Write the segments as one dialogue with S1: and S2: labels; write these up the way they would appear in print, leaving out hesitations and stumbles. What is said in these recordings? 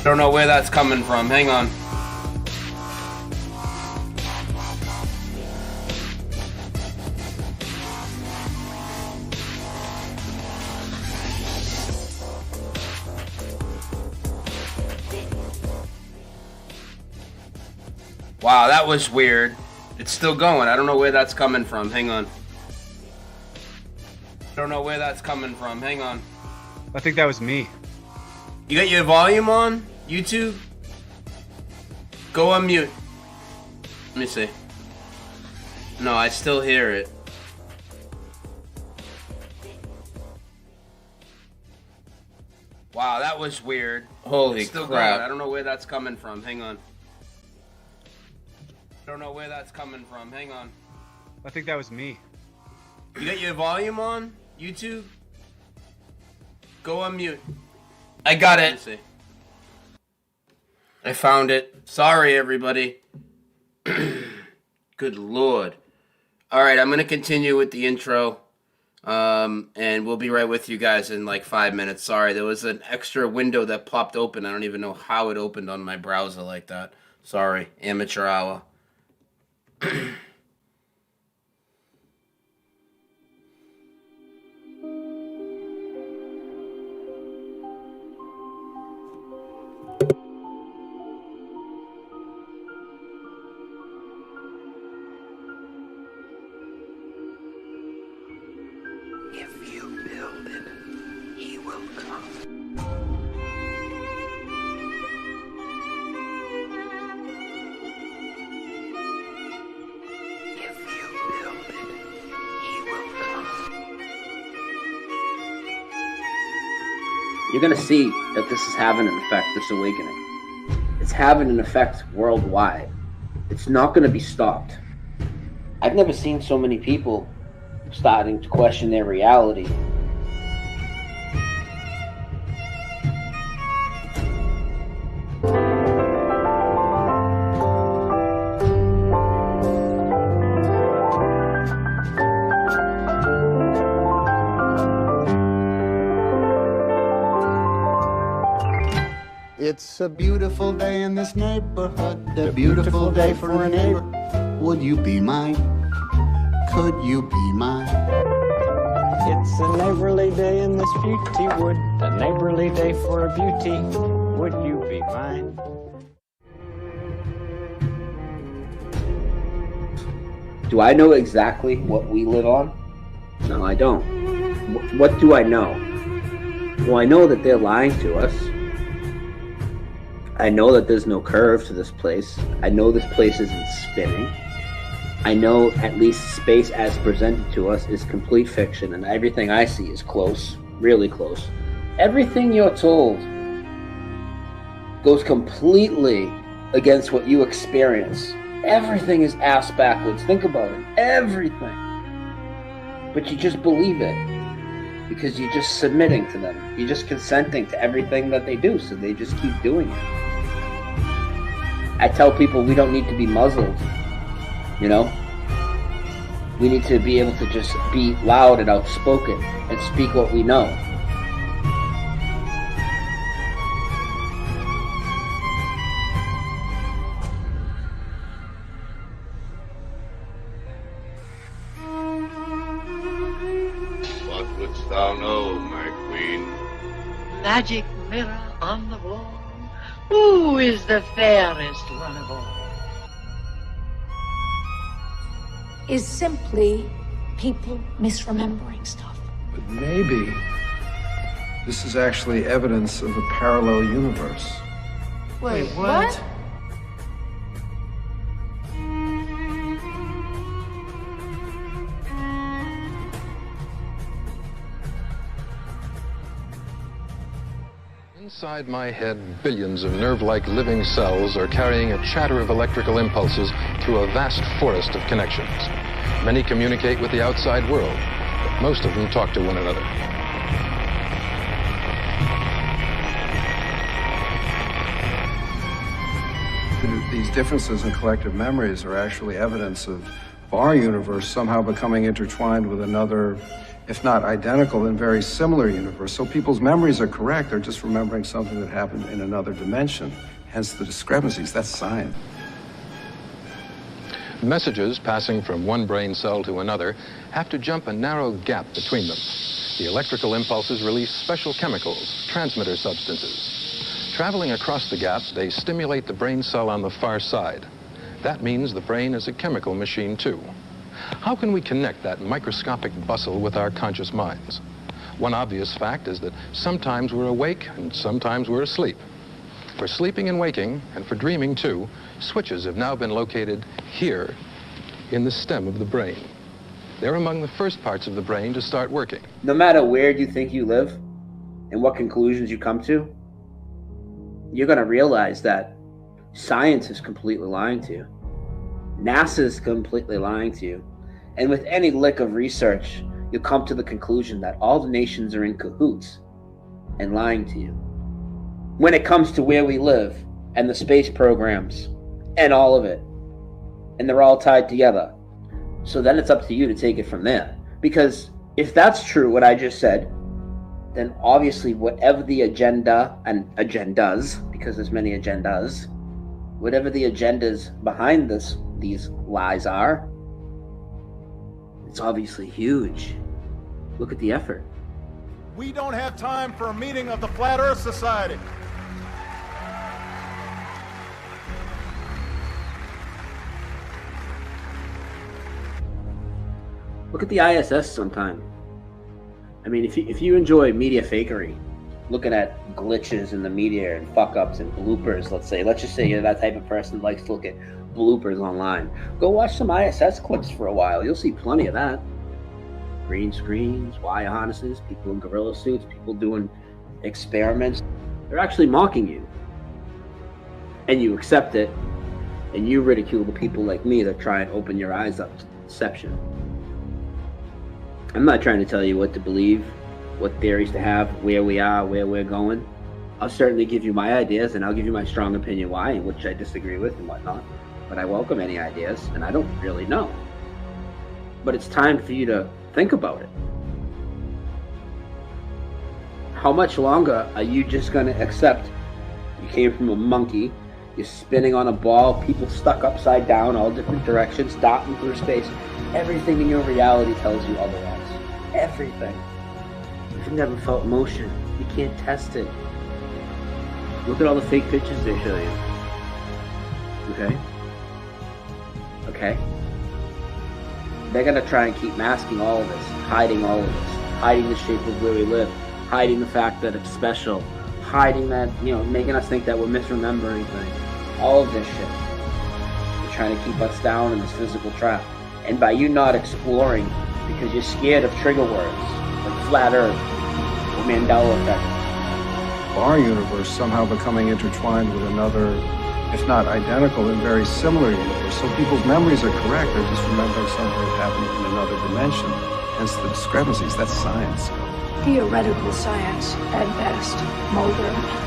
S1: Don't know where that's coming from. Hang on. Wow, that was weird. It's still going. I don't know where that's coming from. Hang on. Don't know where that's coming from. Hang on.
S2: I think that was me.
S1: You got your volume on? YouTube? Go on mute. Let me see. No, I still hear it. Wow, that was weird. Holy crap. Going. I don't know where that's coming from. Hang on. Don't know where that's coming from. Hang on.
S2: I think that was me.
S1: You got your volume on? YouTube? Go on mute. I got it. Let me see. I found it. Sorry, everybody. Good Lord. All right, I'm going to continue with the intro. And we'll be right with you guys in like 5 minutes. Sorry, there was an extra window that popped open. I don't even know how it opened on my browser like that. Sorry, amateur hour.
S3: If you build it, he will come. If you build it, he will come.
S4: You're going to see that this is having an effect, this awakening. It's having an effect worldwide. It's not going to be stopped. I've never seen so many people starting to question their reality.
S5: It's a beautiful day in this neighborhood, a beautiful day for a neighbor. Would you be mine? Could you be mine?
S6: It's a neighborly day in this beauty wood, a neighborly day for a beauty. Would you be mine?
S4: Do I know exactly what we live on? No, I don't. What do I know? Well, I know that they're lying to us. I know that there's no curve to this place. I know this place isn't spinning. I know at least space as presented to us is complete fiction, and everything I see is close, really close. Everything you're told goes completely against what you experience. Everything is ass backwards. Think about it. Everything. But you just believe it because you're just submitting to them. You're just consenting to everything that they do, so they just keep doing it. I tell people we don't need to be muzzled. You know, we need to be able to just be loud and outspoken and speak what we know.
S7: What wouldst thou know, my queen?
S8: Magic mirror on the wall, who is the fairest one of all?
S9: Is simply people misremembering stuff.
S10: But maybe this is actually evidence of a parallel universe.
S9: Wait, what?
S11: Inside my head, billions of nerve-like living cells are carrying a chatter of electrical impulses through a vast forest of connections. Many communicate with the outside world, but most of them talk to one another.
S10: These differences in collective memories are actually evidence of our universe somehow becoming intertwined with another if not identical, then very similar universe. So people's memories are correct. They're just remembering something that happened in another dimension. Hence the discrepancies. That's science.
S11: Messages passing from one brain cell to another have to jump a narrow gap between them. The electrical impulses release special chemicals, transmitter substances. Traveling across the gap, they stimulate the brain cell on the far side. That means the brain is a chemical machine too. How can we connect that microscopic bustle with our conscious minds? One obvious fact is that sometimes we're awake and sometimes we're asleep. For sleeping and waking, and for dreaming too, switches have now been located here in the stem of the brain. They're among the first parts of the brain to start working.
S4: No matter where you think you live and what conclusions you come to, you're going to realize that science is completely lying to you. NASA is completely lying to you. And with any lick of research, you'll come to the conclusion that all the nations are in cahoots and lying to you. When it comes to where we live and the space programs and all of it, and they're all tied together. So then it's up to you to take it from there. Because if that's true, what I just said, then obviously whatever the agenda and agendas, because there's many agendas, whatever the agendas behind these lies are, it's obviously huge. Look at the effort.
S12: We don't have time for a meeting of the Flat Earth Society.
S4: Look at the ISS sometime. I mean, if you enjoy media fakery, looking at glitches in the media and fuck-ups and bloopers, let's just say you're that type of person who likes to look at bloopers online. Go watch some ISS clips for a while. You'll see plenty of that. Green screens, wire harnesses, people in gorilla suits, people doing experiments. They're actually mocking you. And you accept it, and you ridicule the people like me that try and open your eyes up to deception. I'm not trying to tell you what to believe, what theories to have, where we are, where we're going. I'll certainly give you my ideas, and I'll give you my strong opinion why, and which I disagree with and whatnot. But I welcome any ideas, and I don't really know. But it's time for you to think about it. How much longer are you just going to accept you came from a monkey, you're spinning on a ball, people stuck upside down, all different directions, darting through space? Everything in your reality tells you otherwise. Everything. You've never felt motion. You can't test it. Look at all the fake pictures they show you. Okay? Okay? They're gonna try and keep masking all of this, hiding all of this, hiding the shape of where we live, hiding the fact that it's special, hiding that, making us think that we're misremembering things. All of this shit. They're trying to keep us down in this physical trap. And by you not exploring, because you're scared of trigger words, like flat earth, or Mandela effect.
S10: Our universe somehow becoming intertwined with another, if not identical, then very similar universe. So people's memories are correct. They're just remembering something that happened in another dimension. Hence the discrepancies. That's science.
S9: Theoretical science, at best. Mulder.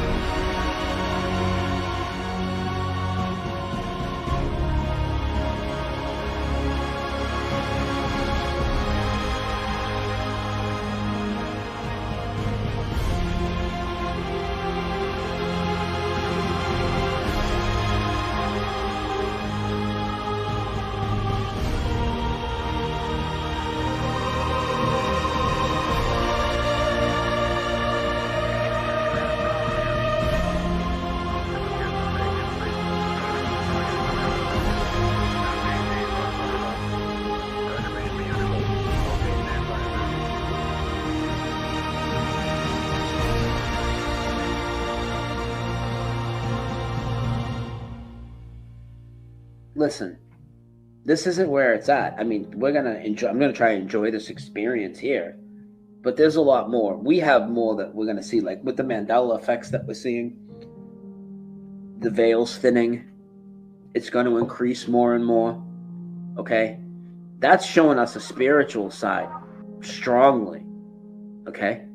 S4: Listen, this isn't where it's at. I mean, I'm gonna try and enjoy this experience here, but there's a lot more. We have more that we're gonna see, like with the Mandela effects that we're seeing, the veils thinning. It's going to increase more and more. Okay, that's showing us a spiritual side strongly. Okay.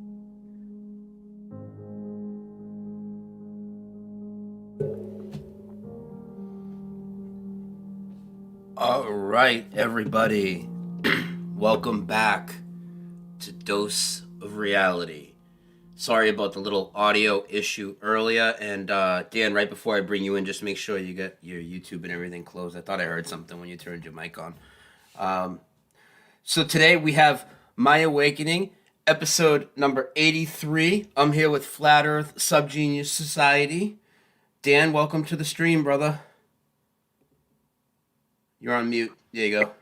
S1: All right, everybody. Welcome back to Dose of Reality. Sorry about the little audio issue earlier. And Dan, right before I bring you in, just make sure you get your YouTube and everything closed. I thought I heard something when you turned your mic on. So today we have My Awakening, episode number 83. I'm here with Flat Earth SubGenius Society. Dan, welcome to the stream, brother. You're on mute. There you go.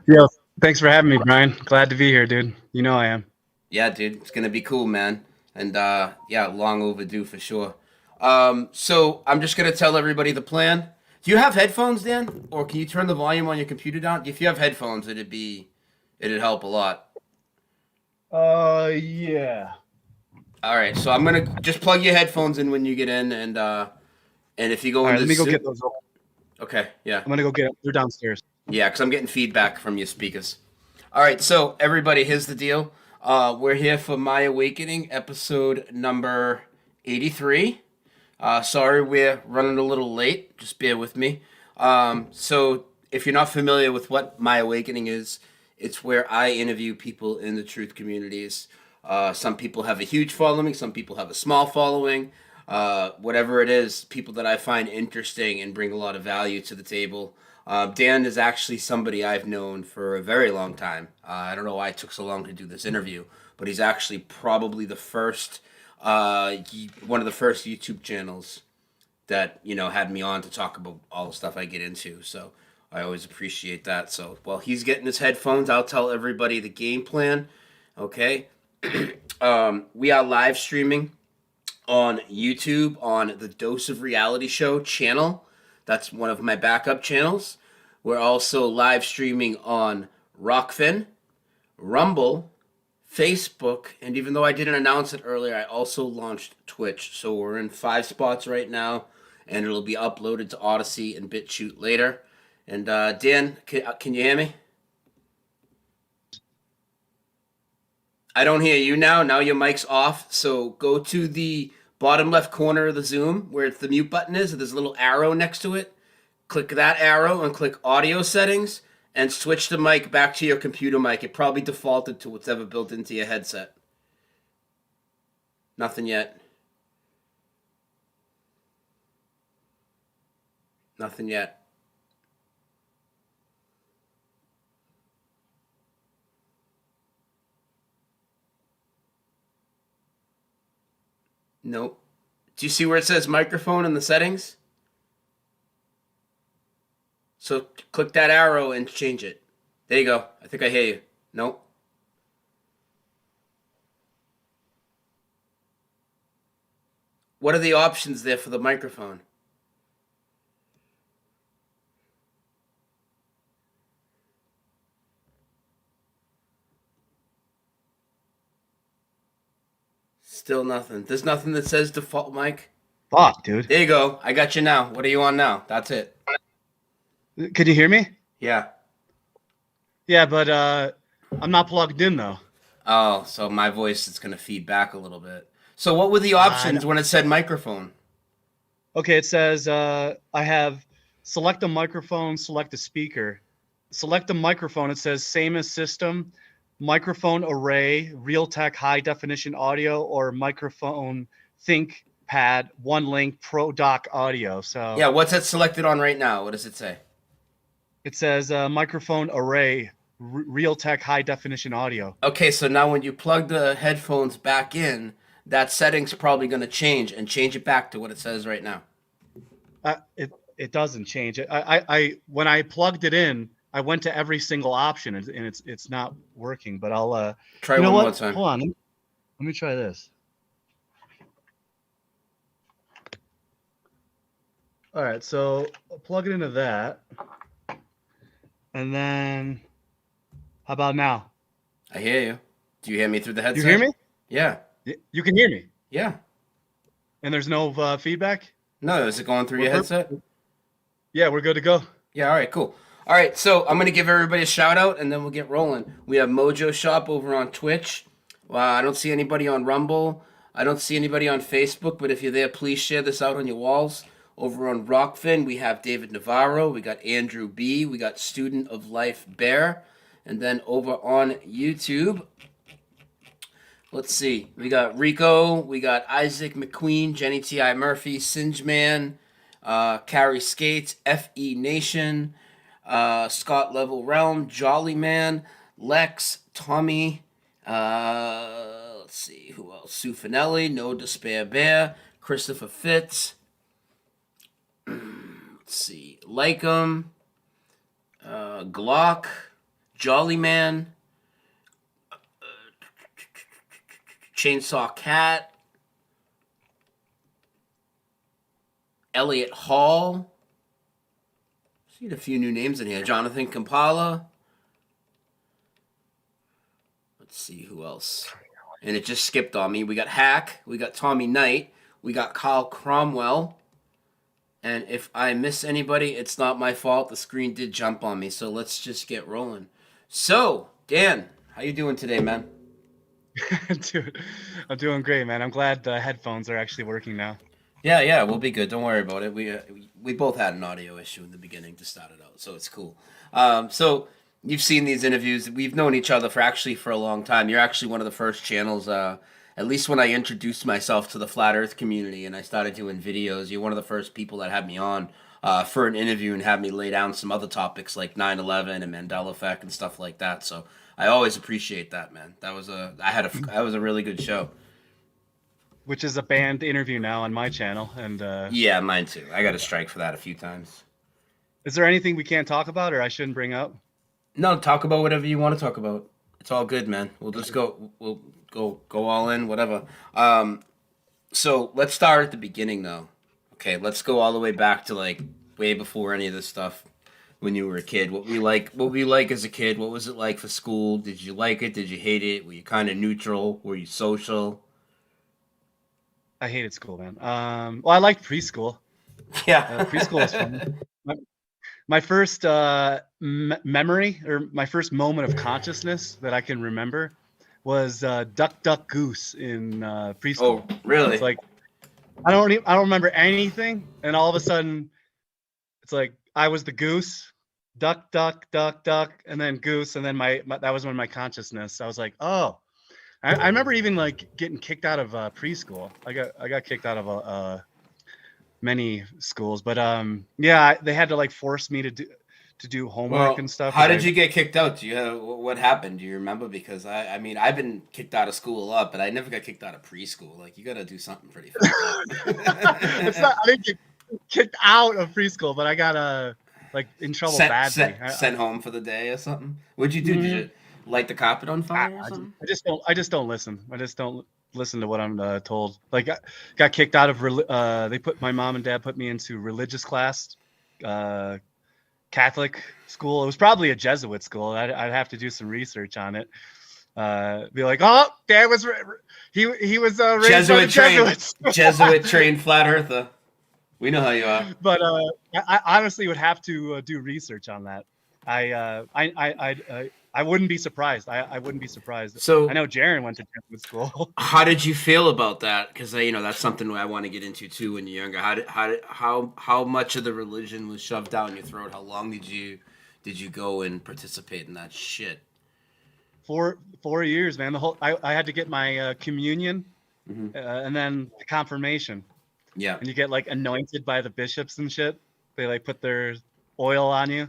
S2: Yeah, thanks for having me, Brian. Glad to be here, dude. You know I am.
S1: Yeah, dude, it's gonna be cool, man. And yeah, long overdue for sure. So I'm just gonna tell everybody the plan. Do you have headphones, Dan, or can you turn the volume on your computer down? If you have headphones, it'd help a lot.
S2: Yeah.
S1: All right, so I'm gonna just plug your headphones in when you get in, and if you go
S2: All right,
S1: into
S2: let me go get those.
S1: Okay, yeah.
S2: I'm gonna go get them. They're downstairs.
S1: Yeah, because I'm getting feedback from your speakers. All right, so everybody, here's the deal. We're here for My Awakening, episode number 83. Sorry, we're running a little late. Just bear with me. So if you're not familiar with what My Awakening is, it's where I interview people in the truth communities. Some people have a huge following. Some people have a small following. Whatever it is, people that I find interesting and bring a lot of value to the table. Dan is actually somebody I've known for a very long time. I don't know why it took so long to do this interview, but he's actually probably the first, one of the first YouTube channels that, had me on to talk about all the stuff I get into. So I always appreciate that. So while he's getting his headphones, I'll tell everybody the game plan. Okay. We are live streaming on YouTube on the Dose of Reality Show channel. That's one of my backup channels. We're also live streaming on Rockfin, Rumble, Facebook, and even though I didn't announce it earlier, I also launched Twitch. So we're in 5 spots right now, and it'll be uploaded to Odysee and BitChute later. And Dan, can you hear me? I don't hear you now. Now your mic's off. So go to the bottom left corner of the Zoom where the mute button is. There's a little arrow next to it. Click that arrow and click audio settings and switch the mic back to your computer mic. It probably defaulted to what's ever built into your headset. Nothing yet. Nothing yet. Nope. Do you see where it says microphone in the settings? So click that arrow and change it. There you go. I think I hear you. Nope. What are the options there for the microphone? Still nothing. There's nothing that says default mic.
S2: Fuck, dude.
S1: There you go. I got you now. What are you on now? That's it.
S2: Could you hear me?
S1: Yeah.
S2: Yeah, but I'm not plugged in though.
S1: Oh, so my voice is gonna feed back a little bit. So what were the options when it said microphone?
S2: Okay, it says I have select a microphone, select a speaker. Select a microphone. It says same as system, microphone array, Realtek high definition audio, or microphone ThinkPad, one link Pro Doc audio. So
S1: yeah, what's it selected on right now? What does it say?
S2: It says microphone array, Realtek high definition audio.
S1: Okay, so now when you plug the headphones back in, that setting's probably going to change it back to what it says right now.
S2: It doesn't change it. I when I plugged it in, I went to every single option and it's not working. But I'll
S1: try one more time.
S2: Hold on, let me try this. All right, so I'll plug it into that, and then how about now?
S1: I hear you. Do you hear me through the headset?
S2: You hear me?
S1: Yeah.
S2: You can hear me?
S1: Yeah.
S2: And there's no feedback?
S1: No, is it going through your headset?
S2: Yeah, we're good to go.
S1: Yeah, all right, cool. All right, so I'm going to give everybody a shout out and then we'll get rolling. We have Mojo Shop over on Twitch. I don't see anybody on Rumble. I don't see anybody on Facebook, but if you're there, please share this out on your walls. Over on Rockfin, we have David Navarro. We got Andrew B. We got Student of Life Bear. And then over on YouTube, Let's see. We got Rico. We got Isaac McQueen, Jenny T.I. Murphy, Singeman, Carrie Skates, F.E. Nation, Scott Level Realm, Jolly Man, Lex, Tommy. Let's see. Who else? Sue Finelli, No Despair Bear, Christopher Fitz. Let's see. Lycum, Glock, Jolly Man, Chainsaw Cat, Elliot Hall. Seen a few new names in here. Jonathan Kampala. Let's see who else. And it just skipped on me. We got Hack. We got Tommy Knight. We got Kyle Cromwell. And if I miss anybody, it's not my fault. The screen did jump on me. So let's just get rolling. So, Dan, how you doing today, man?
S2: Dude, I'm doing great, man. I'm glad the headphones are actually working now.
S1: Yeah, we'll be good. Don't worry about it. We both had an audio issue in the beginning to start it out, so it's cool. So you've seen these interviews. We've known each other for a long time. You're actually one of the first channels, at least when I introduced myself to the Flat Earth community and I started doing videos, you're one of the first people that had me on for an interview and had me lay down some other topics like 9/11 and Mandela Effect and stuff like that. So I always appreciate that, man. That was a really good show.
S2: Which is a banned interview now on my channel, and
S1: yeah, mine too. I got a strike for that a few times.
S2: Is there anything we can't talk about, or I shouldn't bring up?
S1: No, talk about whatever you want to talk about. It's all good, man. We'll just go. We'll go all in, whatever. So let's start at the beginning, though. Okay, let's go all the way back to like way before any of this stuff. When you were a kid, what were you like as a kid? What was it like for school? Did you like it? Did you hate it? Were you kind of neutral? Were you social?
S2: I hated school, man. Well, I liked preschool.
S1: Yeah,
S2: preschool was fun. My first memory, or my first moment of consciousness that I can remember, was Duck Duck Goose in preschool.
S1: Oh, really?
S2: It's like I don't remember anything, and all of a sudden, it's like I was the goose, duck, duck, duck, duck, and then goose, and then my that was when my consciousness. I was like, oh. I remember even like getting kicked out of preschool. I got kicked out of many schools, but yeah, they had to like force me to do homework and stuff.
S1: How did you get kicked out? What happened? Do you remember? Because I mean, I've been kicked out of school a lot, but I never got kicked out of preschool. Like, you got to do something pretty fun.
S2: I didn't get kicked out of preschool, but I got like in trouble badly.
S1: Sent home for the day or something. What'd you do? Did you light the carpet on fire or something?
S2: I just don't listen. I just don't listen to what I'm told. Like, I got kicked out of my mom and dad put me into religious class, Catholic school. It was probably a Jesuit school. I'd have to do some research on it. Be like, oh, dad was he was raised
S1: Jesuit
S2: by the
S1: trained Jesuit trained flat earther. We know how you are.
S2: But I honestly would have to do research on that. I wouldn't be surprised. I wouldn't be surprised.
S1: So
S2: I know Jaron went to Jesuit school.
S1: How did you feel about that? Because that's something I want to get into too when you're younger. How much of the religion was shoved down your throat? How long did you go and participate in that shit?
S2: 4 years, man. I had to get my communion, and then confirmation.
S1: Yeah.
S2: And you get like anointed by the bishops and shit. They like put their oil on you.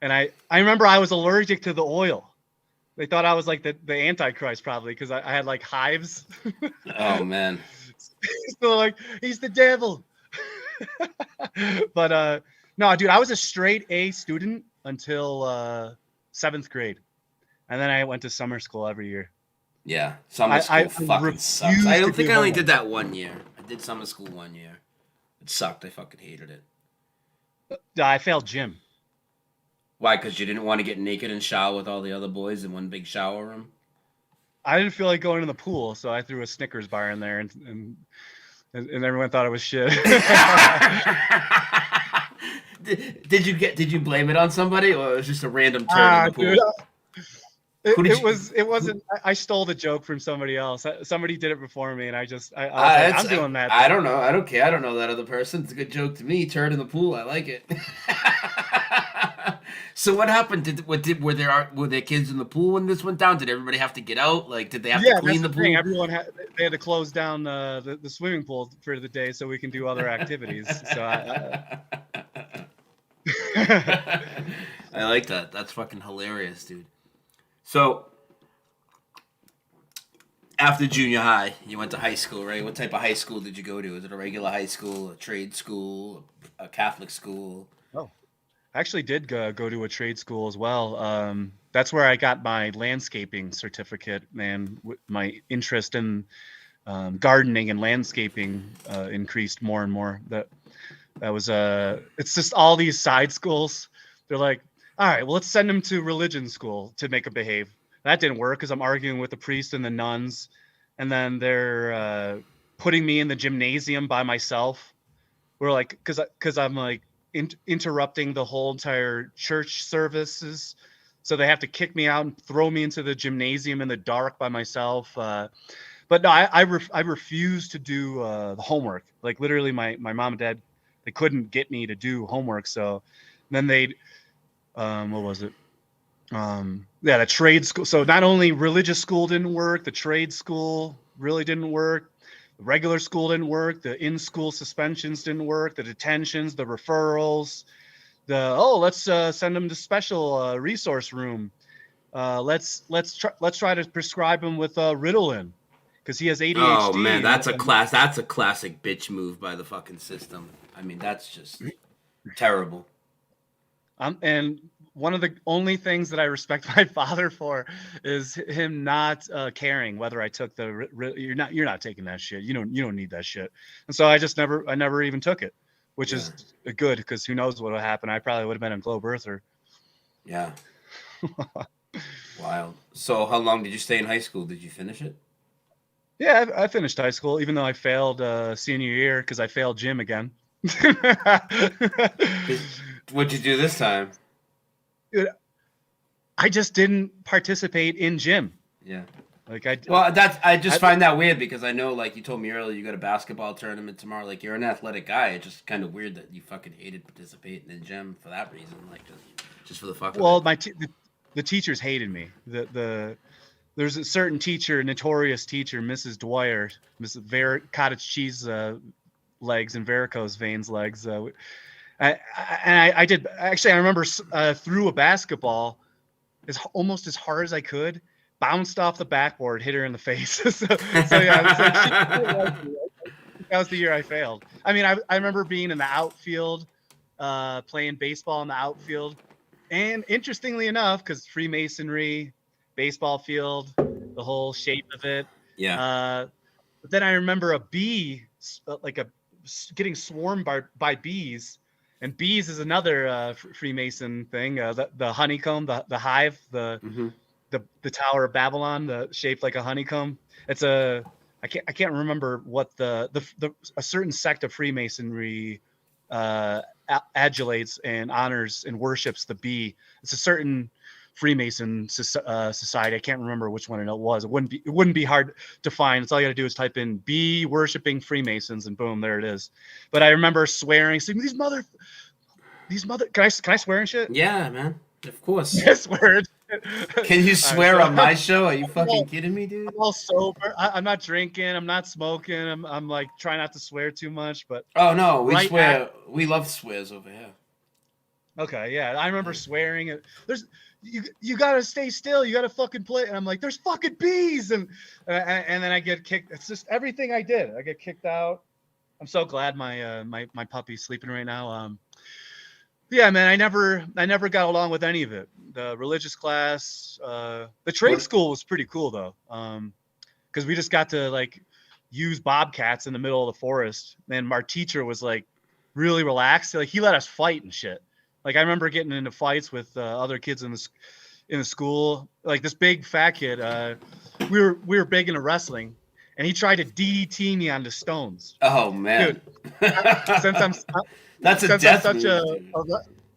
S2: And I remember I was allergic to the oil. They thought I was like the Antichrist probably because I had like hives.
S1: Oh, man.
S2: So like, he's the devil. But no, dude, I was a straight A student until 7th grade. And then I went to summer school every year.
S1: Yeah, summer school fucking sucks. I don't think I only did that 1 year. I did summer school 1 year. It sucked. I fucking hated it.
S2: I failed gym.
S1: Why? Because you didn't want to get naked and shower with all the other boys in one big shower room?
S2: I didn't feel like going in the pool, so I threw a Snickers bar in there, and everyone thought it was shit.
S1: Did you blame it on somebody, or it was just a random turn in the pool?
S2: Dude, it wasn't. I stole the joke from somebody else. Somebody did it before me, and I was like, I'm doing that.
S1: I don't know. I don't care. I don't know that other person. It's a good joke to me. Turd in the pool. I like it. So what happened? Were there kids in the pool when this went down? Did everybody have to get out? Like, did they have to clean the pool?
S2: Thing. They had to close down the swimming pool for the day so we can do other activities. So
S1: I like that. That's fucking hilarious, dude. So after junior high, you went to high school, right? What type of high school did you go to? Was it a regular high school, a trade school, a Catholic school?
S2: Oh, I actually did go to a trade school as well. That's where I got my landscaping certificate, and my interest in gardening and landscaping increased more and more. That was it's just all these side schools. They're like, all right, well, let's send them to religion school to make them behave. That didn't work because I'm arguing with the priest and the nuns, and then they're putting me in the gymnasium by myself. We're like, because I'm like interrupting the whole entire church services, so they have to kick me out and throw me into the gymnasium in the dark by myself. But no, I refuse to do the homework. Like literally, my mom and dad, they couldn't get me to do homework, so then they'd what was it? The trade school. So not only religious school didn't work, the trade school really didn't work. The regular school didn't work. The in-school suspensions didn't work. The detentions, the referrals, let's send them to special resource room. Let's try to prescribe him with Ritalin because he has ADHD.
S1: Oh man, that's a classic bitch move by the fucking system. I mean, that's just terrible.
S2: And one of the only things that I respect my father for is him not caring whether I took you're not taking that shit. You don't need that shit. And so I never even took it, which is good because who knows what would happen. I probably would have been a globe earther.
S1: Yeah. Wild. So how long did you stay in high school? Did you finish it?
S2: Yeah, I finished high school, even though I failed senior year because I failed gym again.
S1: What'd you do this time?
S2: Dude, I just didn't participate in gym.
S1: Yeah.
S2: Like
S1: I find that weird because I know, like you told me earlier, you got a basketball tournament tomorrow. Like you're an athletic guy. It's just kind of weird that you fucking hated participating in gym for that reason, like just for the fuck of it.
S2: Well, the teachers hated me. There's a certain teacher, notorious teacher, Mrs. Dwyer, Mrs. Cottage cheese legs and varicose veins legs. I did actually. I remember threw a basketball almost as hard as I could, bounced off the backboard, hit her in the face. so yeah, it's like, that was the year I failed. I mean, I remember being in the outfield, playing baseball in the outfield, and interestingly enough, because Freemasonry, baseball field, the whole shape of it.
S1: Yeah.
S2: But then I remember a bee, getting swarmed by bees. And bees is another Freemason thing. The honeycomb, the hive, the Tower of Babylon, shaped like a honeycomb. It's I can't remember what a certain sect of Freemasonry adulates and honors and worships the bee. It's a certain Freemason society. I can't remember which one it was. It wouldn't be hard to find. It's all you got to do is type in bee worshipping Freemasons and boom, there it is. But I remember swearing, saying these mother. Can I swear and shit?
S1: Yeah, man. Of course.
S2: Yes, word.
S1: Can you swear on my show? Are you fucking kidding me, dude?
S2: I'm all sober. I'm not drinking. I'm not smoking. I'm like trying not to swear too much. But
S1: oh no, we swear. We love swears over here.
S2: Okay, yeah, I remember swearing. You gotta stay still. You gotta fucking play. And I'm like, there's fucking bees, and then I get kicked. It's just everything I did. I get kicked out. I'm so glad my puppy's sleeping right now. Yeah, man, I never got along with any of it. The religious class, the trade school was pretty cool though, because we just got to like use bobcats in the middle of the forest. And our teacher was like really relaxed. Like he let us fight and shit. Like I remember getting into fights with other kids in the school. Like this big fat kid, we were big into wrestling, and he tried to DDT me onto stones.
S1: Oh man!
S2: Dude,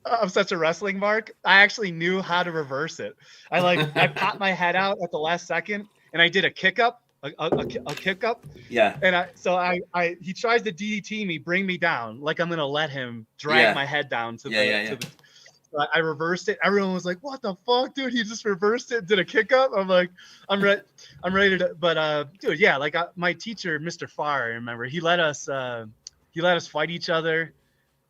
S2: I'm such a wrestling mark. I actually knew how to reverse it. I popped my head out at the last second, and I did a kick up, a kick up.
S1: Yeah.
S2: And he tries to DDT me, bring me down, like I'm gonna let him drag my head down to So I reversed it. Everyone was like, "What the fuck, dude? He just reversed it, did a kick up." I'm like, I'm ready to. But dude, yeah, like my teacher, Mr. Farr, I remember he let us fight each other.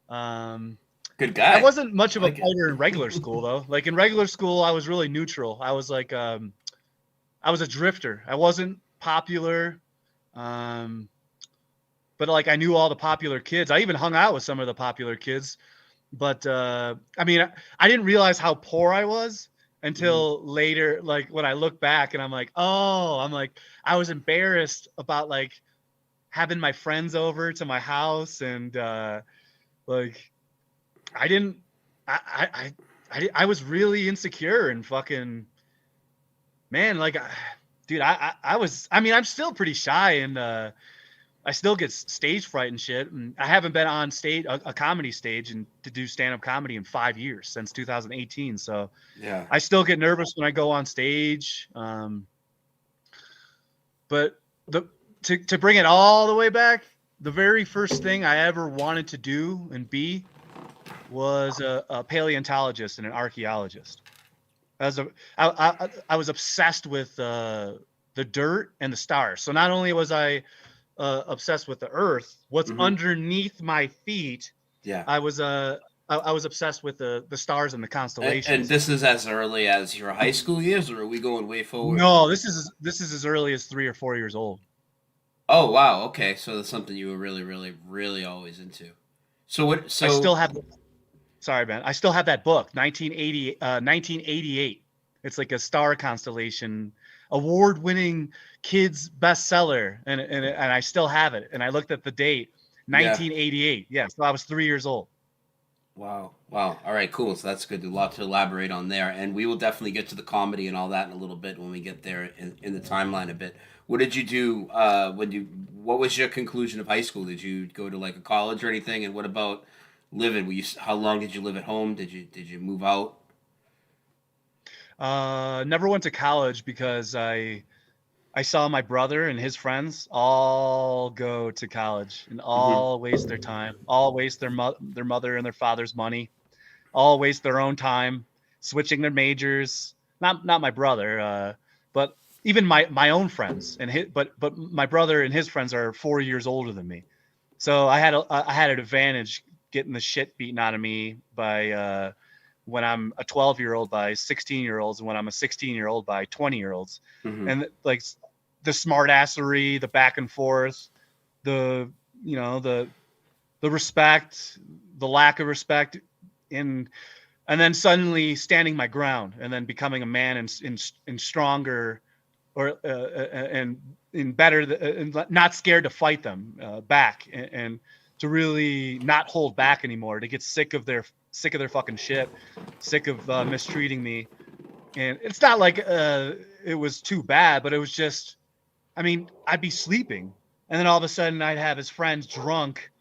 S1: Good guy.
S2: I wasn't much of a fighter in regular school though. Like in regular school, I was really neutral. I was like, I was a drifter. I wasn't popular. But like I knew all the popular kids. I even hung out with some of the popular kids. But I mean, I didn't realize how poor I was until later. Like when I look back and I'm like, I was embarrassed about like having my friends over to my house and like I was really insecure and fucking man, like dude, I was, I mean, I'm still pretty shy and I still get stage fright and shit. And I haven't been on stage, a comedy stage, and to do stand-up comedy in 5 years, since 2018. So
S1: yeah,
S2: I still get nervous when I go on stage. But to bring it all the way back, the very first thing I ever wanted to do and be was a paleontologist and an archaeologist. I was obsessed with the dirt and the stars. So not only was I obsessed with the earth, what's underneath my feet.
S1: Yeah,
S2: I was obsessed with the stars and the constellations.
S1: And this is as early as your high school years, or are we going way forward?
S2: No, this is as early as 3 or 4 years old.
S1: Oh wow, okay, so that's something you were really, really, really always into. So what? So
S2: I still have. Sorry, man. I still have that book, 1988. It's like a star constellation, award-winning kids bestseller, and I still have it. And I looked at the date, 1988. Yeah, so I was 3 years old.
S1: Wow. All right, cool. So that's good. A lot to elaborate on there, and we will definitely get to the comedy and all that in a little bit when we get there in the timeline a bit. What did you do what was your conclusion of high school? Did you go to like a college or anything? And what about living? How long did you live at home? Did you move out?
S2: Never went to college because I saw my brother and his friends all go to college and all waste their time, all waste their mother and their father's money, all waste their own time, switching their majors. Not my brother, but even my own friends but my brother and his friends are 4 years older than me, so I had an advantage getting the shit beaten out of me by when I'm a 12-year-old by 16-year-olds and when I'm a 16-year-old by 20-year-olds. And like the smartassery, the back and forth, the respect, the lack of respect, and then suddenly standing my ground and then becoming a man and stronger or and better and not scared to fight them back and to really not hold back anymore, to get sick of their fucking shit, sick of mistreating me. And it's not like it was too bad, but it was just, I mean, I'd be sleeping and then all of a sudden I'd have his friends drunk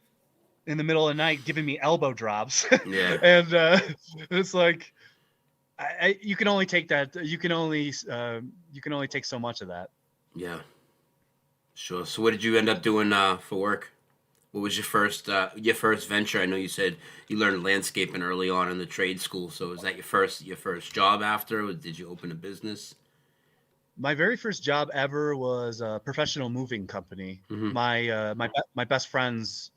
S2: in the middle of the night giving me elbow drops.
S1: Yeah.
S2: And it's like you can only take that, you can only take so much of that.
S1: Yeah, sure. So what did you end up doing for work? What was your first venture? I know you said you learned landscaping early on in the trade school. So was that your first job after, or did you open a business?
S2: My very first job ever was a professional moving company. My best friend's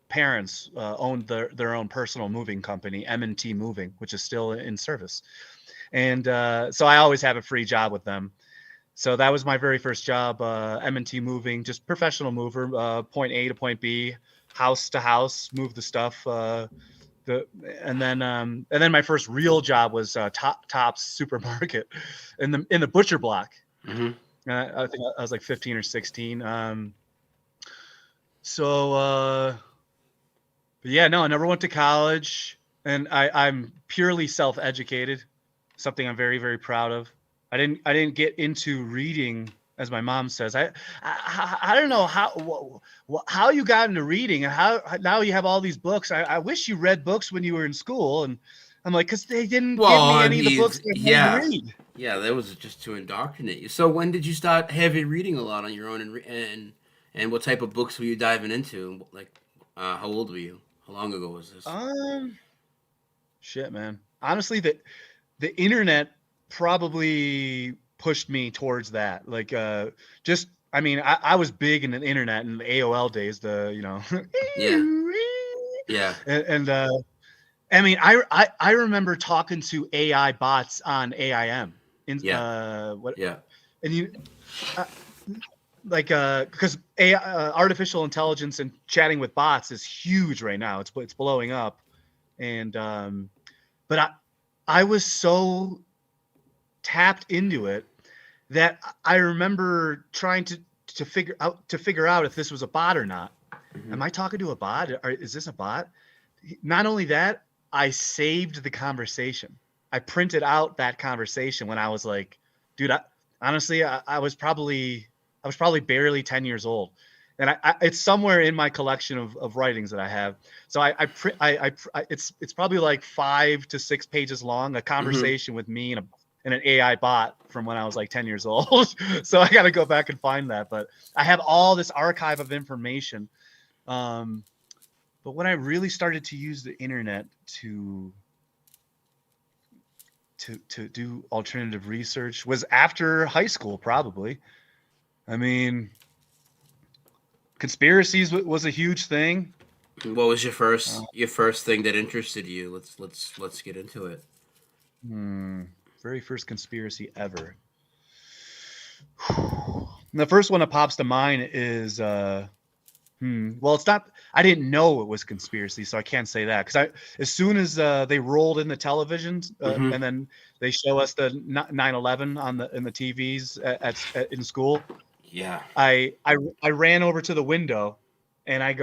S2: parents owned their own personal moving company, M&T Moving, which is still in service. And so I always have a free job with them. So that was my very first job, M&T Moving, just professional mover, point A to point B, house to house, move the stuff. And then my first real job was Top's Supermarket in the butcher block. I think I was like 15 or 16. But yeah, no, I never went to college, and I'm purely self-educated, something I'm very, very proud of. I didn't get into reading, as my mom says. I don't know how you got into reading and how now you have all these books. I wish you read books when you were in school, and I'm like, because they didn't give me any of the books that I read.
S1: Yeah, that was just to indoctrinate you. So when did you start heavy reading a lot on your own, and what type of books were you diving into? Like, how old were you? How long ago was this?
S2: Shit, man. honestly, the internet probably pushed me towards that. Like, I mean, I was big in the internet in the AOL days,
S1: Yeah. Yeah.
S2: and I mean, I remember talking to AI bots on AIM
S1: Yeah.
S2: and you because AI, artificial intelligence and chatting with bots is huge right now. It's blowing up, and but I was so tapped into it that I remember trying to figure out if this was a bot or not.
S1: Mm-hmm.
S2: Am I talking to a bot? Or is this a bot? Not only that, I saved the conversation. I printed out that conversation when I was like, dude, honestly, I was probably barely 10 years old. And it's somewhere in my collection of writings that I have. So it's probably like 5 to 6 pages long, a conversation with me and an AI bot from when I was like 10 years old. So I got to go back and find that. But I have all this archive of information. But when I really started to use the internet to do alternative research was after high school, probably. I mean, conspiracies was a huge thing.
S1: What was your first thing that interested you? Let's get into it.
S2: Very first conspiracy ever. The first one that pops to mind is well, it's not. I didn't know it was conspiracy, so I can't say that because as soon as they rolled in the televisions and then they show us the 9/11 in the TVs in school.
S1: Yeah.
S2: I ran over to the window and I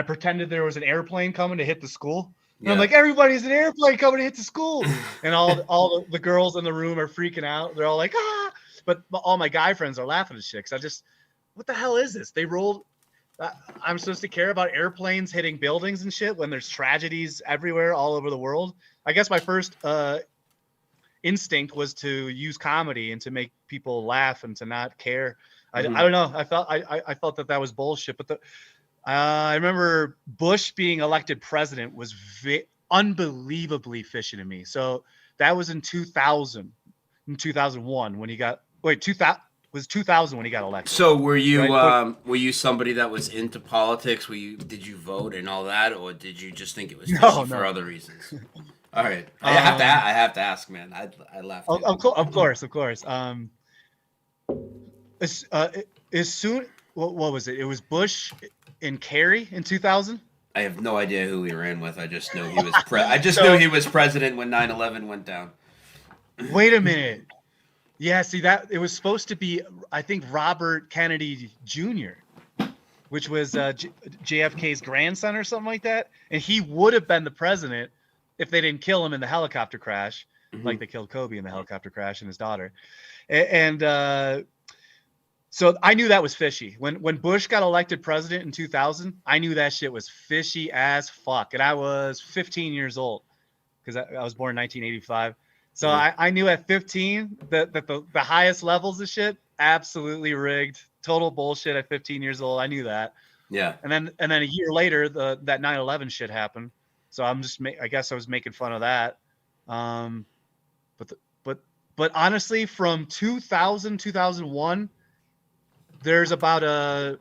S2: pretended there was an airplane coming to hit the school. And I'm like, everybody's an airplane coming to hit the school. And all the girls in the room are freaking out. They're all like, ah, but all my guy friends are laughing at shit. Cause what the hell is this? They rolled. I'm supposed to care about airplanes hitting buildings and shit when there's tragedies everywhere all over the world. I guess my first instinct was to use comedy and to make people laugh and to not care. I don't know. I felt that was bullshit. But I remember Bush being elected president was unbelievably fishy to me. So that was in 2001 when he got 2000 when he got elected.
S1: So were you somebody that was into politics? Did you vote and all that, or did you just think it was fishy for other reasons? All right, I have to ask, man. I laughed.
S2: Of course. As soon, what was it? It was Bush and Kerry in 2000.
S1: I have no idea who he ran with. I just know he was. Knew he was president when 9/11 went down.
S2: Wait a minute. Yeah, see that it was supposed to be, I think, Robert Kennedy Jr., which was JFK's grandson or something like that, and he would have been the president if they didn't kill him in the helicopter crash, like they killed Kobe in the helicopter crash and his daughter, and so I knew that was fishy. When Bush got elected president in 2000, I knew that shit was fishy as fuck, and I was 15 years old because I was born in 1985. So I knew at 15 that the highest levels of shit, absolutely rigged, total bullshit at 15 years old. I knew that.
S1: Yeah.
S2: And then a year later, that 9/11 shit happened. So I guess I was making fun of that. But honestly, from 2001, there's about a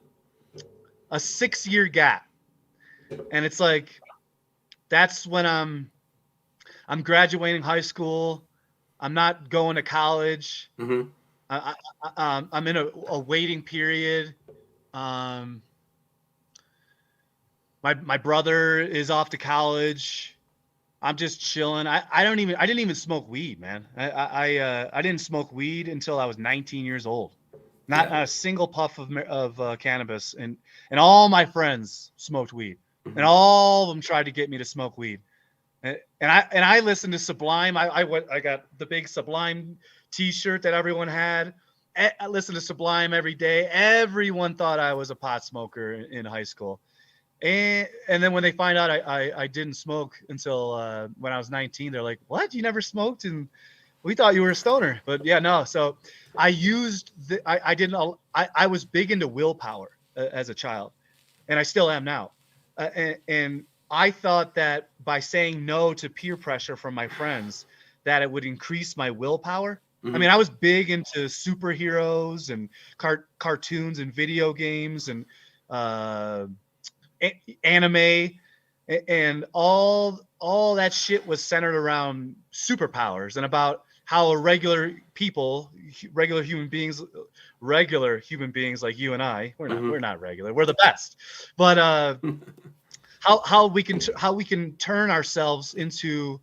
S2: 6-year gap, and it's like that's when I'm graduating high school. I'm not going to college. I'm in a waiting period. My brother is off to college. I'm just chilling. I didn't even smoke weed, man. I didn't smoke weed until I was 19 years old. Not a single puff of cannabis, and all my friends smoked weed, and all of them tried to get me to smoke weed. And I listened to Sublime. I got the big Sublime T-shirt that everyone had. I listened to Sublime every day. Everyone thought I was a pot smoker in high school, and then when they find out I didn't smoke until when I was 19, they're like, "What? You never smoked?" And we thought you were a stoner. But yeah, no. So I used I was big into willpower as a child, and I still am now. And I thought that by saying no to peer pressure from my friends, that it would increase my willpower. I mean, I was big into superheroes and cartoons and video games and anime, and all that shit was centered around superpowers and about how regular human beings like you and I, we're not regular, we're the best, but how we can turn ourselves into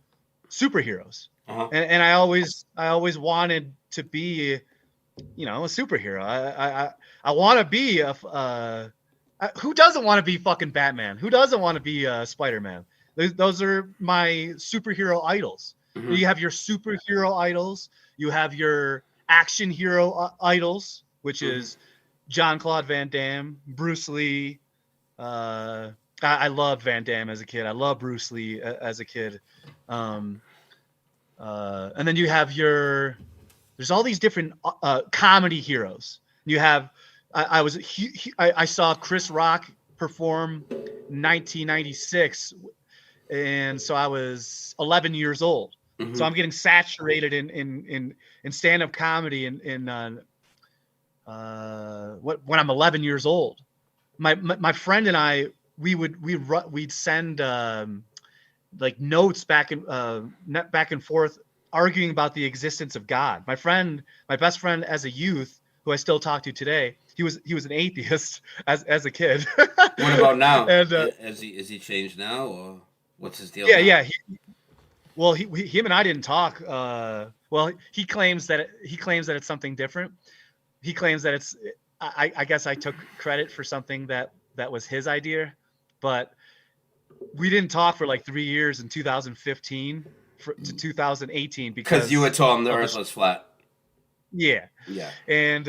S2: superheroes. And I always wanted to be, a superhero. I want to be who doesn't want to be fucking Batman? Who doesn't want to be Spider-Man? Those are my superhero idols. You have your superhero idols. You have your action hero idols, which is Jean-Claude Van Damme, Bruce Lee. I loved Van Damme as a kid. I love Bruce Lee as a kid. And then you have there's all these different comedy heroes. You have, I saw Chris Rock perform 1996, and so I was 11 years old. So I'm getting saturated in stand-up comedy when I'm 11 years old. My friend and I, we'd send like notes back and forth, arguing about the existence of God. My best friend as a youth, who I still talk to today, he was an atheist as a kid.
S1: What about now?
S2: And
S1: is he changed now, or what's his deal?
S2: Yeah. Him and I didn't talk. Well, he claims that it's something different. He claims that it's. I guess I took credit for something that was his idea, but we didn't talk for like 3 years in 2015 to 2018 because
S1: you had told him the Earth was flat.
S2: Yeah. And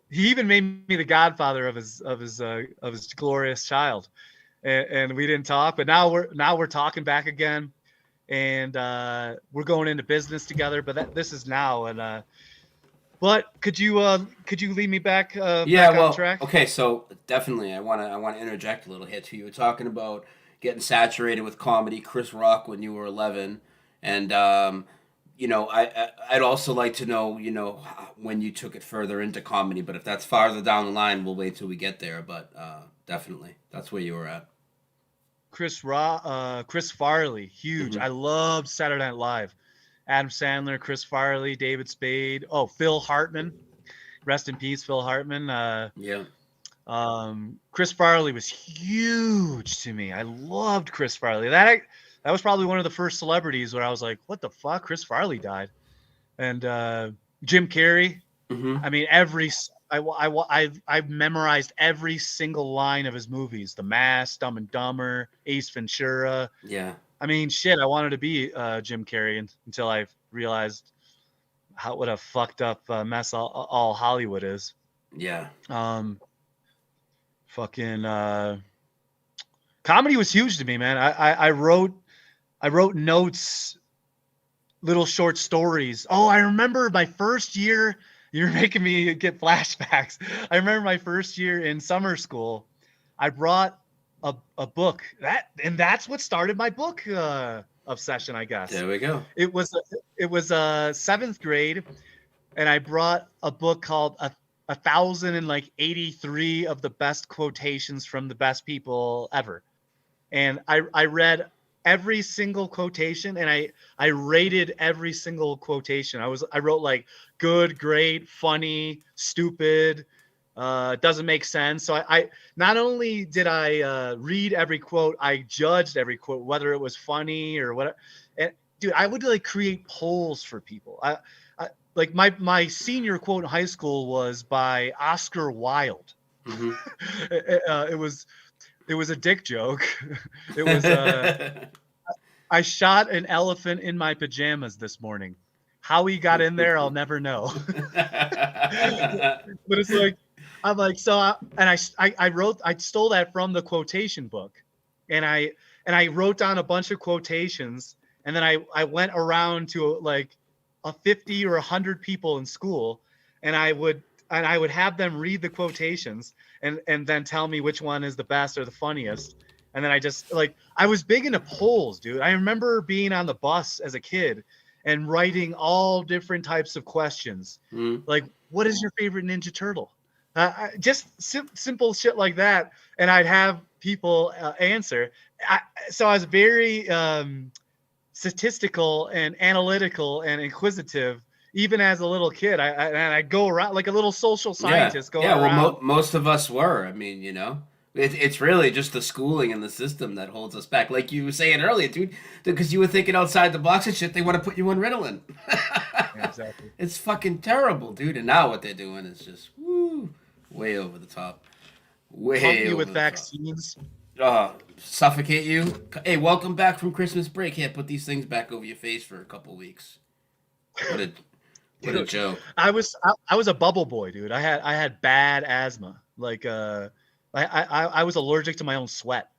S2: he even made me the godfather of his glorious child, and we didn't talk. But now we're talking back again, and we're going into business together. But this is now, and but could you lead me back? Back on track?
S1: Okay, so definitely, I want to interject a little here too. You were talking about getting saturated with comedy, Chris Rock when you were 11, and I'd also like to know, when you took it further into comedy. But if that's farther down the line, we'll wait till we get there. But definitely, that's where you were at.
S2: Chris Farley, huge. I loved Saturday Night Live. Adam Sandler, Chris Farley, David Spade. Oh, Phil Hartman. Rest in peace, Phil Hartman. Chris Farley was huge to me. I loved Chris Farley. That was probably one of the first celebrities where I was like, what the fuck? Chris Farley died. And Jim Carrey. I mean, I've memorized every single line of his movies. The Mask, Dumb and Dumber, Ace Ventura.
S1: Yeah.
S2: I mean, shit, I wanted to be Jim Carrey until I realized what a fucked up mess all Hollywood is.
S1: Yeah.
S2: Comedy was huge to me, man. I wrote notes, little short stories. Oh, I remember my first year. You're making me get flashbacks. I remember my first year in summer school. I brought a book that's what started my book obsession, I guess.
S1: There we go.
S2: It was 7th grade, and I brought a book called 1,083 of the best quotations from the best people ever, and I read every single quotation, and I rated every single quotation. I wrote like good, great, funny, stupid. Doesn't make sense. So I not only did I read every quote, I judged every quote, whether it was funny or what. And dude, I would like create polls for people. I like my senior quote in high school was by Oscar Wilde. It was a dick joke. It was I shot an elephant in my pajamas this morning. How he got in there, I'll never know. But it's like, I'm like, I stole that from the quotation book, and I wrote down a bunch of quotations, and then I went around to like a 50 or 100 people in school, and I would have them read the quotations and then tell me which one is the best or the funniest. And then I just like, I was big into polls, dude. I remember being on the bus as a kid and writing all different types of questions. Like, what is your favorite Ninja Turtle? Just simple shit like that. And I'd have people answer. So I was very statistical and analytical and inquisitive, even as a little kid. I'd go around like a little social scientist.
S1: Well, most of us were. I mean, you know, it's really just the schooling and the system that holds us back. Like you were saying earlier, dude, because you were thinking outside the box and shit. They want to put you on Ritalin.
S2: Yeah, exactly.
S1: It's fucking terrible, dude. And now what they're doing is just way over the top. Way
S2: Pump you
S1: over
S2: with
S1: the
S2: vaccines.
S1: Suffocate you. Hey, welcome back from Christmas break. Here, put these things back over your face for a couple weeks. What a joke. I was
S2: a bubble boy, dude. I had bad asthma. Like I was allergic to my own sweat.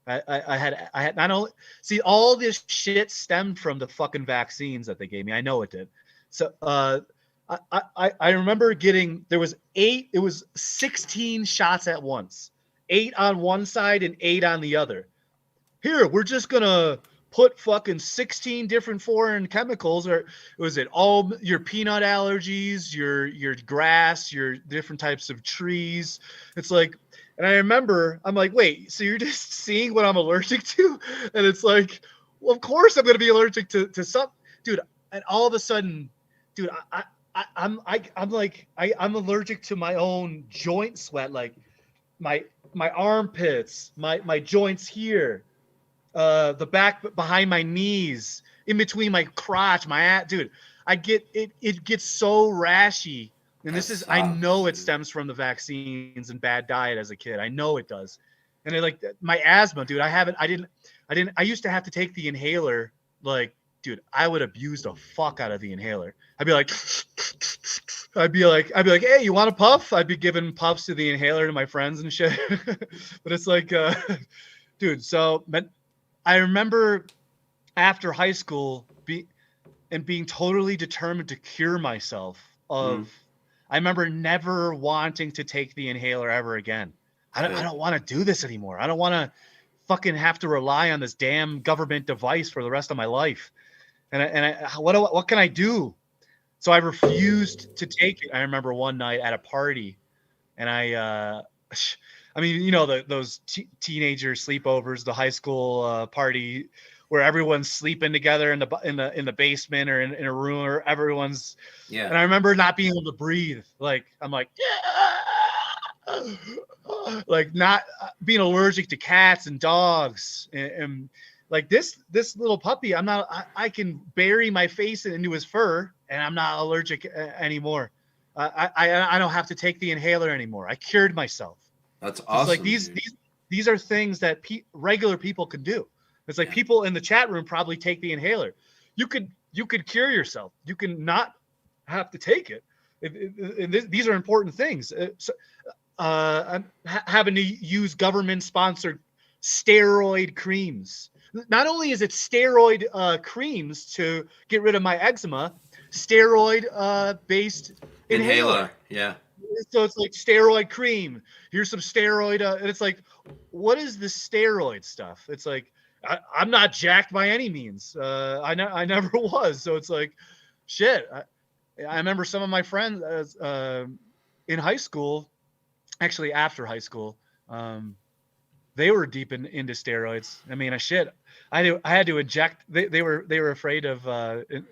S2: I had not only see all this shit stemmed from the fucking vaccines that they gave me. I know it did. So I remember getting it was 16 shots at once. 8 on one side and 8 on the other. Here, we're just gonna put fucking 16 different foreign chemicals, or was it all your peanut allergies, your grass, your different types of trees? It's like, and I remember I'm like, wait, so you're just seeing what I'm allergic to? And it's like, well, of course I'm gonna be allergic to some, dude. And all of a sudden, dude, I'm allergic to my own joint sweat, like my armpits, my joints here, the back behind my knees, in between my crotch, my ass, dude. It gets so rashy, and I know it stems from the vaccines and bad diet as a kid. I know it does, and like my asthma, dude. I used to have to take the inhaler, like, dude. I would abuse the fuck out of the inhaler. I'd be like, hey, you want a puff? I'd be giving puffs to the inhaler to my friends and shit. But it's like, dude. So, I remember after high school being totally determined to cure myself of. I remember never wanting to take the inhaler ever again. I don't want to do this anymore. I don't want to fucking have to rely on this damn government device for the rest of my life. And what can I do? So I refused to take it. I remember one night at a party, and I mean, you know, those teenager sleepovers, the high school party where everyone's sleeping together in the basement or in a room, or everyone's. Yeah. And I remember not being able to breathe. Like I'm like, like not being allergic to cats and dogs and like this little puppy. I can bury my face into his fur and I'm not allergic anymore. I don't have to take the inhaler anymore. I cured myself.
S1: That's awesome.
S2: It's like these are things that regular people can do. It's like people in the chat room probably take the inhaler. You could cure yourself. You can not have to take it. These are important things. I'm having to use government-sponsored steroid creams. Not only is it steroid creams to get rid of my eczema, steroid based inhaler.
S1: Yeah.
S2: So it's like steroid cream. Here's some steroid, and it's like, what is the steroid stuff? It's like I'm not jacked by any means. I never was. So it's like, shit. I remember some of my friends in high school, actually after high school, they were deep into steroids. I mean, I had to inject. They were afraid of the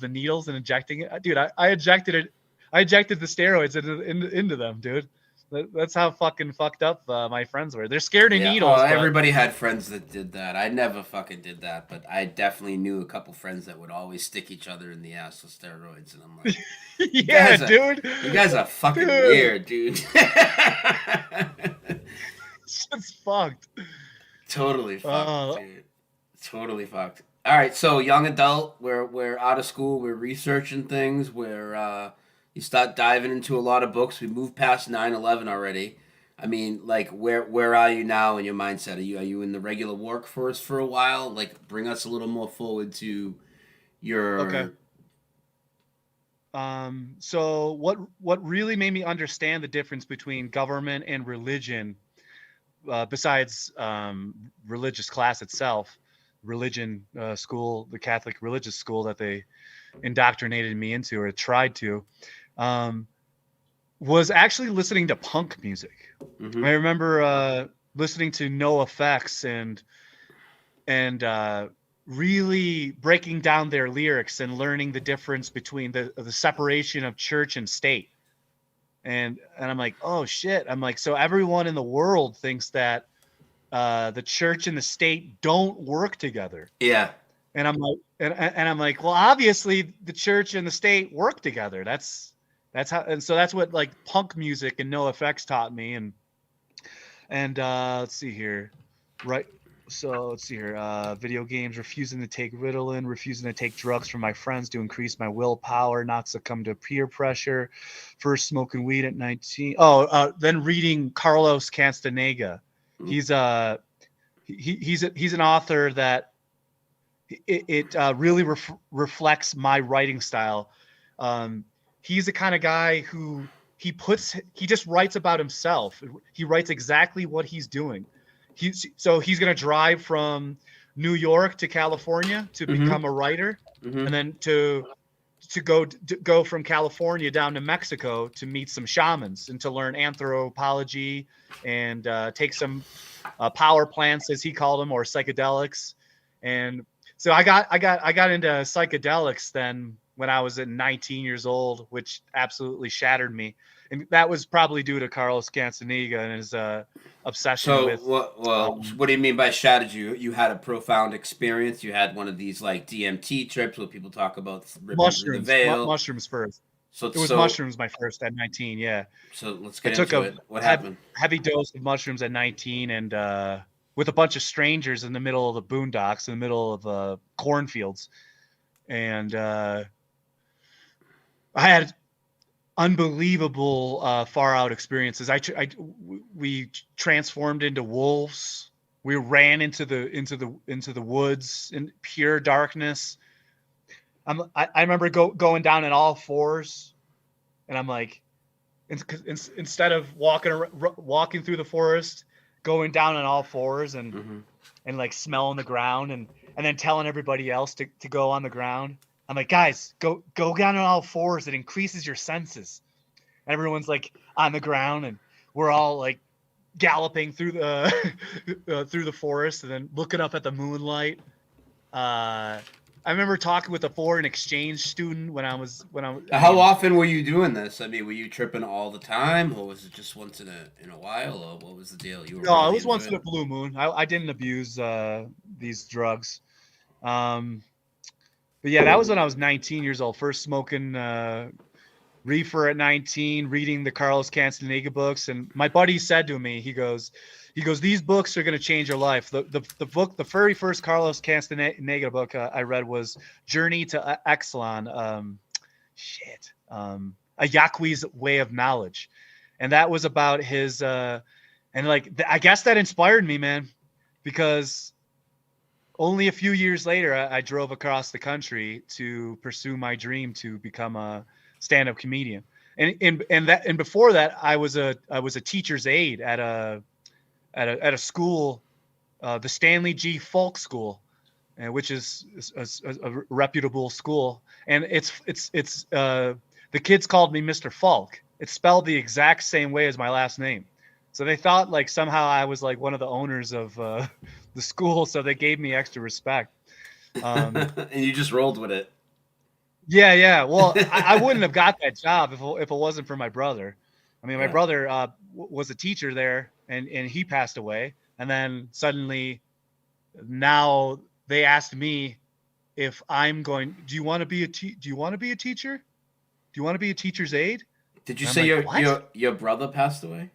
S2: needles and injecting it. Dude, I injected it. I injected the steroids into them, dude. That's how fucking fucked up my friends were. They're scared of needles.
S1: Oh, everybody had friends that did that. I never fucking did that, but I definitely knew a couple friends that would always stick each other in the ass with steroids, and I'm like,
S2: yeah, dude.
S1: You guys are fucking weird, dude.
S2: It's fucked.
S1: Totally fucked, dude. Totally fucked. All right, so young adult, we're out of school, we're researching things, you start diving into a lot of books. We moved past 9/11 already. I mean, like, where are you now in your mindset? Are you in the regular workforce for a while? Like, bring us a little more forward to your.
S2: Okay. So what really made me understand the difference between government and religion besides religious class itself, religion school, the Catholic religious school that they indoctrinated me into or tried to, was actually listening to punk music.
S1: Mm-hmm.
S2: I remember listening to No Effects and really breaking down their lyrics and learning the difference between the separation of church and state. And I'm like, oh shit. I'm like, so everyone in the world thinks that the church and the state don't work together.
S1: Yeah.
S2: And I'm like, and I'm like, well, obviously the church and the state work together. That's how, and so that's what like punk music and No Effects taught me. And let's see here, right? So let's see here. Video games, refusing to take Ritalin, refusing to take drugs from my friends to increase my willpower, not succumb to peer pressure. First smoking weed at 19. Then reading Carlos Castaneda. He's an author that it really reflects my writing style. He's the kind of guy who he just writes about himself. He writes exactly what he's doing. He's going to drive from New York to California to become a writer, and then to go from California down to Mexico to meet some shamans and to learn anthropology and take some power plants, as he called them, or psychedelics. And so I got into psychedelics then when I was at 19 years old, which absolutely shattered me. And that was probably due to Carlos Castaneda and his obsession with.
S1: What do you mean by shattered you? You had a profound experience. You had one of these like DMT trips where people talk about ripping through the veil.
S2: Mushrooms first.
S1: So
S2: it was mushrooms my first at 19. Yeah.
S1: So let's get into it. What happened?
S2: Heavy dose of mushrooms at 19, and with a bunch of strangers in the middle of the boondocks, in the middle of cornfields, and I had unbelievable far out experiences. We transformed into wolves. We ran into the woods in pure darkness. I remember going down on all fours, and I'm like, instead of walking through the forest, going down on all fours and like smelling the ground and then telling everybody else to go on the ground. I'm like, guys, go down on all fours. It increases your senses. And everyone's like on the ground, and we're all like galloping through the forest and then looking up at the moonlight. I remember talking with a foreign exchange student when I was.
S1: How often were you doing this? I mean, were you tripping all the time, or was it just once in a while, or what was the deal?
S2: It was once in a blue moon. I didn't abuse these drugs. But yeah, that was when I was 19 years old. First smoking reefer at 19, reading the Carlos Castaneda books. And my buddy said to me, he goes, these books are going to change your life. The book, the very first Carlos Castaneda book I read was Journey to Exelon. A Yaquis Way of Knowledge. And that was about his, and like, I guess that inspired me, man, because only a few years later, I drove across the country to pursue my dream to become a stand-up comedian. And before that, I was a teacher's aide at a school, the Stanley G. Falk School, which is a reputable school. And it's the kids called me Mr. Falk. It's spelled the exact same way as my last name. So they thought like somehow I was like one of the owners of the school, so they gave me extra respect.
S1: And you just rolled with it.
S2: Yeah. Well, I wouldn't have got that job if it wasn't for my brother. I mean, my brother was a teacher there, and he passed away. And then suddenly, now they asked me if I'm going. Do you want to be a teacher? Do you want to be a teacher's aide?
S1: Did you say your brother passed away?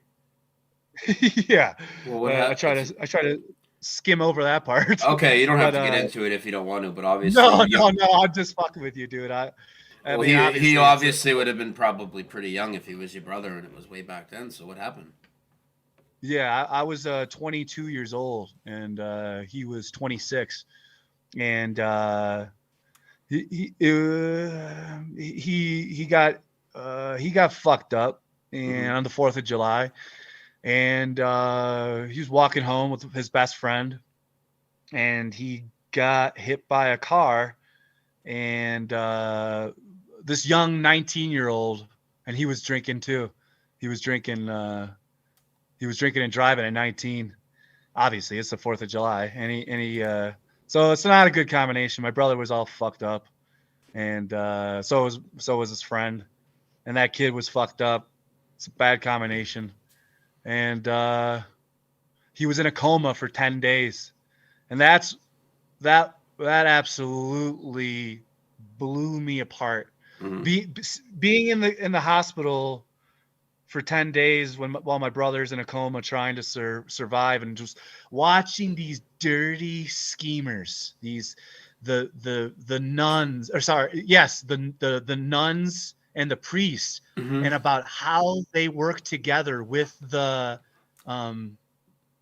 S2: Yeah.
S1: Well,
S2: I try to skim over that part.
S1: Okay, you don't have to get into it if you don't want to, but obviously.
S2: No, I'm just fucking with you, dude.
S1: He obviously would have been probably pretty young if he was your brother, and it was way back then. So what happened?
S2: Yeah, I was 22 years old, and he was 26, and he got fucked up, and on the 4th of July. and he was walking home with his best friend, and he got hit by a car, and this young 19-year-old, and he was drinking too. He was drinking and driving at 19. Obviously, it's the 4th of July, and he so it's not a good combination. My brother was all fucked up, and so was his friend, and that kid was fucked up. It's a bad combination, and he was in a coma for 10 days, and that absolutely blew me apart. Being in the hospital for 10 days while my brother's in a coma trying to survive, and just watching these dirty schemers, the nuns, or sorry, yes, the nuns and the priests, and about how they work together with the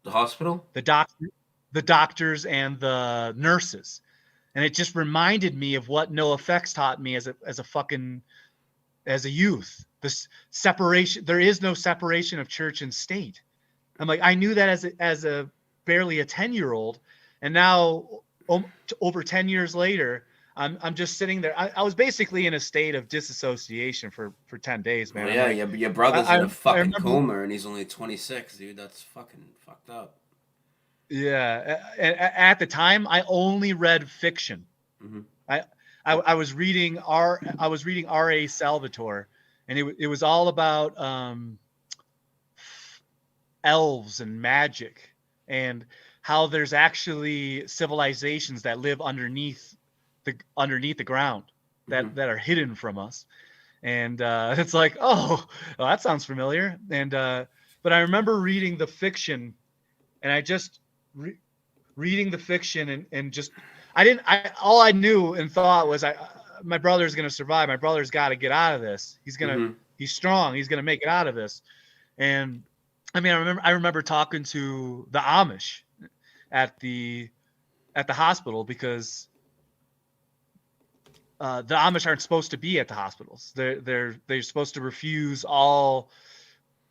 S1: hospital,
S2: the doctors and the nurses. And it just reminded me of what NoFX taught me as a youth. This separation, there is no separation of church and state. I'm like, I knew that as a barely a 10-year-old, and now over 10 years later, I'm just sitting there. I was basically in a state of disassociation for 10 days, man.
S1: Well, yeah, your brother's in a fucking coma, and he's only 26, dude. That's fucking fucked up.
S2: Yeah, at the time, I only read fiction. I was reading R.A. Salvatore, and it was all about elves and magic, and how there's actually civilizations that live underneath the ground that are hidden from us. And it's like, oh, well, that sounds familiar. And but I remember reading the fiction, and I just reading the fiction and just all I knew and thought was my brother's gonna survive. My brother's got to get out of this. He's strong. He's gonna make it out of this. And I mean, I remember talking to the Amish at the hospital, because the Amish aren't supposed to be at the hospitals. They're supposed to refuse all.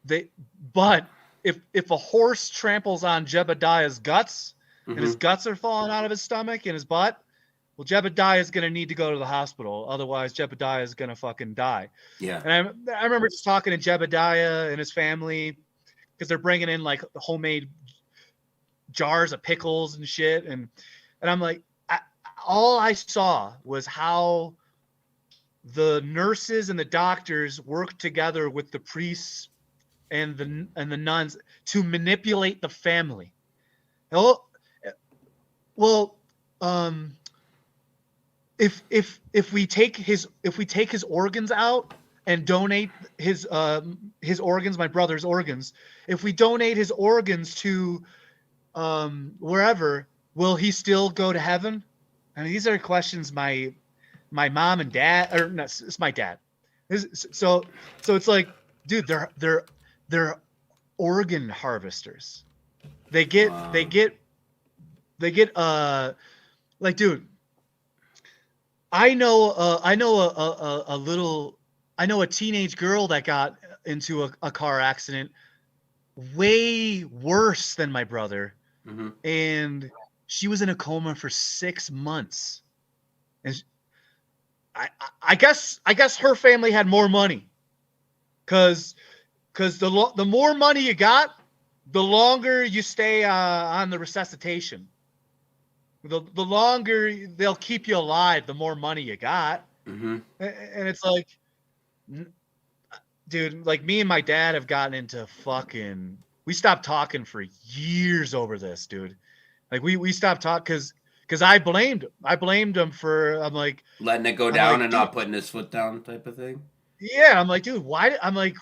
S2: But if a horse tramples on Jebediah's guts, and his guts are falling out of his stomach and his butt, well, Jebediah is going to need to go to the hospital. Otherwise, Jebediah is going to fucking die. Yeah. And I remember just talking to Jebediah and his family, because they're bringing in like homemade jars of pickles and shit. And I'm like, all I saw was how the nurses and the doctors work together with the priests and the nuns to manipulate the family. Well, if we take his organs out and donate his organs, my brother's organs, if we donate his organs to wherever, will he still go to heaven? I mean, these are questions my mom and dad, or no, it's my dad. So it's like, dude, they're organ harvesters. They get like, dude, I know a teenage girl that got into a car accident way worse than my brother. And she was in a coma for 6 months. And I guess her family had more money, because the more money you got, the longer you stay on the resuscitation. The longer they'll keep you alive, the more money you got. And it's like, dude, like me and my dad have gotten into fucking. We stopped talking for years over this, dude. Like we stopped talking because I blamed him for, I'm like,
S1: letting it go down and not putting his foot down type of thing.
S2: Yeah, I'm like, dude, why? I'm like,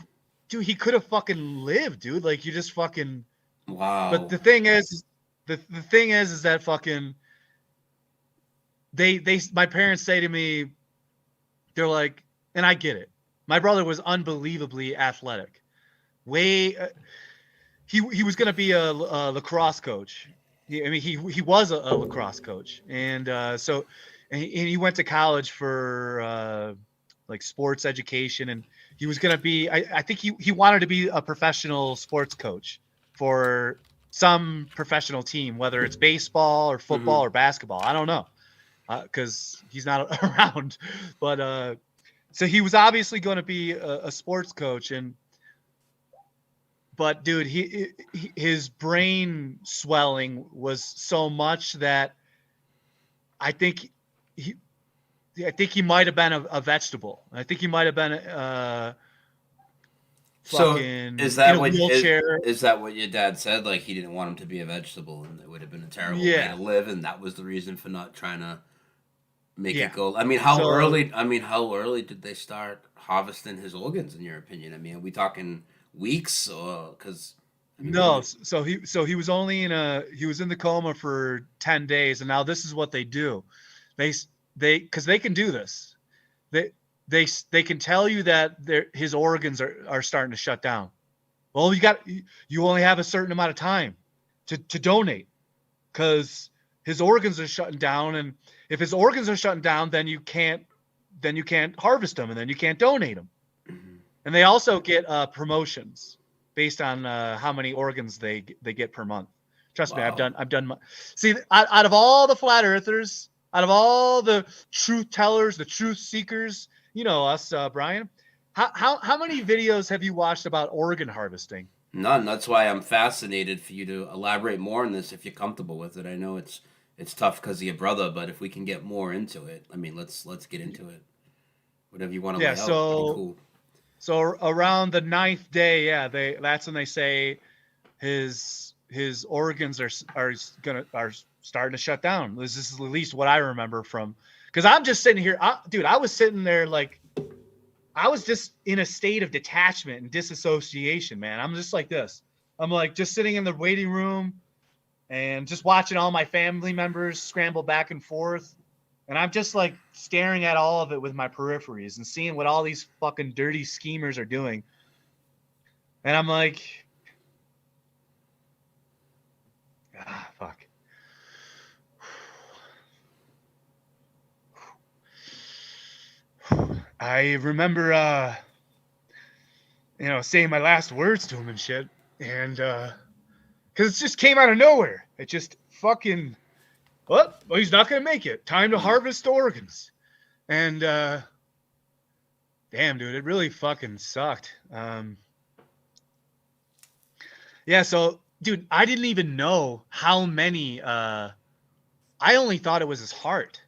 S2: dude, he could have fucking lived, dude. Like, you just fucking. Wow. But the thing is that fucking. My parents say to me, they're like, and I get it. My brother was unbelievably athletic. He was going to be a lacrosse coach. He was a lacrosse coach. And he went to college for like sports education, and he was going to be, I think he wanted to be a professional sports coach for some professional team, whether it's baseball or football or basketball. I don't know, because he's not around. But so he was obviously going to be a sports coach, but dude, his brain swelling was so much that I think he might have been a vegetable. I think he might have been
S1: So
S2: fucking
S1: is that
S2: in a
S1: what
S2: wheelchair.
S1: is that what your dad said? Like he didn't want him to be a vegetable, and it would have been a terrible way
S2: Yeah.
S1: to live, and that was the reason for not trying to make
S2: Yeah.
S1: it go. I mean, how
S2: So-
S1: early? I mean, how early did they start harvesting his organs? In your opinion, I mean, are we talking weeks or because?
S2: No, so he was only he was in the coma for 10 days, and now this is what they do. They because they can do this. They can tell you that his organs are starting to shut down. Well, you only have a certain amount of time to donate, because his organs are shutting down, and if his organs are shutting down, then you can't harvest them, and then you can't donate them. And they also get promotions based on how many organs they get per month. Trust me, I've done. See, out of all the flat earthers, out of all the truth tellers, the truth seekers, you know us, Brian. How many videos have you watched about organ harvesting?
S1: None. That's why I'm fascinated for you to elaborate more on this if you're comfortable with it. I know it's tough because of your brother, but if we can get more into it, I mean, let's get into it. Whatever you want to lay out. That'd be cool.
S2: So around the 9th day, that's when they say his organs are starting to shut down. This is at least what I remember from, because I'm just sitting here, dude. I was sitting there like I was just in a state of detachment and disassociation, man. I'm just like this. I'm like just sitting in the waiting room and just watching all my family members scramble back and forth. And I'm just like staring at all of it with my peripheries and seeing what all these fucking dirty schemers are doing. And I'm like, fuck. I remember, saying my last words to him and shit. And, because it just came out of nowhere. It just fucking... Well, he's not going to make it. Time to harvest organs. And, damn, dude, it really fucking sucked. Yeah, so, dude, I didn't even know how many, I only thought it was his heart.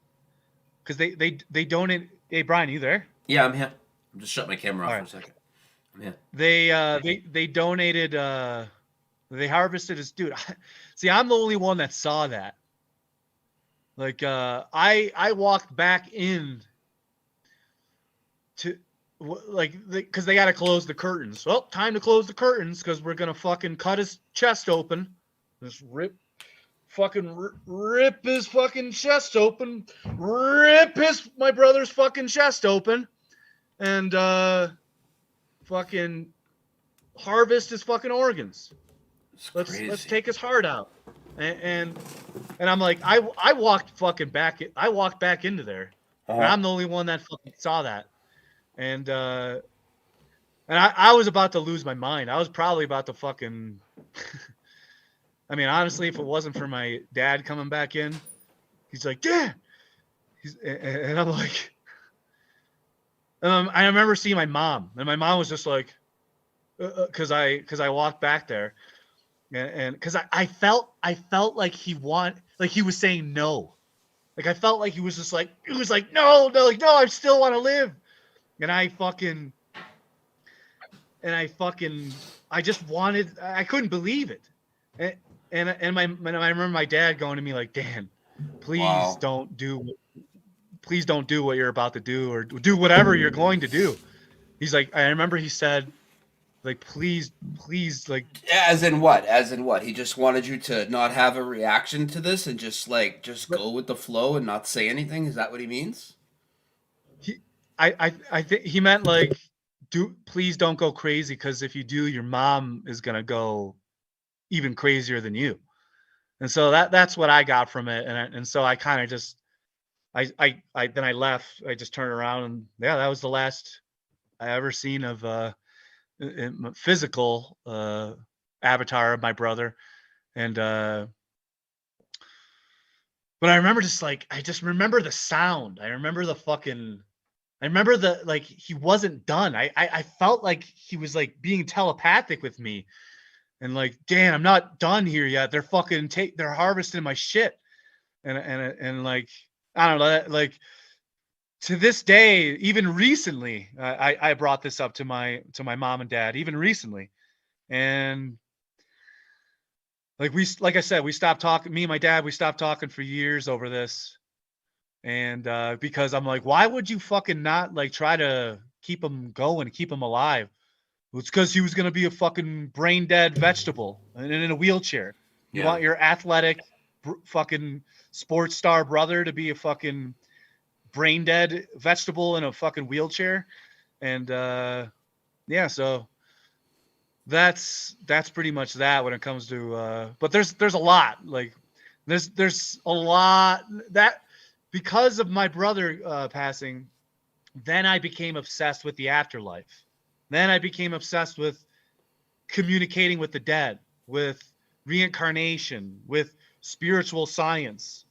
S2: Because they donate. Hey, Brian, you there?
S1: Yeah, I'm here. I'm just shutting my camera off for a second. I'm here.
S2: They donated, they harvested his, dude. See, I'm the only one that saw that. Like, I walked back in to, like, because they got to close the curtains. Well, time to close the curtains because we're going to fucking cut his chest open. Just rip his fucking chest open. Rip my brother's fucking chest open. And, fucking harvest his fucking organs. Let's take his heart out. And I'm like, I walked back into there. And I'm the only one that fucking saw that. And I was about to lose my mind. I was probably about to fucking I mean, honestly, if it wasn't for my dad coming back in, he's like, Dad. And I'm like, I remember seeing my mom, and my mom was just like, because I walked back there. And because I felt like he was saying no. Like I felt like he was just like, it was like, no, I still want to live. And I just wanted, I couldn't believe it. And I remember my dad going to me like, Dan, please don't do what you're about to do, or do whatever you're going to do. He's like, I remember he said, like, please, like...
S1: As in what? He just wanted you to not have a reaction to this and just go with the flow and not say anything? Is that what he means?
S2: I think he meant, like, please don't go crazy, because if you do, your mom is going to go even crazier than you. And so that's what I got from it. And so I kind of just... then I left. I just turned around, and, yeah, that was the last... ever seen of physical avatar of my brother. And but I remember I just remember the sound. I remember like he wasn't done. I felt like he was like being telepathic with me, and like, Dan, I'm not done here yet. They're fucking they're harvesting my shit, and like, I don't know, like to this day, even recently, I brought this up to my mom and dad, even recently, and like I said, we stopped talking. Me and my dad, we stopped talking for years over this. And because I'm like, why would you fucking not like try to keep him going, keep him alive? Well, it's because he was gonna be a fucking brain dead vegetable and in a wheelchair. You want your athletic fucking sports star brother to be a fucking brain dead vegetable in a fucking wheelchair? And yeah, so that's pretty much that when it comes to but there's a lot, like there's a lot that. Because of my brother passing, then I became obsessed with the afterlife. Then I became obsessed with communicating with the dead, with reincarnation, with spiritual science.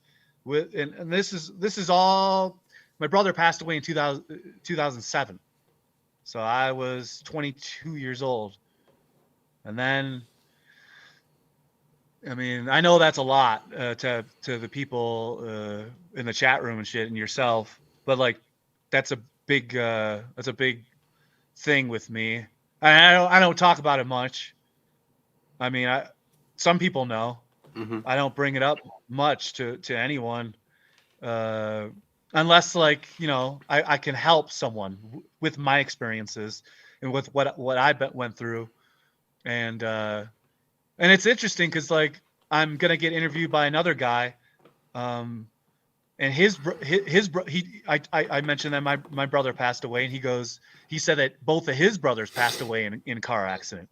S2: And this is all. My brother passed away in 2007, so I was 22 years old, and then. I mean, I know that's a lot to the people in the chat room and shit, and yourself, but like, that's a big thing with me. I don't talk about it much. I mean, some people know.
S1: Mm-hmm.
S2: I don't bring it up much to anyone, unless like, you know, I can help someone with my experiences and with what I went through, and it's interesting because like I'm gonna get interviewed by another guy, and I mentioned that my brother passed away, and he said that both of his brothers passed away in a car accident,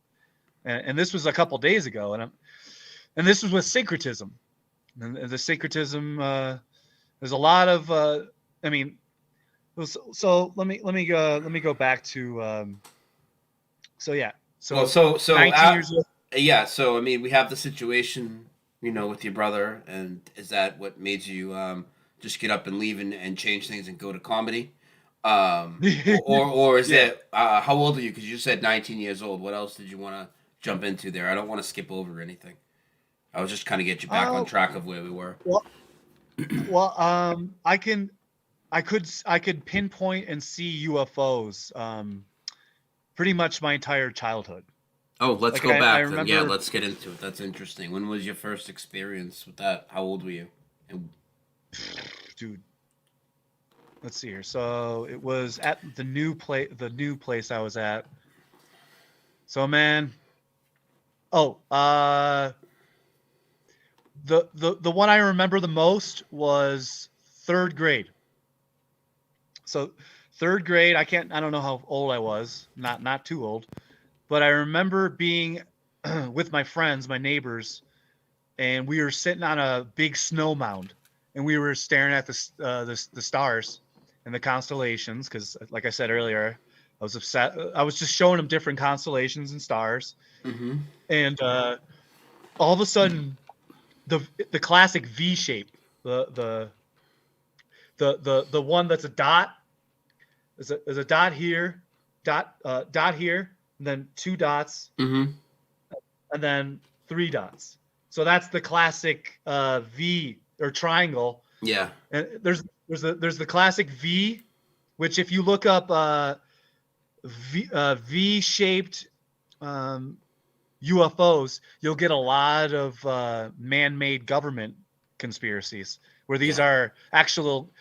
S2: and this was a couple days ago, and this was with syncretism, and the syncretism there's a lot of I mean, so let me go back to so yeah, so 19 years old.
S1: Yeah, so I mean, we have the situation, you know, with your brother, and is that what made you just get up and leave and change things and go to comedy, or is it how old are you? Because you said 19 years old. What else did you want to jump into there? I don't want to skip over anything. I was just kind of get you back on track of where we were.
S2: Well, I could pinpoint and see UFOs pretty much my entire childhood.
S1: Oh, let's
S2: like
S1: go back.
S2: I remember,
S1: yeah, let's get into it. That's interesting. When was your first experience with that? How old were you?
S2: Dude, let's see here. So it was at the new place I was at. So man, the one I remember the most was 3rd grade. So 3rd grade, I don't know how old I was. Not too old. But I remember being with my friends, my neighbors, and we were sitting on a big snow mound, and we were staring at the stars and the constellations. Because, like I said earlier, I was upset. I was just showing them different constellations and stars, and all of a sudden, the classic V shape, the one that's a dot, is a dot here, dot here. And then 2 dots, and then 3 dots. So that's the classic V or triangle.
S1: Yeah.
S2: And there's the classic V, which if you look up V-shaped UFOs, you'll get a lot of man-made government conspiracies where these are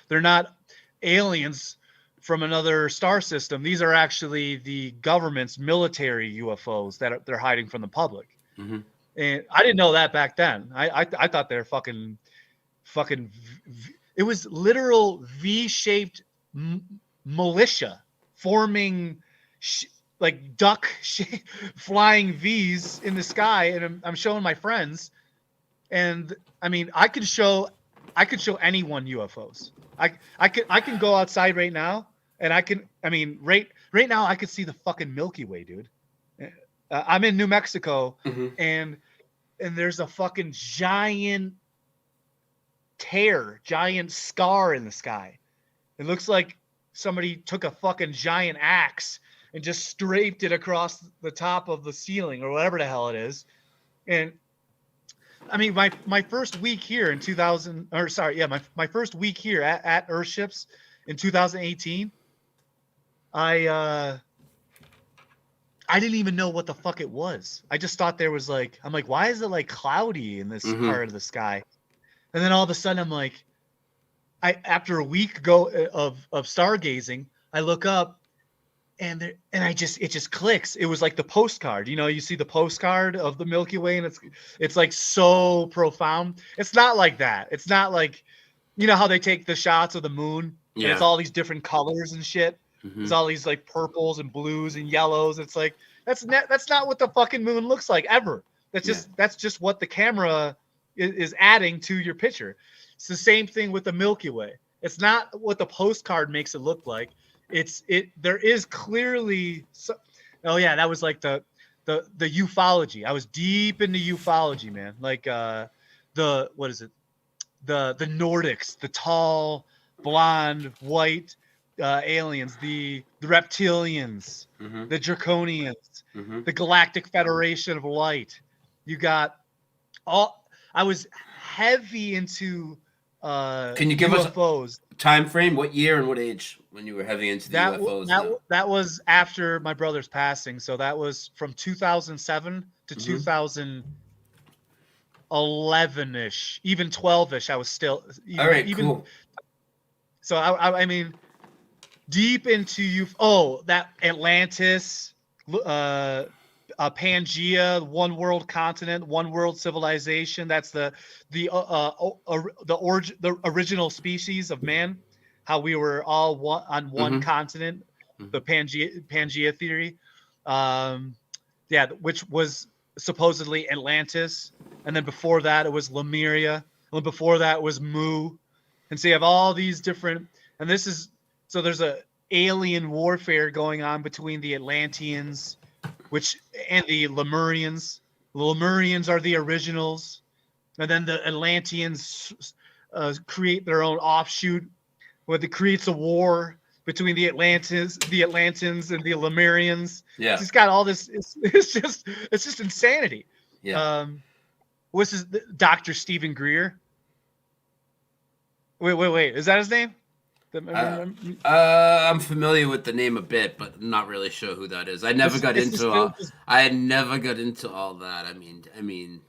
S2: they're not aliens from another star system. These are actually the government's military UFOs that they're hiding from the public. And I didn't know that back then. I thought they're fucking. It was literal V-shaped militia forming like duck flying V's in the sky, and I'm showing my friends, and I mean I could show anyone UFOs. I can go outside right now, and right right now I could see the fucking Milky Way, dude. I'm in New Mexico, and there's a fucking giant scar in the sky. It looks like somebody took a fucking giant axe and just draped it across the top of the ceiling or whatever the hell it is. And I mean, my first week here in my first week here at Earthships in 2018, I didn't even know what the fuck it was. I just thought there was like, I'm like, why is it like cloudy in this part of the sky? And then all of a sudden I'm like, after a week of stargazing, I look up and it just clicks. It was like the postcard, you see the postcard of the Milky Way, and it's like so profound. It's not like that. It's not like, how they take the shots of the moon and it's all these different colors and shit. It's all these like purples and blues and yellows. It's like, that's not what the fucking moon looks like ever. That's just what the camera is adding to your picture. It's the same thing with the Milky Way. It's not what the postcard makes it look like. There is clearly that was like the ufology. I was deep into ufology, man. Like the Nordics, the tall, blonde, white aliens, the reptilians, the draconians, the Galactic Federation of Light. You got I was heavy into
S1: Can you give
S2: UFOs.
S1: us a time frame? What year and what age when you were heavy into the UFOs?
S2: That was after my brother's passing. So that was from 2007 to 2011-ish, even 12-ish. I was still
S1: cool.
S2: So I mean, deep into that Atlantis, Pangea, one world continent, one world civilization. That's the original species of man. How we were all on one continent. The Pangea theory. Which was supposedly Atlantis, and then before that it was Lemuria, and before that was Mu. And so you have all these different, and there's a alien warfare going on between the Atlanteans and the Lemurians. The Lemurians are the originals, and then the Atlanteans create their own offshoot, where it creates a war between the Atlantans and the Lemurians.
S1: Yeah,
S2: it's got all this. It's just insanity.
S1: Yeah.
S2: What's his Dr. Stephen Greer? Wait. Is that his name?
S1: I'm familiar with the name a bit, but not really sure who that is. I had never got into all that. I mean, I'm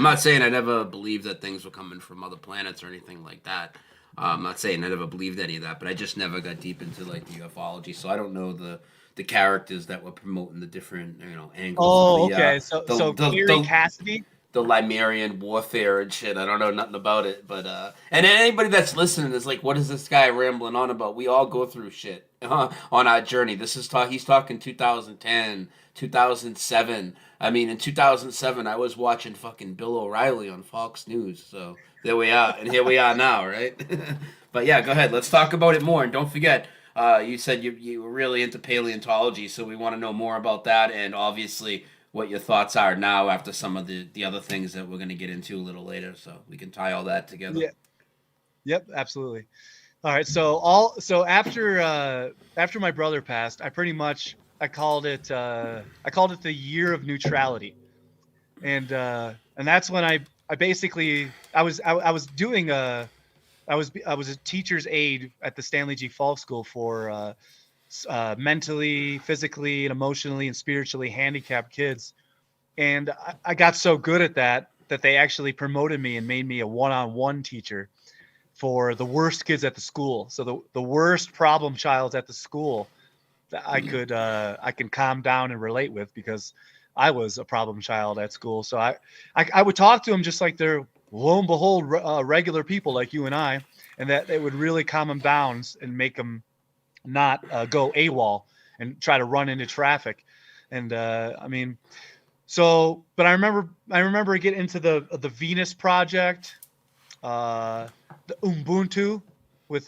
S1: not saying I never believed that things were coming from other planets or anything like that. I'm not saying I never believed any of that, but I just never got deep into like the ufology, so I don't know the characters that were promoting the different angles.
S2: Oh, okay. So Gary Cassidy.
S1: The Lemurian warfare and shit. I don't know nothing about it, but and anybody that's listening is like, what is this guy rambling on about? We all go through shit on our journey. He's talking 2010, 2007. I mean, in 2007, I was watching fucking Bill O'Reilly on Fox News. So there we are, and here we are now, right? But yeah, go ahead. Let's talk about it more, and don't forget. You said you were really into paleontology, so we want to know more about that, and obviously what your thoughts are now after some of the other things that we're going to get into a little later, so we can tie all that together.
S2: Yeah. Yep, absolutely. All right, so after my brother passed, I called it the year of neutrality, and that's when I was a teacher's aide at the Stanley G. Falk School for mentally, physically, and emotionally and spiritually handicapped kids. And I got so good at that they actually promoted me and made me a one-on-one teacher for the worst kids at the school. So the worst problem childs at the school that I can calm down and relate with, because I was a problem child at school. So I would talk to them just like they're, lo and behold, regular people like you and I, and that it would really calm them down and make them not go AWOL and try to run into traffic. And but I remember getting into the Venus Project, the Ubuntu with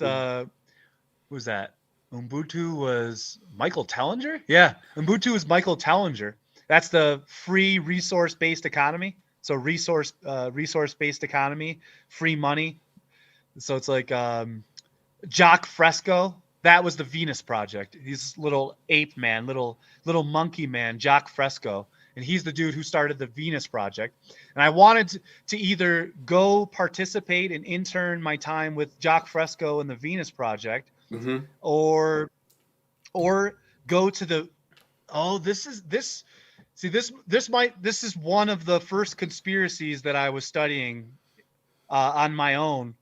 S2: who's that? Ubuntu was Michael Tellinger? Yeah, Ubuntu is Michael Tellinger. That's the free resource-based economy. So resource-based economy, free money. So it's like Jacques Fresco. That was the Venus Project. He's little ape man, little monkey man, Jacques Fresco. And he's the dude who started the Venus Project. And I wanted to either go participate and intern my time with Jacques Fresco and the Venus Project, or go to the this is one of the first conspiracies that I was studying on my own.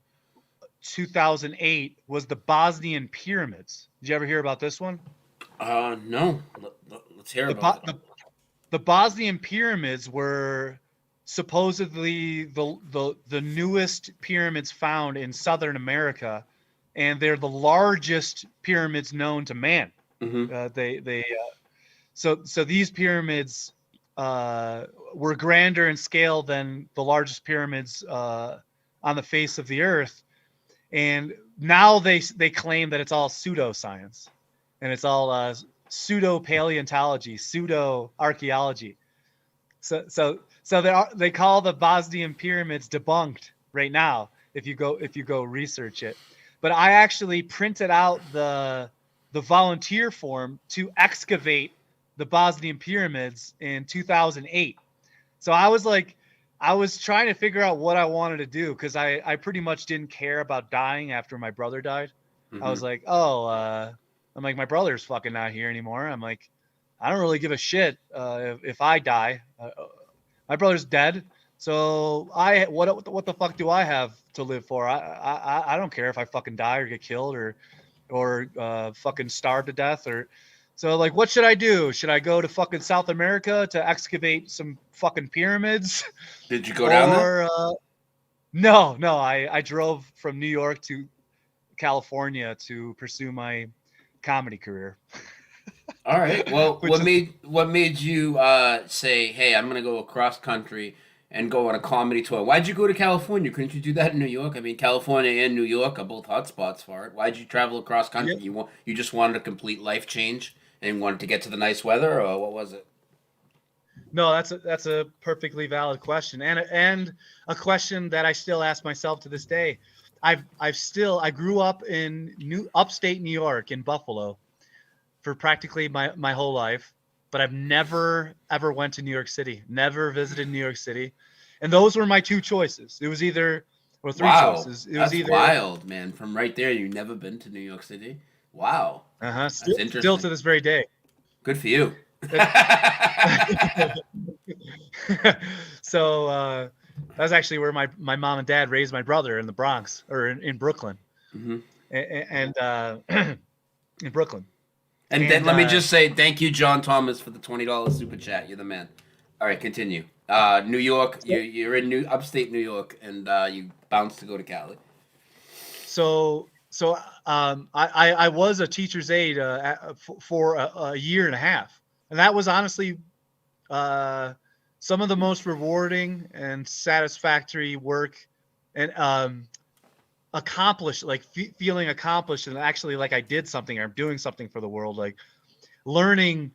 S2: 2008 was the Bosnian pyramids. Did you ever hear about this one?
S1: No. Let's hear about it.
S2: The Bosnian pyramids were supposedly the newest pyramids found in Southern America, and they're the largest pyramids known to man. So these pyramids were grander in scale than the largest pyramids on the face of the earth, and now they claim that it's all pseudoscience, and it's all pseudo paleontology, pseudo archaeology. So they call the Bosnian pyramids debunked right now if you go research it. But I actually printed out the volunteer form to excavate the Bosnian pyramids in 2008. So I was trying to figure out what I wanted to do, because I pretty much didn't care about dying after my brother died. I was like, I'm like, my brother's fucking not here anymore. I'm like, I don't really give a shit if I die. My brother's dead. So what the fuck do I have to live for? I don't care if I fucking die or get killed or fucking starve to death. So like, what should I do? Should I go to fucking South America to excavate some fucking pyramids?
S1: Did you go down there?
S2: No. I drove from New York to California to pursue my comedy career.
S1: All right. Well, what made you say, hey, I'm gonna go across country and go on a comedy tour? Why'd you go to California? Couldn't you do that in New York? I mean, California and New York are both hotspots for it. Why'd you travel across country? Yeah. You just wanted a complete life change and wanted to get to the nice weather, or what was it?
S2: No, that's a perfectly valid question, and a question that I still ask myself to this day. I grew up in upstate New York in Buffalo for practically my whole life, but I've never ever went to New York City. Never visited New York City, and those were my two choices. It was either three choices. It was either
S1: wild, man. From right there, you've never been to New York City. Wow.
S2: That's interesting. Still to this very day.
S1: Good for you.
S2: So that's actually where my mom and dad raised my brother, in the Bronx, or in Brooklyn. And in Brooklyn.
S1: And then let me just say thank you, John Thomas, for the $20 super chat. You're the man. All right, continue. New York. You're in upstate New York, and you bounced to go to Cali.
S2: So I was a teacher's aide for a year and a half, and that was honestly some of the most rewarding and satisfactory work, and accomplished, like feeling accomplished, and actually like I did something, or I'm doing something for the world, like learning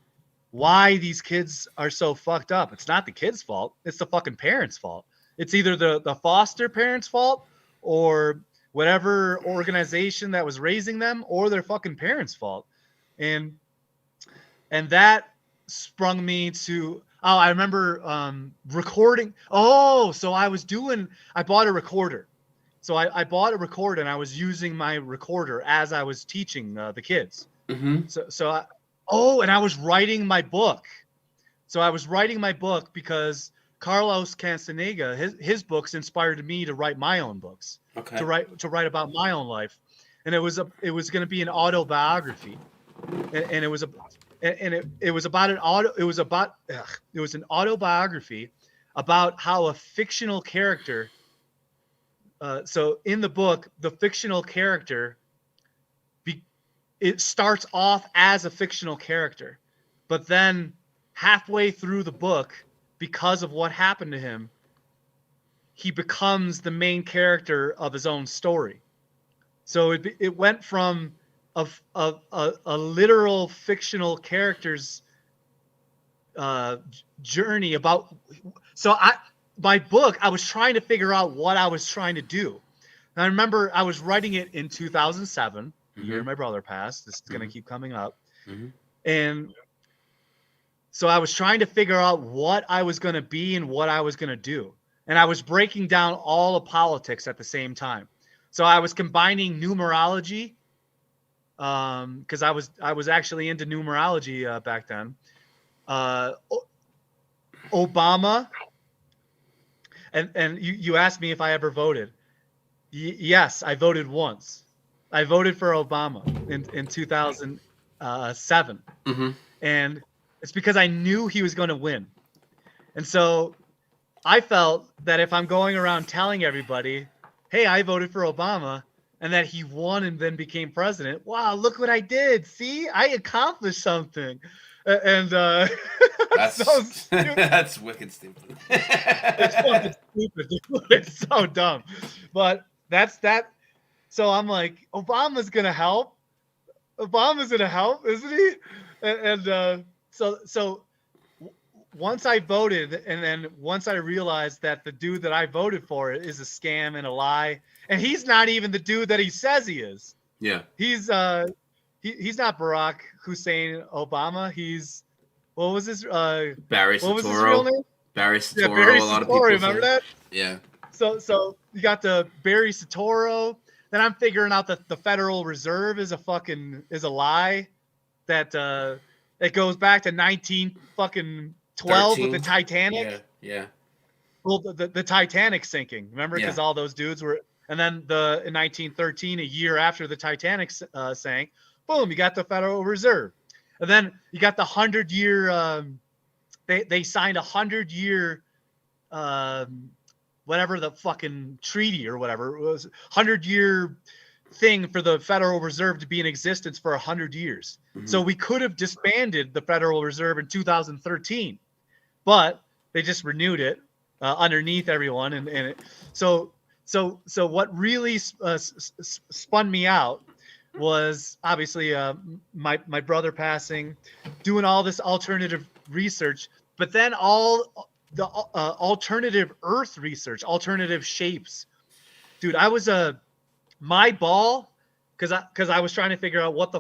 S2: why these kids are so fucked up. It's not the kids' fault. It's the fucking parents' fault. It's either the foster parents' fault, or whatever organization that was raising them, or their fucking parents' fault. And that sprung me to, I remember recording. So I bought a recorder. So I bought a recorder, and I was using my recorder as I was teaching the kids. And I was writing my book. So I was writing my book because Carlos Castaneda, his books inspired me to write my own books. Okay. To write about my own life, and it was going to be an autobiography, and it was an autobiography about how a fictional character. So in the book, the fictional character, it starts off as a fictional character, but then halfway through the book, because of what happened to him, he becomes the main character of his own story. So it went from a literal fictional character's journey about. So my book, I was trying to figure out what I was trying to do. And I remember I was writing it in 2007, the year my brother passed. This is going to keep coming up. And so I was trying to figure out what I was going to be and what I was going to do. And I was breaking down all of politics at the same time. So I was combining numerology, because I was actually into numerology back then. Obama, and you asked me if I ever voted. Yes, I voted once. I voted for Obama in 2007, and it's because I knew he was going to win. And so I felt that if I'm going around telling everybody, hey, I voted for Obama, and that he won and then became president, wow, look what I did. See, I accomplished something. And
S1: that's
S2: so stupid.
S1: That's wicked stupid.
S2: It's fucking stupid. It's so dumb. But that's that. So I'm like, Obama's going to help. Obama's going to help, isn't he? And so once I voted, and then once I realized that the dude that I voted for is a scam and a lie, and he's not even the dude that he says he is.
S1: Yeah.
S2: He's not Barack Hussein Obama. He's, what was his
S1: Barry Soetoro.
S2: What was his real name?
S1: Barry Soetoro.
S2: Yeah, Barry
S1: a lot of
S2: Soetoro,
S1: people
S2: remember
S1: say.
S2: that?
S1: Yeah.
S2: So you got the Barry Soetoro. Then I'm figuring out that the Federal Reserve is a lie. That it goes back to 1912 with the Titanic.
S1: Yeah.
S2: Well, the Titanic sinking. Remember, because all those dudes were, and then in 1913, a year after the Titanic sank, boom, you got the Federal Reserve, and then you got the 100-year. They signed a 100-year, whatever the fucking treaty or whatever it was, 100-year thing for the Federal Reserve to be in existence for 100 years. So we could have disbanded the Federal Reserve in 2013, but they just renewed it underneath everyone. And so what really spun me out was obviously my brother passing, doing all this alternative research, but then all the alternative Earth research, alternative shapes. Dude, I was my ball, because I was trying to figure out what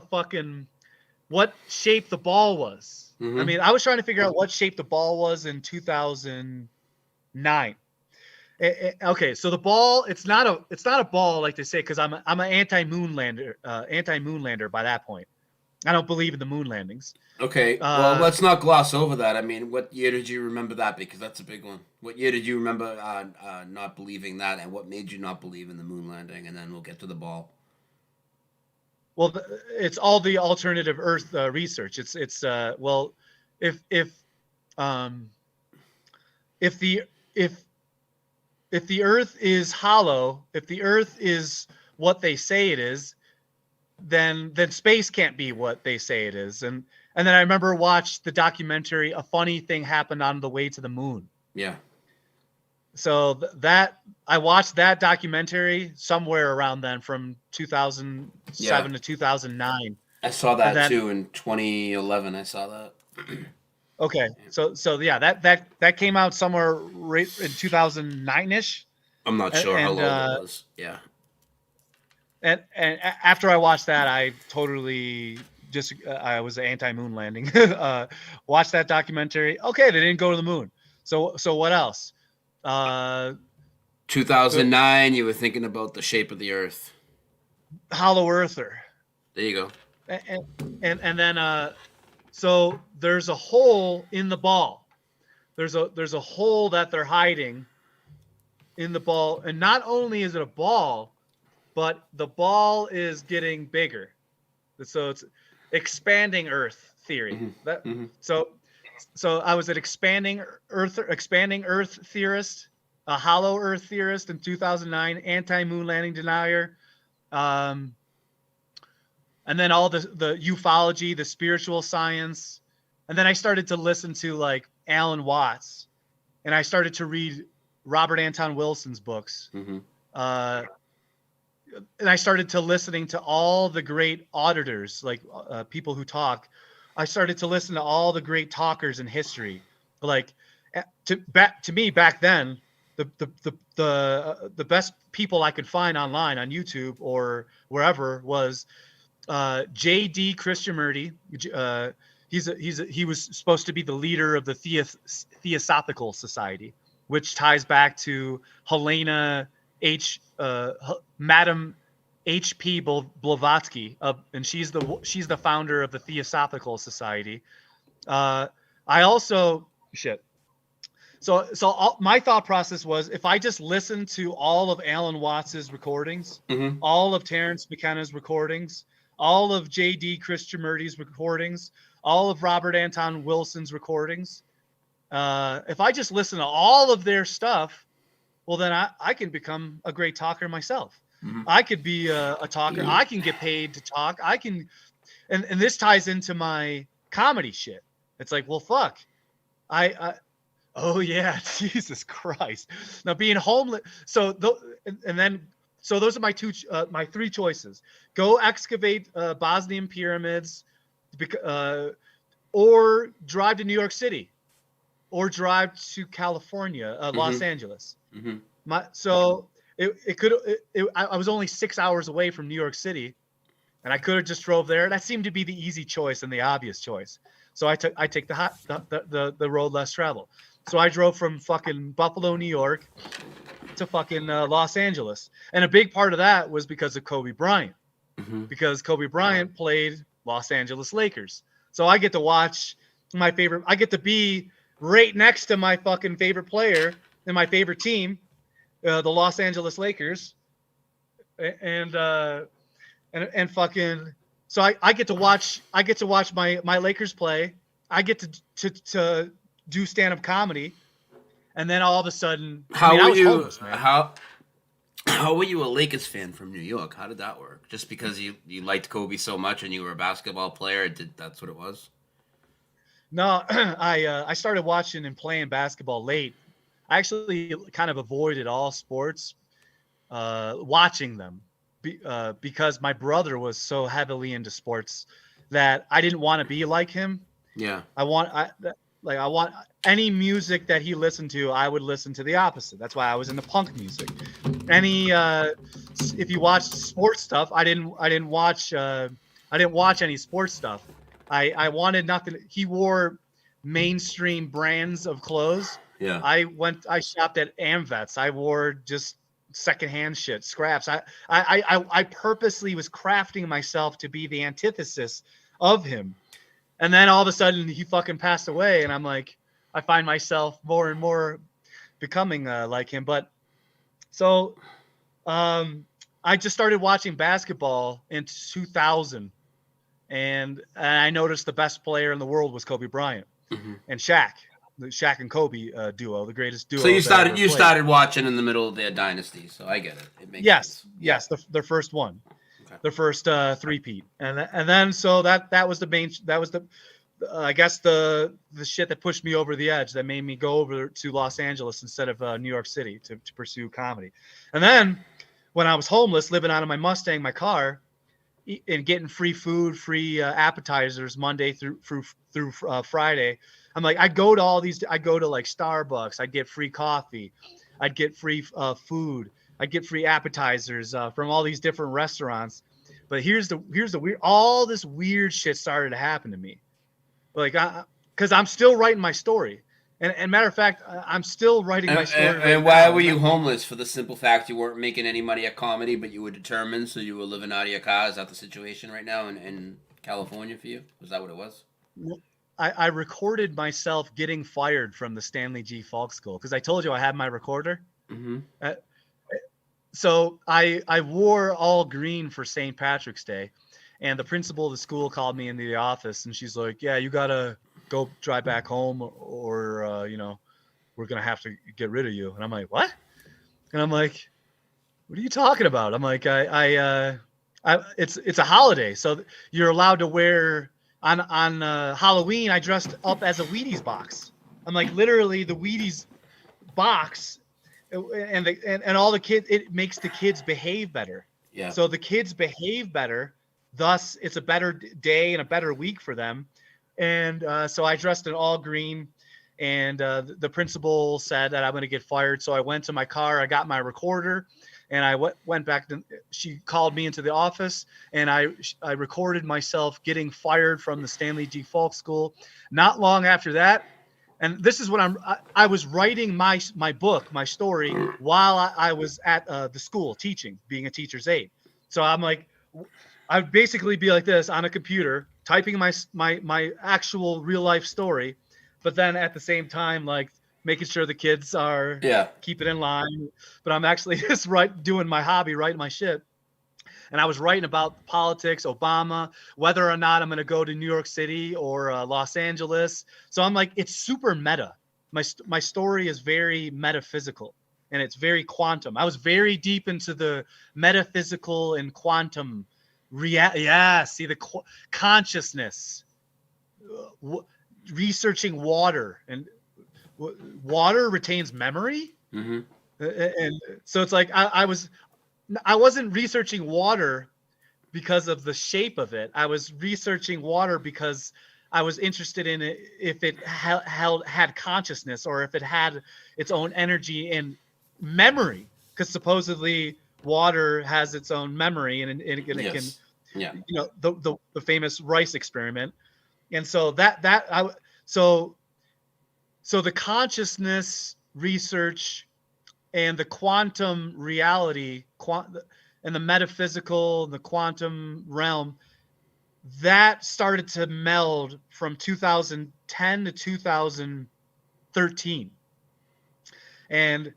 S2: shape the ball was. I mean, I was trying to figure out what shape the ball was in 2009. Okay, so the ball, it's not a ball like they say, because I'm an anti-moonlander by that point. I don't believe in the moon landings.
S1: Okay, well, let's not gloss over that. I mean, what year did you remember that? Because that's a big one. What year did you remember not believing that, and what made you not believe in the moon landing? And then we'll get to the ball.
S2: Well, it's all the alternative Earth research. It's well, if the Earth is hollow, if the Earth is what they say it is, then space can't be what they say it is. And then I remember watched the documentary A Funny Thing Happened on the Way to the Moon.
S1: Yeah.
S2: So that I watched that documentary somewhere around then, from 2007 to 2009.
S1: I saw that too in 2011. I saw that.
S2: Okay, so yeah, that came out somewhere right in 2009ish.
S1: I'm not sure how long it was. Yeah.
S2: And after I watched that, I totally I was anti-moon landing. Watched that documentary. Okay, they didn't go to the moon. So what else?
S1: 2009. You were thinking about the shape of the Earth.
S2: Hollow Earther.
S1: There you go.
S2: And then so there's a hole in the ball. There's a hole that they're hiding in the ball, and not only is it a ball, but the ball is getting bigger. So it's expanding Earth theory. So I was an expanding Earth theorist, a hollow Earth theorist in 2009, anti-moon landing denier, and then all the ufology, the spiritual science, and then I started to listen to like Alan Watts, and I started to read Robert Anton Wilson's books. and I started to listening to all the great auditors, like people who talk. I started to listen to all the great talkers in history. Like to me back then, the best people I could find online on YouTube or wherever was J.D. Krishnamurti. He was supposed to be the leader of the Theosophical Society, which ties back to Helena Madam H.P. Blavatsky, and she's the founder of the Theosophical Society. I also So my thought process was, if I just listened to all of Alan Watts's recordings, all of Terence McKenna's recordings, all of J.D. Krishnamurti's recordings, all of Robert Anton Wilson's recordings, if I just listen to all of their stuff, well, then I can become a great talker myself. I could be a talker. I can get paid to talk. I can, and this ties into my comedy shit. It's like, well, fuck. Oh yeah, Jesus Christ. Now being homeless. So those are my three choices. Go excavate Bosnian pyramids, or drive to New York City, or drive to California, Los Angeles. I was only 6 hours away from New York City, and I could have just drove there. That seemed to be the easy choice and the obvious choice. So I take the road less traveled. So I drove from fucking Buffalo, New York to fucking Los Angeles. And a big part of that was because of Kobe Bryant. Because Kobe Bryant played Los Angeles Lakers. So I get to watch I get to be right next to my fucking favorite player and my favorite team, the Los Angeles Lakers. And fucking, so I get to watch my Lakers play. I get to do stand-up comedy, and then all of a sudden,
S1: how were you a Lakers fan from New York? How did that work? Just because you liked Kobe so much and you were a basketball player, that's what it was?
S2: No, I started watching and playing basketball late. I actually kind of avoided all sports, watching them, because my brother was so heavily into sports that I didn't want to be like him.
S1: Yeah,
S2: I want any music that he listened to, I would listen to the opposite. That's why I was into punk music. If you watched sports stuff, I didn't watch any sports stuff. I wanted nothing. He wore mainstream brands of clothes.
S1: Yeah.
S2: I shopped at Amvets. I wore just secondhand shit, scraps. I purposely was crafting myself to be the antithesis of him. And then all of a sudden he fucking passed away, and I'm like, I find myself more and more becoming like him. But so I just started watching basketball in 2000, and I noticed the best player in the world was Kobe Bryant and Shaq. The Shaq and Kobe duo, the greatest duo.
S1: So you started watching in the middle of their dynasty, so I get it. It makes sense.
S2: Yes, their first one. Their first three-peat, and then so that was the main, that was the I guess the shit that pushed me over the edge, that made me go over to Los Angeles instead of New York City to pursue comedy. And then when I was homeless, living out of my Mustang, my car, and getting free food, free appetizers Monday through Friday, I'm like, I'd go to like Starbucks, I'd get free coffee, I'd get free food, I'd get free appetizers from all these different restaurants. But here's the weird, all this weird shit started to happen to me. Like, because I'm still writing my story. And matter of fact, I'm still writing my story.
S1: And why were you homeless? For the simple fact you weren't making any money at comedy, but you were determined, so you were living out of your car. Is that the situation right now in California for you? Was that what it was?
S2: I recorded myself getting fired from the Stanley G. Falk School, because I told you I had my recorder. So I wore all green for St. Patrick's Day, and the principal of the school called me into the office, and she's like, yeah, you got to go drive back home, or we're going to have to get rid of you. And I'm like, what? And I'm like, what are you talking about? I'm like, it's a holiday, so you're allowed to wear on Halloween. I dressed up as a Wheaties box. I'm like, literally the Wheaties box, and all the kids, it makes the kids behave better.
S1: Yeah.
S2: So the kids behave better. Thus, it's a better day and a better week for them. And so I dressed in all green, and the principal said that I'm going to get fired. So I went to my car, I got my recorder, and I went back to, she called me into the office, and I recorded myself getting fired from the Staveley G. Falk School. Not long after that, and this is what I was writing my book, my story, while I was at the school teaching, being a teacher's aide. So I'm like, I'd basically be like this on a computer, typing my actual real life story, but then at the same time, like making sure the kids are keep it in line. But I'm actually just doing my hobby, writing my shit. And I was writing about politics, Obama, whether or not I'm going to go to New York City or Los Angeles. So I'm like, it's super meta. My story is very metaphysical, and it's very quantum. I was very deep into the metaphysical and quantum see the consciousness, researching water, and water retains memory.
S1: Mm-hmm.
S2: And so it's like I wasn't researching water because of the shape of it. I was researching water because I was interested in it, if it had consciousness, or if it had its own energy and memory, because supposedly water has its own memory, and it can, you know, the famous rice experiment. And so so the consciousness research and the quantum reality, and the metaphysical, the quantum realm, that started to meld from 2010 to 2013. And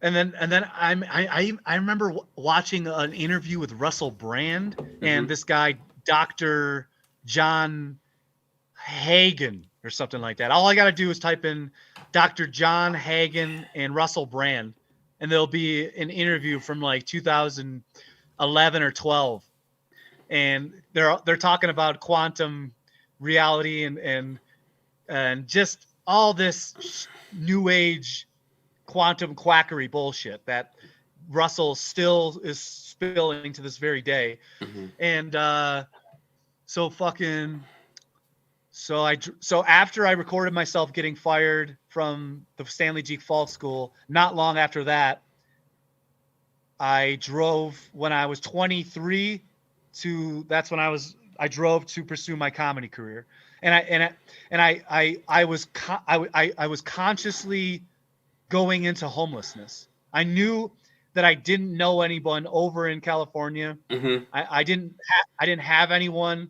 S2: then I remember watching an interview with Russell Brand and this guy, Dr. John Hagen or something like that. All I got to do is type in Dr. John Hagen and Russell Brand, and there'll be an interview from like 2011 or 12. And they're talking about quantum reality and just all this new age quantum quackery bullshit that Russell still is spilling to this very day. And so after I recorded myself getting fired from the Staveley G. Falk School, not long after that, I drove when I was 23 I drove to pursue my comedy career. And I was consciously going into homelessness. I knew that I didn't know anyone over in California. I didn't have anyone,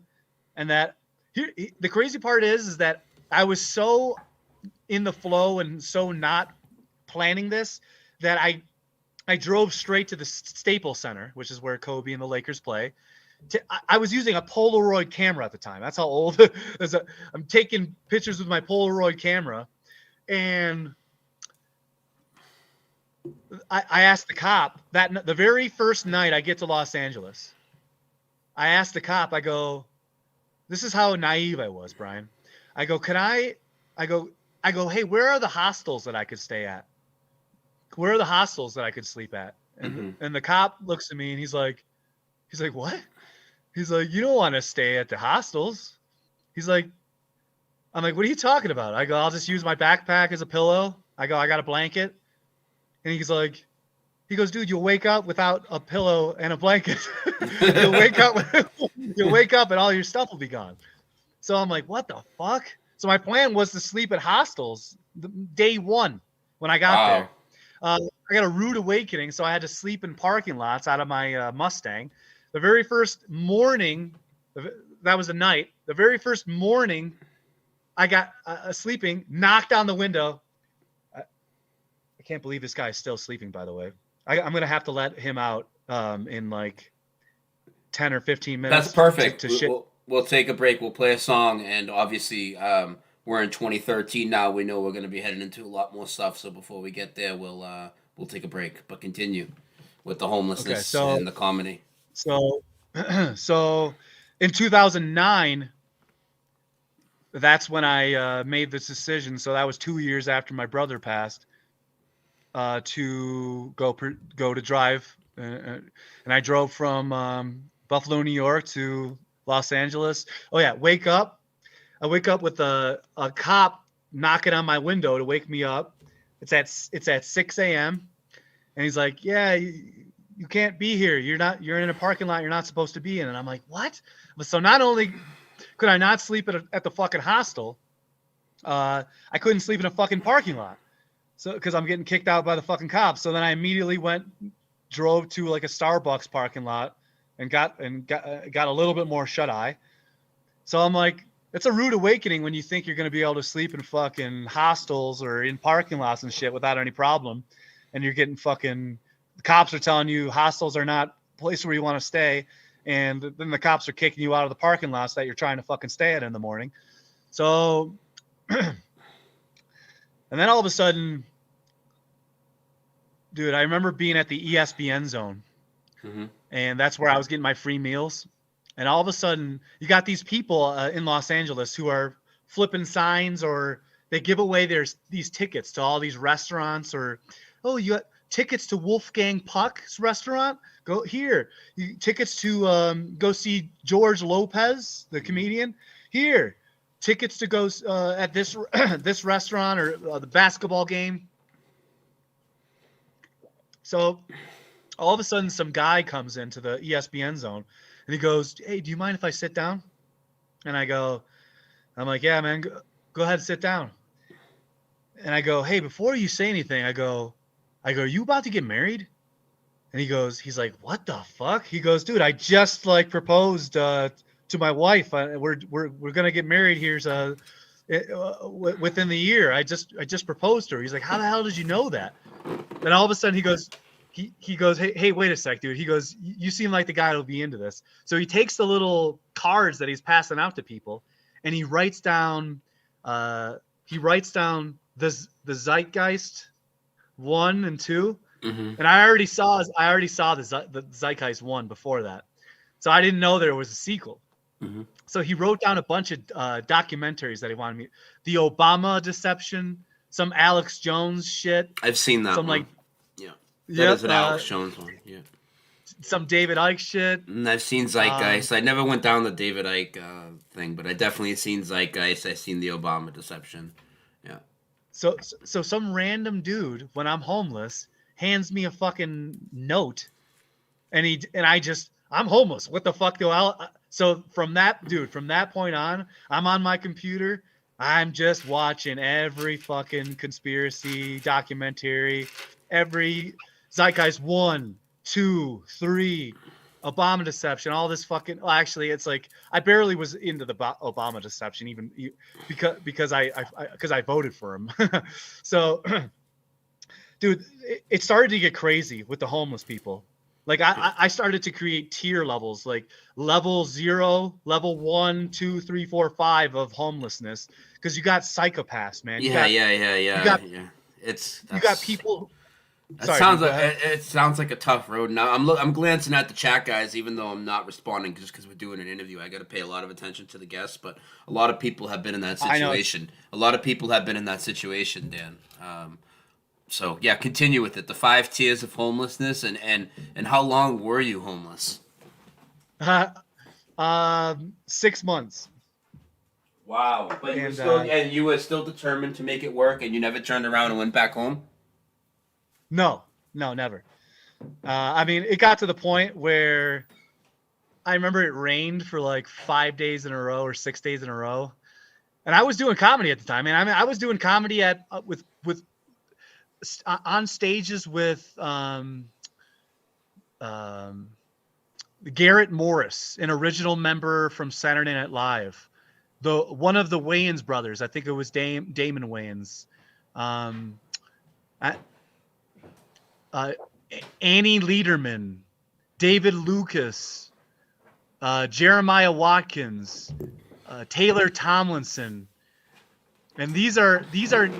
S2: and that the crazy part is that I was so in the flow and so not planning this that I drove straight to the Staples Center, which is where Kobe and the Lakers play. I was using a Polaroid camera at the time. That's how old I'm taking pictures with my Polaroid camera. And I asked the cop that the very first night I get to Los Angeles, I asked the cop, I go, this is how naive I was, Brian. I go, hey, where are the hostels that I could stay at? Where are the hostels that I could sleep at? And and the cop looks at me and he's like, what? He's like, you don't want to stay at the hostels. I'm like, what are you talking about? I go, I'll just use my backpack as a pillow. I go, I got a blanket. And he goes, dude, you'll wake up without a pillow and a blanket. You'll wake up and all your stuff will be gone. So I'm like, what the fuck? So my plan was to sleep at hostels day one when I got there. I got a rude awakening, so I had to sleep in parking lots out of my Mustang. The very first morning, that was the night. The very first morning, I got sleeping, knocked on the window. I can't believe this guy is still sleeping, by the way. I'm going to have to let him out in like 10 or 15 minutes.
S1: That's perfect. We'll take a break. We'll play a song. And obviously, we're in 2013 now. We know we're going to be heading into a lot more stuff. So before we get there, we'll take a break. But continue with the homelessness and the comedy.
S2: So in 2009, that's when I made this decision. So that was 2 years after my brother passed, to go to drive and I drove from Buffalo, New York to Los Angeles. Oh yeah, wake up. I wake up with a cop knocking on my window to wake me up. It's at 6 a.m. and he's like, "Yeah, you can't be here. You're in a parking lot you're not supposed to be in." And I'm like, "What?" So not only could I not sleep at the fucking hostel, I couldn't sleep in a fucking parking lot. So because I'm getting kicked out by the fucking cops. So then I immediately drove to like a Starbucks parking lot and got a little bit more shut eye. So I'm like, it's a rude awakening when you think you're gonna be able to sleep in fucking hostels or in parking lots and shit without any problem, and you're getting fucking, the cops are telling you hostels are not a place where you want to stay, and then the cops are kicking you out of the parking lots that you're trying to fucking stay at in the morning. So, and then all of a sudden, dude, I remember being at the ESPN zone, and that's where I was getting my free meals. And all of a sudden, you got these people in Los Angeles who are flipping signs, or they give away these tickets to all these restaurants, or, oh, you got tickets to Wolfgang Puck's restaurant? Go here. Tickets to go see George Lopez, the comedian? Here. Tickets to go at this this restaurant, or the basketball game. So all of a sudden, some guy comes into the ESPN zone, and he goes, "Hey, do you mind if I sit down?" And I'm like, "Yeah, man, go ahead and sit down." And I go, "Hey, before you say anything, I go, are you about to get married?" And he's like, "What the fuck?" He goes, "Dude, I just like proposed to my wife. We're gonna get married here within the year. I just proposed to her." He's like, "How the hell did you know that?" Then all of a sudden he goes, hey, wait a sec, dude. He goes, "You seem like the guy who'll be into this." So he takes the little cards that he's passing out to people, and he writes down the Zeitgeist 1 and 2. And I already saw the Zeitgeist 1 before that, so I didn't know there was a sequel. So he wrote down a bunch of documentaries that he wanted me. The Obama Deception, some Alex Jones shit.
S1: I've seen that.
S2: Some
S1: one. That is an Alex Jones one. Yeah.
S2: Some David Icke shit.
S1: And I've seen Zeitgeist. I never went down the David Icke thing, but I definitely seen Zeitgeist. I've seen the Obama Deception. Yeah.
S2: So some random dude, when I'm homeless, hands me a fucking note, and I'm homeless. What the fuck do I? So from that point on, I'm on my computer. I'm just watching every fucking conspiracy documentary, every Zeitgeist 1, 2, 3, Obama Deception, all this fucking. Well, actually, it's like I barely was into the Obama Deception even because I voted for him. So, dude, it started to get crazy with the homeless people. Like I started to create tier levels, like level 0, level 1, 2, 3, 4, 5 of homelessness, because you got psychopaths, man. You got people.
S1: It sounds like a tough road. Now I'm glancing at the chat, guys, even though I'm not responding just because we're doing an interview. I got to pay a lot of attention to the guests, but a lot of people have been in that situation. A lot of people have been in that situation, Dan. So yeah, continue with it. The 5 tiers of homelessness, and how long were you homeless?
S2: 6 months.
S1: Wow! But you were still determined to make it work, and you never turned around and went back home.
S2: No, never. I mean, it got to the point where I remember it rained for like 5 days in a row or 6 days in a row, and I was doing comedy at the time. I mean, I was doing comedy on stages with Garrett Morris, an original member from Saturday Night Live, one of the Wayans brothers. I think it was Damon Wayans. Annie Lederman, David Lucas, Jeremiah Watkins, Taylor Tomlinson. And these are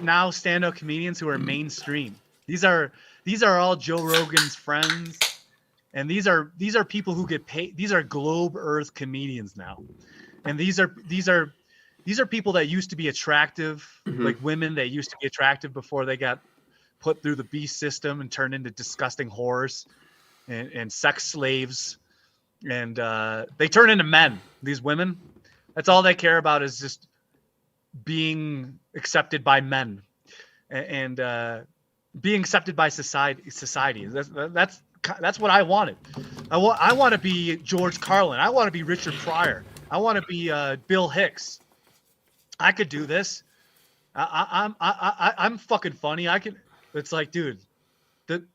S2: now stand-up comedians who are mainstream. These are all Joe Rogan's friends, and these are people who get paid. These are globe Earth comedians now, and these are people that used to be attractive, like women that used to be attractive before they got put through the beast system and turned into disgusting whores. and sex slaves, and they turn into men. These women, that's all they care about is just being accepted by men, and being accepted by society. That's what I wanted. I want to be George Carlin. I want to be Richard Pryor. I want to be Bill Hicks. I could do this. I'm fucking funny. I can. It's like, dude,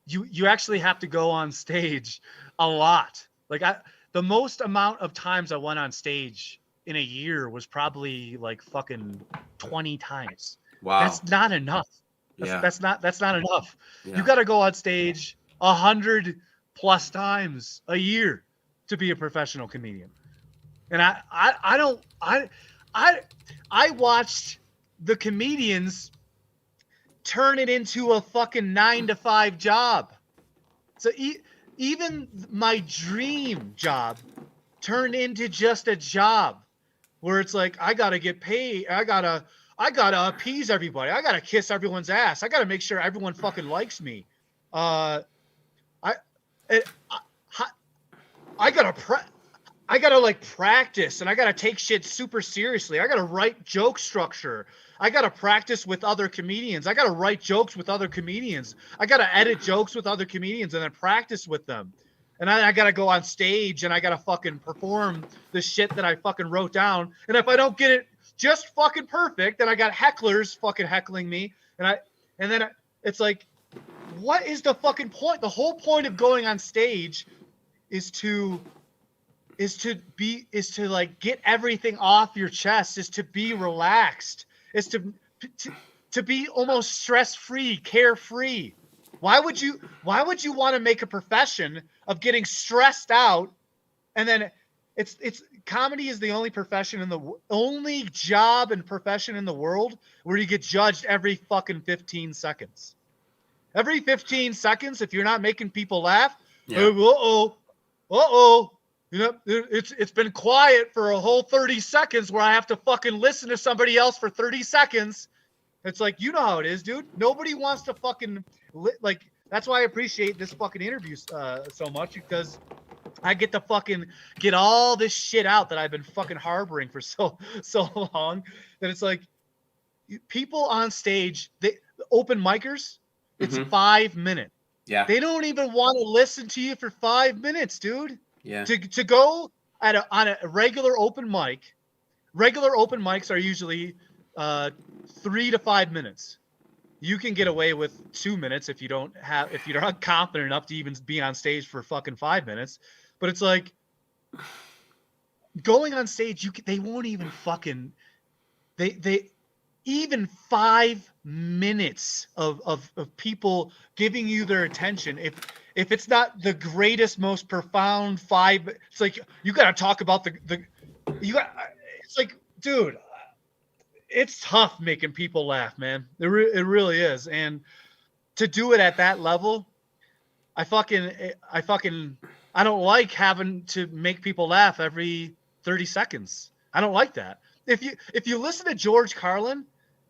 S2: you actually have to go on stage a lot. Like the most amount of times I went on stage in a year was probably like fucking 20 times.
S1: Wow.
S2: That's not enough. That's not enough.
S1: Yeah.
S2: You got to go on stage 100+ times a year to be a professional comedian. And I watched the comedians turn it into a fucking 9-to-5 job. So even my dream job turned into just a job where it's like, I got to get paid. I gotta appease everybody. I got to kiss everyone's ass. I got to make sure everyone fucking likes me. I gotta like practice, and I gotta take shit super seriously. I gotta write joke structure. I gotta practice with other comedians. I gotta write jokes with other comedians. I gotta edit jokes with other comedians and then practice with them. And I gotta go on stage and I gotta fucking perform the shit that I fucking wrote down. And if I don't get it just fucking perfect, then I got hecklers fucking heckling me. And then it's like, what is the fucking point? The whole point of going on stage is to like get everything off your chest, is to be relaxed, is to be almost stress-free, carefree. Why would you want to make a profession of getting stressed out? And then it's comedy is the only only job and profession in the world where you get judged every fucking 15 seconds. Every 15 seconds, if you're not making people laugh, uh-oh. You know, it's been quiet for a whole 30 seconds where I have to fucking listen to somebody else for 30 seconds. It's like, you know how it is, dude. Nobody wants to fucking like. That's why I appreciate this fucking interview so much, because I get to fucking get all this shit out that I've been fucking harboring for so long. That it's like, people on stage, open micers, it's 5 minutes.
S1: Yeah.
S2: They don't even want to listen to you for 5 minutes, dude.
S1: Yeah.
S2: To go on a regular open mic, regular open mics are usually 3 to 5 minutes. You can get away with 2 minutes if you're not confident enough to even be on stage for fucking 5 minutes. But it's like, going on stage, they won't even fucking they even 5 minutes of people giving you their attention. If it's not the greatest, most profound it's like, you got to talk about it's like, dude, it's tough making people laugh, man. It really is. And to do it at that level, I don't like having to make people laugh every 30 seconds. I don't like that. If you listen to George Carlin,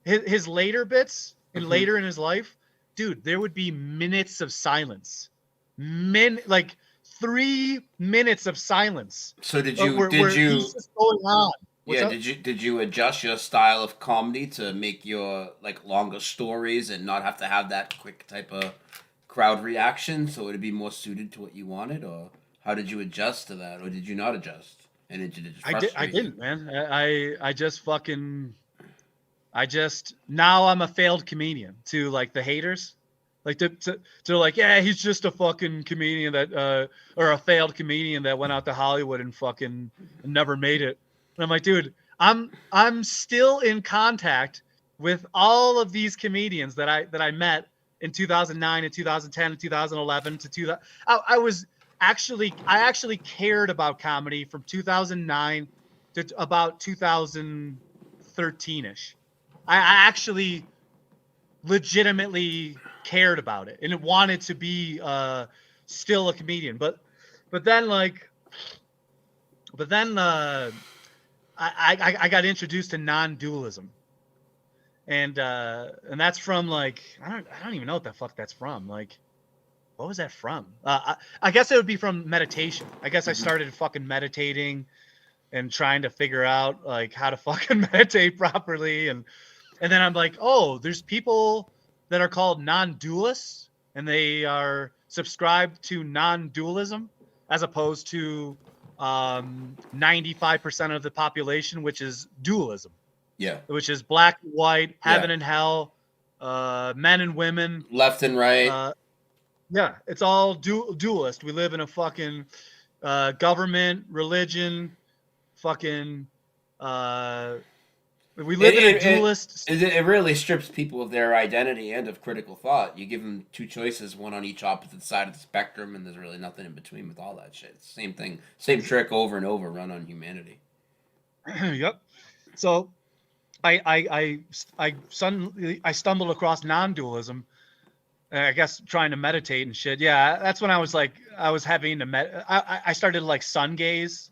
S2: his later bits and later in his life, dude, there would be minutes of silence. Like 3 minutes of silence.
S1: So did
S2: where
S1: you
S2: he's just going on.
S1: Did you adjust your style of comedy to make your like longer stories and not have to have that quick type of crowd reaction, so it'd be more suited to what you wanted? Or how did you adjust to that, or did you not adjust? And it just
S2: I didn't, man. Now I'm a failed comedian to like the haters. Like to like, yeah, he's just a fucking comedian that or a failed comedian that went out to Hollywood and fucking never made it. And I'm like, dude, I'm still in contact with all of these comedians that I met in 2009 and 2010 and 2011 to 2000. I actually cared about comedy from 2009 to about 2013ish. I actually legitimately cared about it and wanted to be still a comedian, but then I got introduced to non-dualism, and that's from like I don't even know what the fuck that's from. Like what was that from? I guess it would be from meditation. I guess I started fucking meditating and trying to figure out like how to fucking meditate properly. And then I'm like, oh, there's people that are called non-dualists and they are subscribed to non-dualism as opposed to 95% of the population, which is dualism.
S1: Yeah.
S2: Which is black, white, heaven and hell, men and women,
S1: left and right.
S2: Yeah, it's all dualist. We live in a fucking government, religion, fucking. We live in a dualist.
S1: It really strips people of their identity and of critical thought. You give them two choices, one on each opposite side of the spectrum, and there's really nothing in between with all that shit. It's the same thing, same trick over and over, run on humanity.
S2: Yep. So, I stumbled across non-dualism. I guess trying to meditate and shit. Yeah, that's when I was like, I was having to I started to like sun gaze.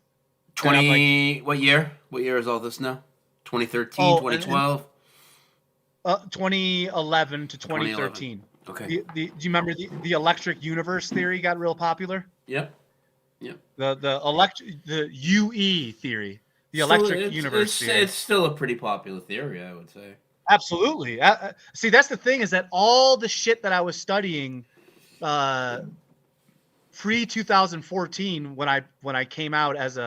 S1: 20, like, what year? What year is all this now? 2013, 2012?
S2: 2011 to 2013.
S1: Okay.
S2: Do you remember the electric universe theory got real popular?
S1: Yep. Yep.
S2: The UE theory, the electric universe theory.
S1: It's still a pretty popular theory, I would say.
S2: Absolutely. See, that's the thing, is that all the shit that I was studying pre-2014 when I came out as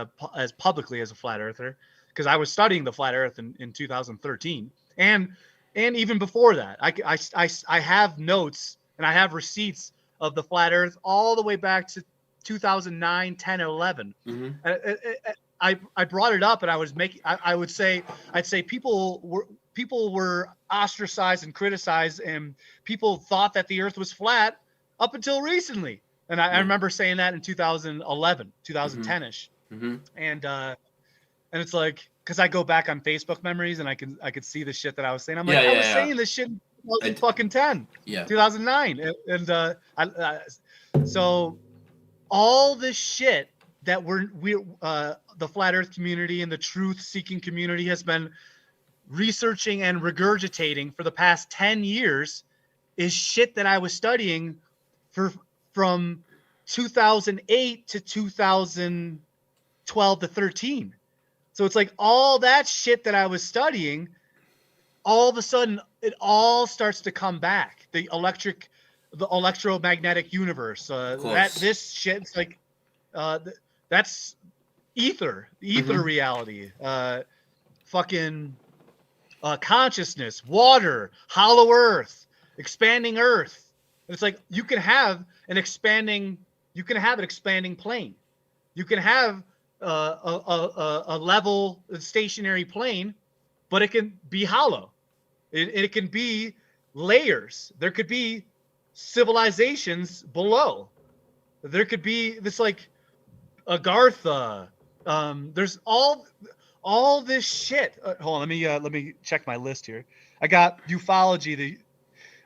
S2: publicly as a flat earther, because I was studying the flat earth in 2013 and even before that. I have notes and I have receipts of the flat earth all the way back to 2009, 10, 11. Mm-hmm. I brought it up and I was making I'd say people were ostracized and criticized, and people thought that the earth was flat up until recently. And I remember saying that in 2011, 2010-ish. Mm-hmm. And it's like, because I go back on Facebook memories and I could see the shit that I was saying. I'm like, I was saying this shit in 2010, 2009. So all this shit that the flat earth community and the truth seeking community has been researching and regurgitating for the past 10 years is shit that I was studying from 2008 to 2012 to 13. So it's like all that shit that I was studying, all of a sudden it all starts to come back. The electromagnetic universe, this shit's like, that's ether, mm-hmm. reality, consciousness, water, hollow earth, expanding earth. It's like you can have an expanding plane. You can have a level stationary plane, but it can be hollow. It can be layers. There could be civilizations below. There could be this like Agartha. There's all this shit. Hold on, let me check my list here. I got ufology.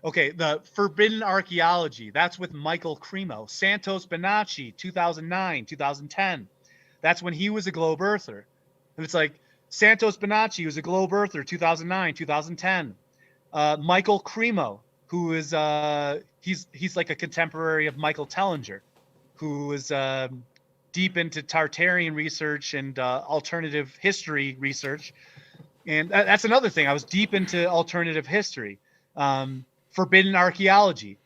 S2: The forbidden archaeology. That's with Michael Cremo. Santos Bonacci, 2009, 2010. That's when he was a globe earther. And it's like Santos Bonacci was a globe earther, 2009, 2010. Michael Cremo, who is he's like a contemporary of Michael Tellinger, who is deep into Tartarian research and alternative history research. And that's another thing. I was deep into alternative history. Forbidden archaeology.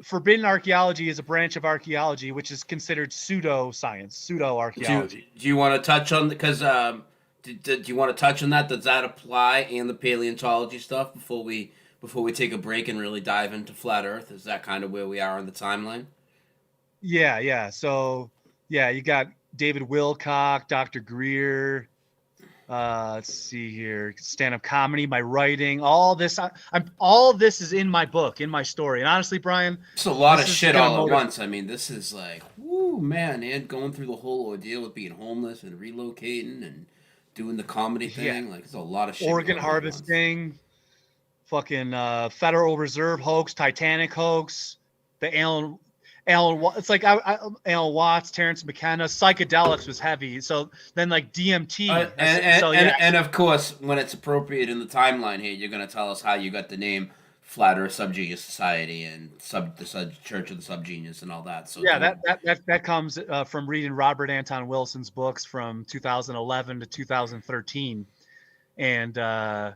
S2: Forbidden archaeology is a branch of archaeology which is considered pseudo-science, pseudo-archaeology.
S1: Do you want to touch on, because do you want to touch on that? Does that apply and the paleontology stuff before we take a break and really dive into flat Earth? Is that kind of where we are on the timeline?
S2: Yeah. So, you got David Wilcock, Dr. Greer. Let's see here. Stand-up comedy, my writing, all this. All this is in my book, in my story. And honestly, Brian,
S1: it's a lot of shit all at once. I mean, this is like, whoo, man, and going through the whole ordeal with being homeless and relocating and doing the comedy thing. Like, it's a lot of shit.
S2: Organ harvesting, fucking Federal Reserve hoax, Titanic hoax, the Alan. It's like Alan Watts, Terrence McKenna. Psychedelics was heavy. So then like DMT.
S1: And of course, when it's appropriate in the timeline here, you're going to tell us how you got the name Flat Earth SubGenius Society and Church of the SubGenius and all that. So
S2: yeah, that comes from reading Robert Anton Wilson's books from 2011 to 2013, and then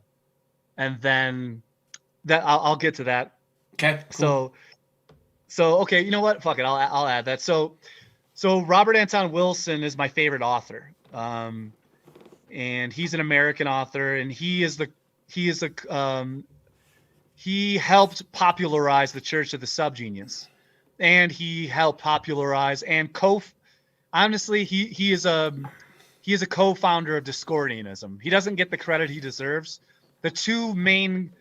S2: that I'll get to that.
S1: Okay. Cool.
S2: So okay, you know what? Fuck it, I'll add that. So Robert Anton Wilson is my favorite author, and he's an American author, and he helped popularize the Church of the SubGenius, and he helped popularize and honestly, he is a co-founder of Discordianism. He doesn't get the credit he deserves. The two main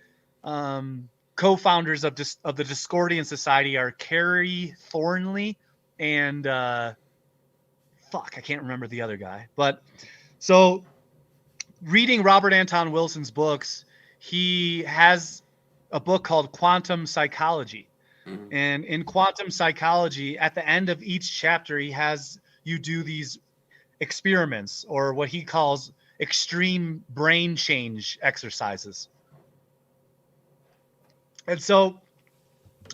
S2: co-founders of the Discordian Society are Carrie Thornley and I can't remember the other guy. But so reading Robert Anton Wilson's books, he has a book called Quantum Psychology. Mm-hmm. And in Quantum Psychology, at the end of each chapter, he has you do these experiments, or what he calls extreme brain change exercises. And so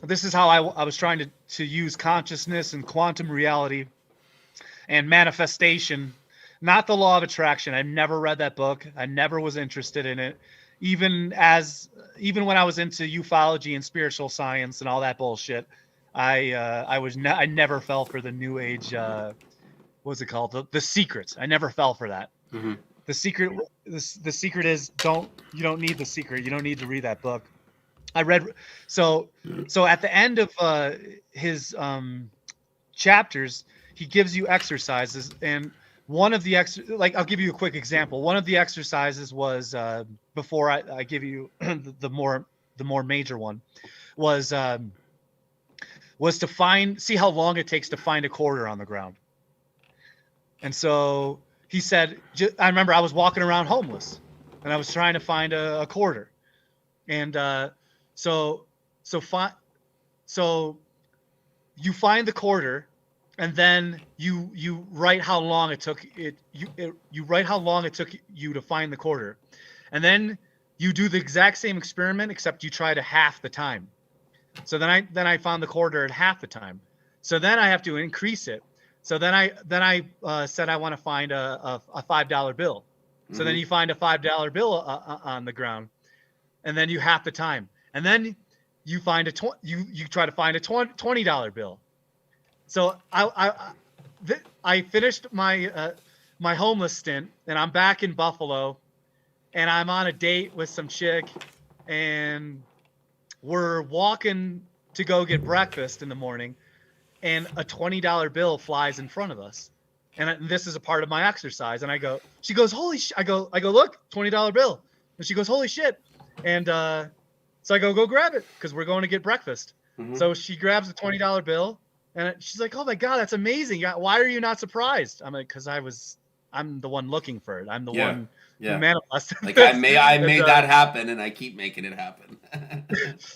S2: this is how I was trying to use consciousness and quantum reality and manifestation, not the law of attraction. I never read that book. I never was interested in it. Even when I was into ufology and spiritual science and all that bullshit, I never fell for the new age. What's it called? The Secret. I never fell for that. Mm-hmm. The Secret. The Secret is you don't need The Secret. You don't need to read that book. I read so at the end of his chapters, he gives you exercises, and one of the I'll give you a quick example. One of the exercises was before I give you the more major one was to see how long it takes to find a quarter on the ground. And so he said, I remember I was walking around homeless and I was trying to find a quarter, and so you find the quarter. And then you write how long it took you write how long it took you to find the quarter, and then you do the exact same experiment except you try to half the time. So then I found the quarter at half the time. So then I have to increase it. So then I said I want to find a $5 bill. So mm-hmm. Then you find a $5 bill on the ground, and then you half the time, and then you find you try to find a $20 bill. So I finished my my homeless stint, and I'm back in Buffalo, and I'm on a date with some chick, and we're walking to go get breakfast in the morning, and a $20 bill flies in front of us, and this is a part of my exercise. And she goes, holy shit! I go, look, $20 bill, and she goes, holy shit! And so I go grab it because we're going to get breakfast. Mm-hmm. So she grabs the $20 bill. And she's like, "Oh my God, that's amazing! Why are you not surprised?" I'm like, "Cause I'm the one looking for it. I'm the one who manifested."
S1: Like I made that happen, and I keep making it happen.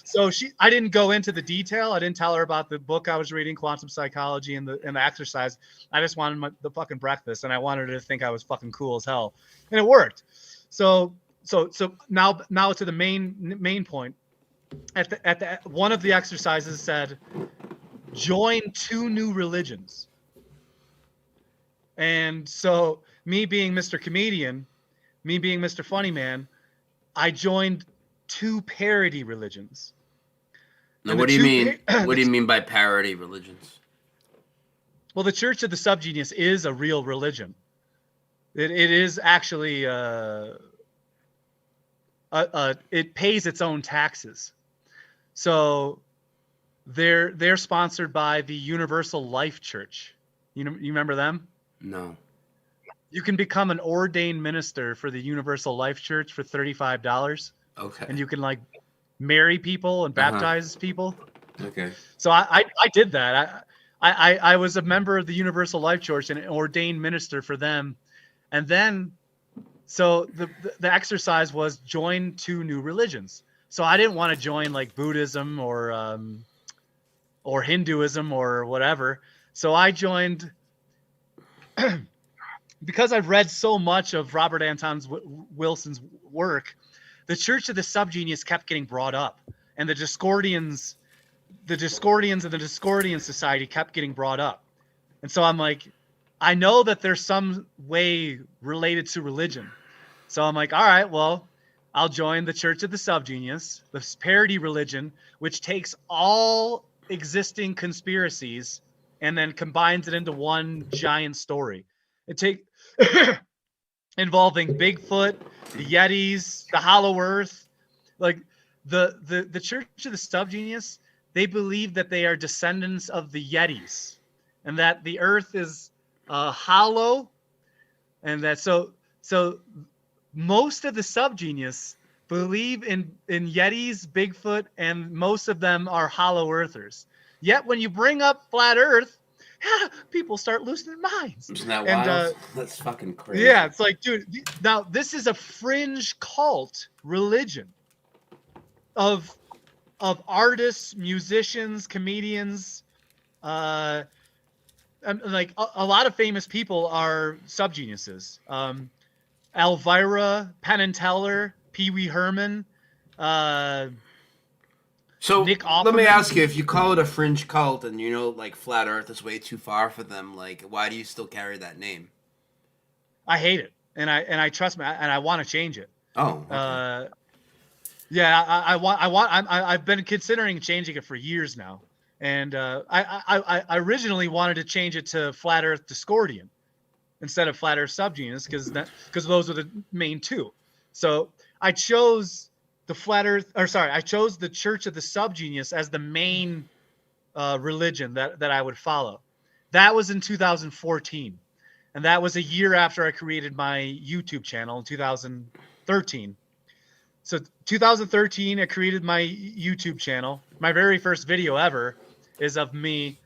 S2: So I didn't go into the detail. I didn't tell her about the book I was reading, Quantum Psychology, and the exercise. I just wanted the fucking breakfast, and I wanted her to think I was fucking cool as hell, and it worked. So now to the main point. At the one of the exercises said, join 2 new religions. And so me being Mr. Comedian, me being Mr. Funny Man, I joined 2 parody religions.
S1: Now, what do you mean? What do you mean by parody religions?
S2: Well, the Church of the SubGenius is a real religion. It is actually it pays its own taxes. So they're sponsored by the Universal Life Church. You remember them?
S1: No.
S2: You can become an ordained minister for the Universal Life Church for $35.
S1: Okay.
S2: And you can marry people and baptize people.
S1: Okay.
S2: So I did that. I was a member of the Universal Life Church and an ordained minister for them. And then so the exercise was join 2 new religions. So I didn't want to join Buddhism or Hinduism or whatever. So I joined because I've read so much of Robert Anton Wilson's work. The Church of the SubGenius kept getting brought up, and the Discordians and the Discordian Society kept getting brought up. And so I'm like, I know that there's some way related to religion. So I'm like, all right, well, I'll join the Church of the SubGenius, this parody religion, which takes all existing conspiracies and then combines it into one giant story. Involving Bigfoot, the Yetis, the Hollow Earth. Like the Church of the SubGenius, they believe that they are descendants of the Yetis, and that the Earth is hollow, and that so most of the SubGenius believe in Yetis, Bigfoot, and most of them are hollow earthers. Yet when you bring up flat Earth, people start losing their minds.
S1: Isn't that wild? That's fucking crazy.
S2: Yeah, it's like, dude, now this is a fringe cult religion of artists, musicians, comedians, like a lot of famous people are SubGeniuses. Elvira, Penn and Teller, Pee Wee Herman,
S1: So
S2: Nick
S1: let me
S2: Offerman.
S1: ask you, if you call it a fringe cult and you know like flat Earth is way too far for them, like why do you still carry that name?
S2: I hate it, and I trust me, and I want to change it.
S1: Oh. Okay.
S2: Yeah, I've been considering changing it for years now, and I originally wanted to change it to Flat Earth Discordian instead of Flat Earth SubGenius because those are the main two. So I chose the I chose the Church of the SubGenius as the main religion that I would follow. That was in 2014, and that was a year after I created my YouTube channel in 2013. So 2013, I created my YouTube channel. My very first video ever is of me,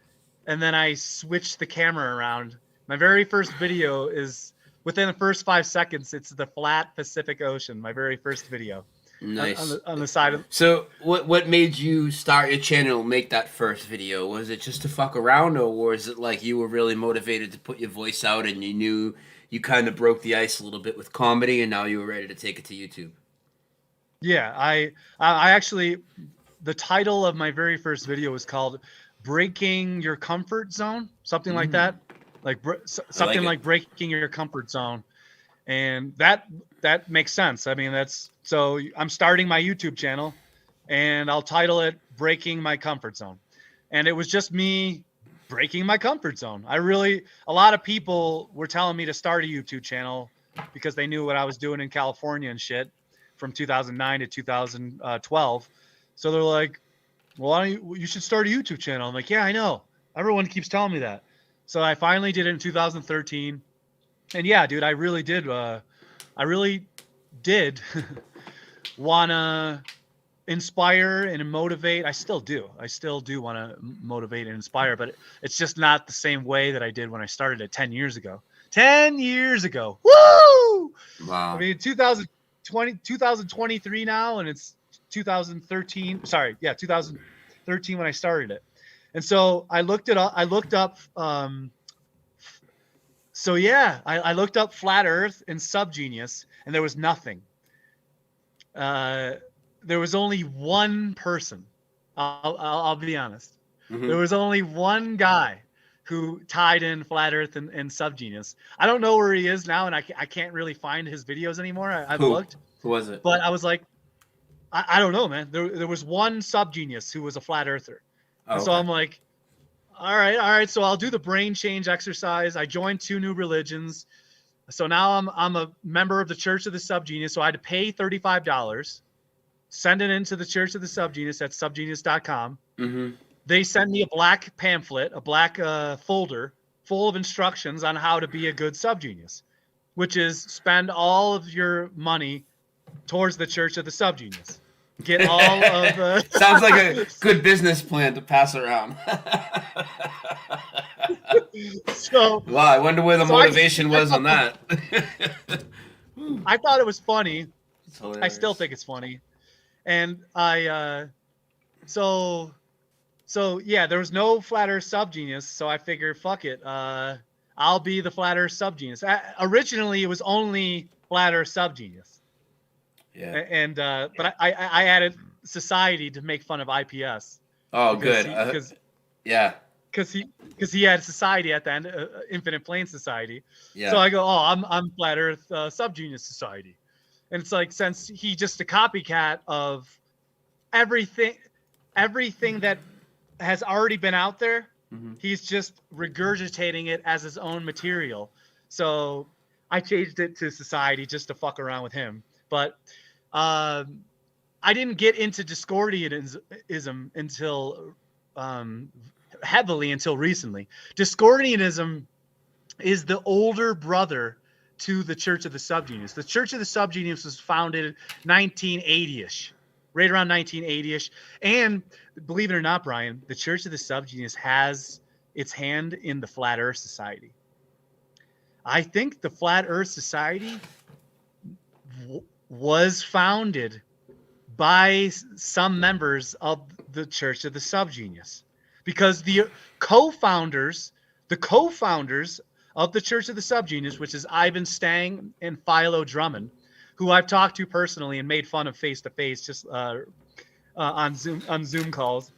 S2: and then I switched the camera around. My very first video is within the first 5 seconds. It's the flat Pacific Ocean. My very first video.
S1: Nice.
S2: On the side of.
S1: So what made you start your channel, make that first video? Was it just to fuck around, or was it like you were really motivated to put your voice out and you knew you kind of broke the ice a little bit with comedy and now you were ready to take it to YouTube?
S2: Yeah, I actually, the title of my very first video was called "Breaking Your Comfort Zone," something like that, something like breaking your comfort zone, and that makes sense. I mean, so I'm starting my YouTube channel, and I'll title it "Breaking My Comfort Zone," and it was just me breaking my comfort zone. A lot of people were telling me to start a YouTube channel because they knew what I was doing in California and shit. From 2009 to 2012. So they're like, well, you should start a YouTube channel. I'm like, yeah, I know. Everyone keeps telling me that. So I finally did it in 2013. And yeah, dude, I really did want to inspire and motivate. I still do want to motivate and inspire, but it's just not the same way that I did when I started it 10 years ago. 10 years ago. Woo!
S1: Wow.
S2: I mean, 2023 now, and it's 2013. Sorry, yeah, 2013 when I started it. And so I looked up. I looked up Flat Earth and SubGenius, and there was nothing. There was only one person. I'll be honest. Mm-hmm. There was only one guy who tied in Flat Earth and SubGenius. I don't know where he is now, and I can't really find his videos anymore. I've looked.
S1: Who was it?
S2: But I was like, I don't know, man. There was one SubGenius who was a flat earther.
S1: Oh,
S2: and so I'm like, all right. So I'll do the brain change exercise. I joined 2 new religions. So now I'm a member of the Church of the SubGenius. So I had to pay $35, send it into the Church of the SubGenius at subgenius.com.
S1: Mm-hmm.
S2: They send me a black pamphlet, a black folder full of instructions on how to be a good SubGenius, which is spend all of your money towards the Church of the SubGenius. Get all of the...
S1: Sounds like a good business plan to pass around.
S2: So,
S1: wow, I wonder where the motivation was on that.
S2: I thought it was funny. I still think it's funny. And So yeah, there was no Flat Earth SubGenius, so I figured, fuck it, I'll be the Flat Earth SubGenius. Originally, it was only Flat Earth SubGenius.
S1: Yeah.
S2: And but I added society to make fun of IPS.
S1: Oh,
S2: Because
S1: good. Yeah.
S2: Because he had society at the end, Infinite Plane Society.
S1: Yeah.
S2: So I go, oh, I'm Flat Earth SubGenius Society, and it's like, since he just a copycat of everything that has already been out there, he's just regurgitating it as his own material. So I changed it to Society just to fuck around with him. But I didn't get into Discordianism until heavily until recently. Discordianism is the older brother to the Church of the SubGenius. The Church of the SubGenius was founded 1980-ish, right around 1980-ish. And believe it or not, Brian, the Church of the SubGenius has its hand in the Flat Earth Society. I think the Flat Earth Society was founded by some members of the Church of the SubGenius, because the co-founders of the Church of the SubGenius, which is Ivan Stang and Philo Drummond, who I've talked to personally and made fun of face to face, just on Zoom calls,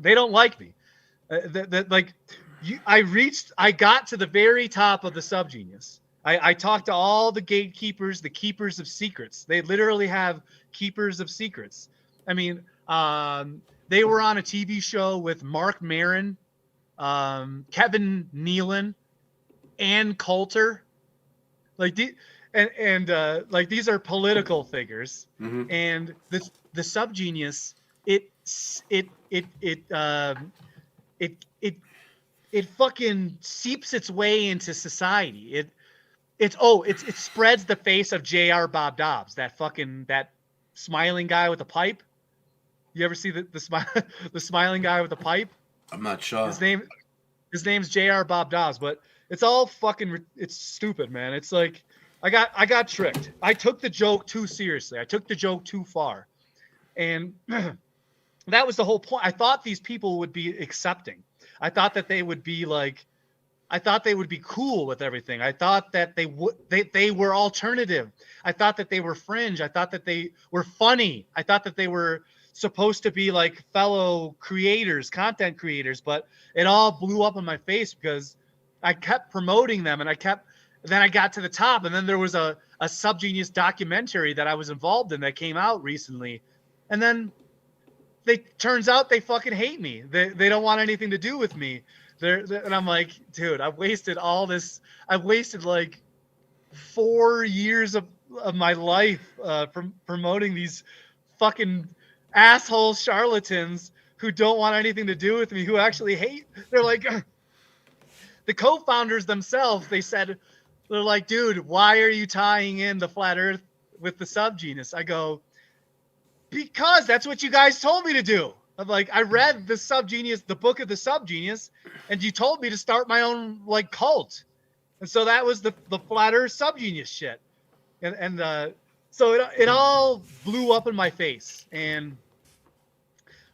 S2: they don't like me. I got to the very top of the SubGenius. I talked to all the gatekeepers, the keepers of secrets. They literally have keepers of secrets. I mean, they were on a TV show with Mark Maron, Kevin Nealon, Ann Coulter. Like these are political figures. And the SubGenius, it fucking seeps its way into society. It spreads the face of J.R. Bob Dobbs, that smiling guy with a pipe. You ever see the smiling guy with the pipe?
S1: I'm not sure.
S2: His name's J.R. Bob Dobbs, but it's all fucking, it's stupid, man. It's like I got tricked. I took the joke too seriously. I took the joke too far, and that was the whole point. I thought these people would be accepting. I thought that they would be like, I thought they would be cool with everything. I thought that they were alternative. I thought that they were fringe. I thought that they were funny. I thought that they were supposed to be like fellow creators, content creators, but it all blew up in my face because I kept promoting them, and then I got to the top, and then there was a SubGenius documentary that I was involved in that came out recently, and then turns out they fucking hate me. They don't want anything to do with me. And I'm like, dude, I've wasted all this. I've wasted like 4 years of my life from promoting these fucking asshole charlatans who don't want anything to do with me, who actually hate. They're like, the co-founders themselves, they're like, dude, why are you tying in the Flat Earth with the SubGenius? I go, because that's what you guys told me to do. I'm like, I read the SubGenius, the book of the SubGenius, and you told me to start my own like cult. And so that was the Flat Earth SubGenius shit. And so it all blew up in my face. And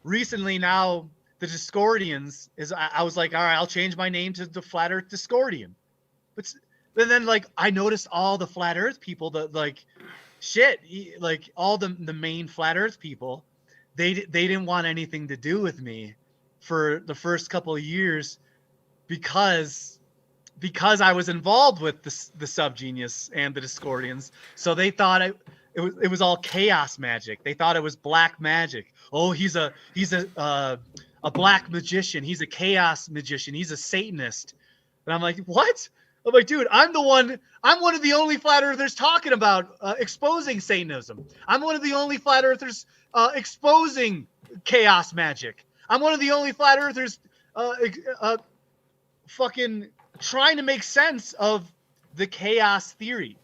S2: recently now the Discordians I was like, all right, I'll change my name to the Flat Earth Discordian. But then like I noticed all the Flat Earth people that like shit, like all the main Flat Earth people, they didn't want anything to do with me for the first couple of years because I was involved with the SubGenius and the Discordians. So they thought it was all chaos magic. They thought it was black magic. Oh, he's a black magician. He's a chaos magician. He's a Satanist. And I'm like, what? I'm like, dude, I'm one of the only Flat Earthers talking about exposing Satanism. I'm one of the only Flat Earthers exposing chaos magic. I'm one of the only Flat Earthers fucking trying to make sense of the chaos theory.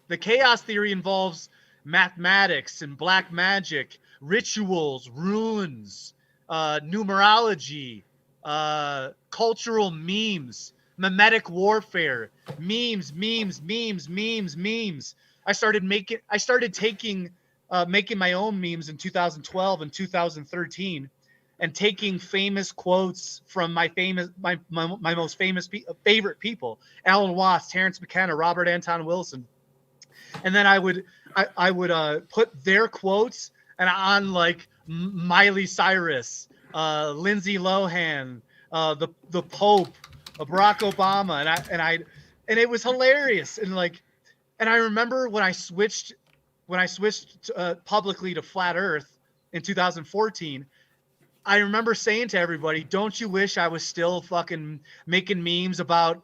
S2: The chaos theory involves mathematics and black magic, rituals, runes, numerology, cultural memes, mimetic warfare, memes. I started making my own memes in 2012 and 2013, and taking famous quotes from my most famous favorite people, Alan Watts, Terrence McKenna, Robert Anton Wilson, and then I would put their quotes and on like Miley Cyrus, Lindsay Lohan, the Pope, Barack Obama, and it was hilarious. And I remember when I switched publicly to Flat Earth in 2014. I remember saying to everybody, "Don't you wish I was still fucking making memes about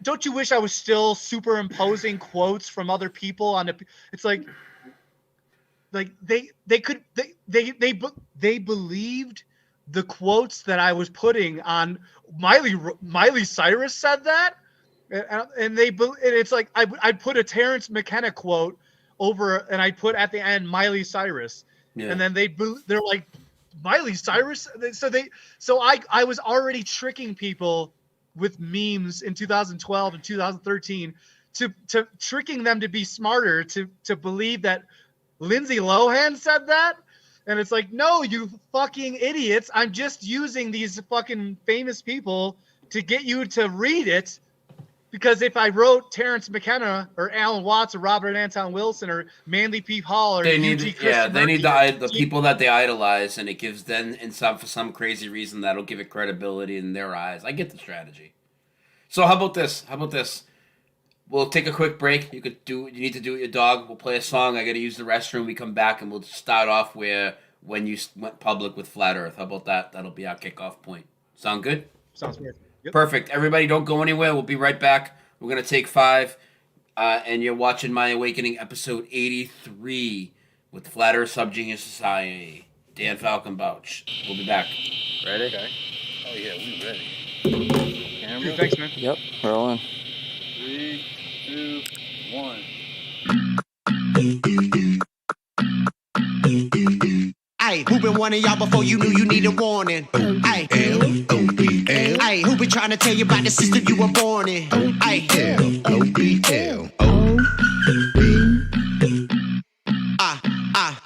S2: don't you wish I was still superimposing quotes from other people on the?" It's like they believed the quotes that I was putting on. Miley Cyrus said that, and it's like I'd put a Terrence McKenna quote over, and I'd put at the end Miley Cyrus, and then they're like, Miley Cyrus. So I was already tricking people with memes in 2012 and 2013 to tricking them to be smarter, to believe that Lindsay Lohan said that. And it's like, no, you fucking idiots. I'm just using these fucking famous people to get you to read it. Because if I wrote Terrence McKenna or Alan Watts or Robert Anton Wilson or Manly P. Hall or
S1: they need the people that they idolize, and it gives them for some crazy reason that'll give it credibility in their eyes. I get the strategy. So how about this? We'll take a quick break. You need to do it with your dog. We'll play a song. I got to use the restroom. We come back and we'll start off when you went public with Flat Earth. How about that? That'll be our kickoff point. Sound good?
S2: Sounds good. Yep.
S1: Perfect. Everybody, don't go anywhere. We'll be right back. We're going to take 5, and you're watching My Awakening, episode 83, with the Flat Earth SubGenius Society. d.falkenbach. We'll be back.
S13: Ready? Okay. Oh, yeah, we ready.
S2: Camera? Dude, thanks, man.
S6: Yep, rolling.
S13: 3, 2, 1.
S14: Ay, who been warning y'all before you knew you needed warning? Ay, L-O-B-L. Ay, who been trying to tell you about the system you were born in? Ay, L-O-B-L.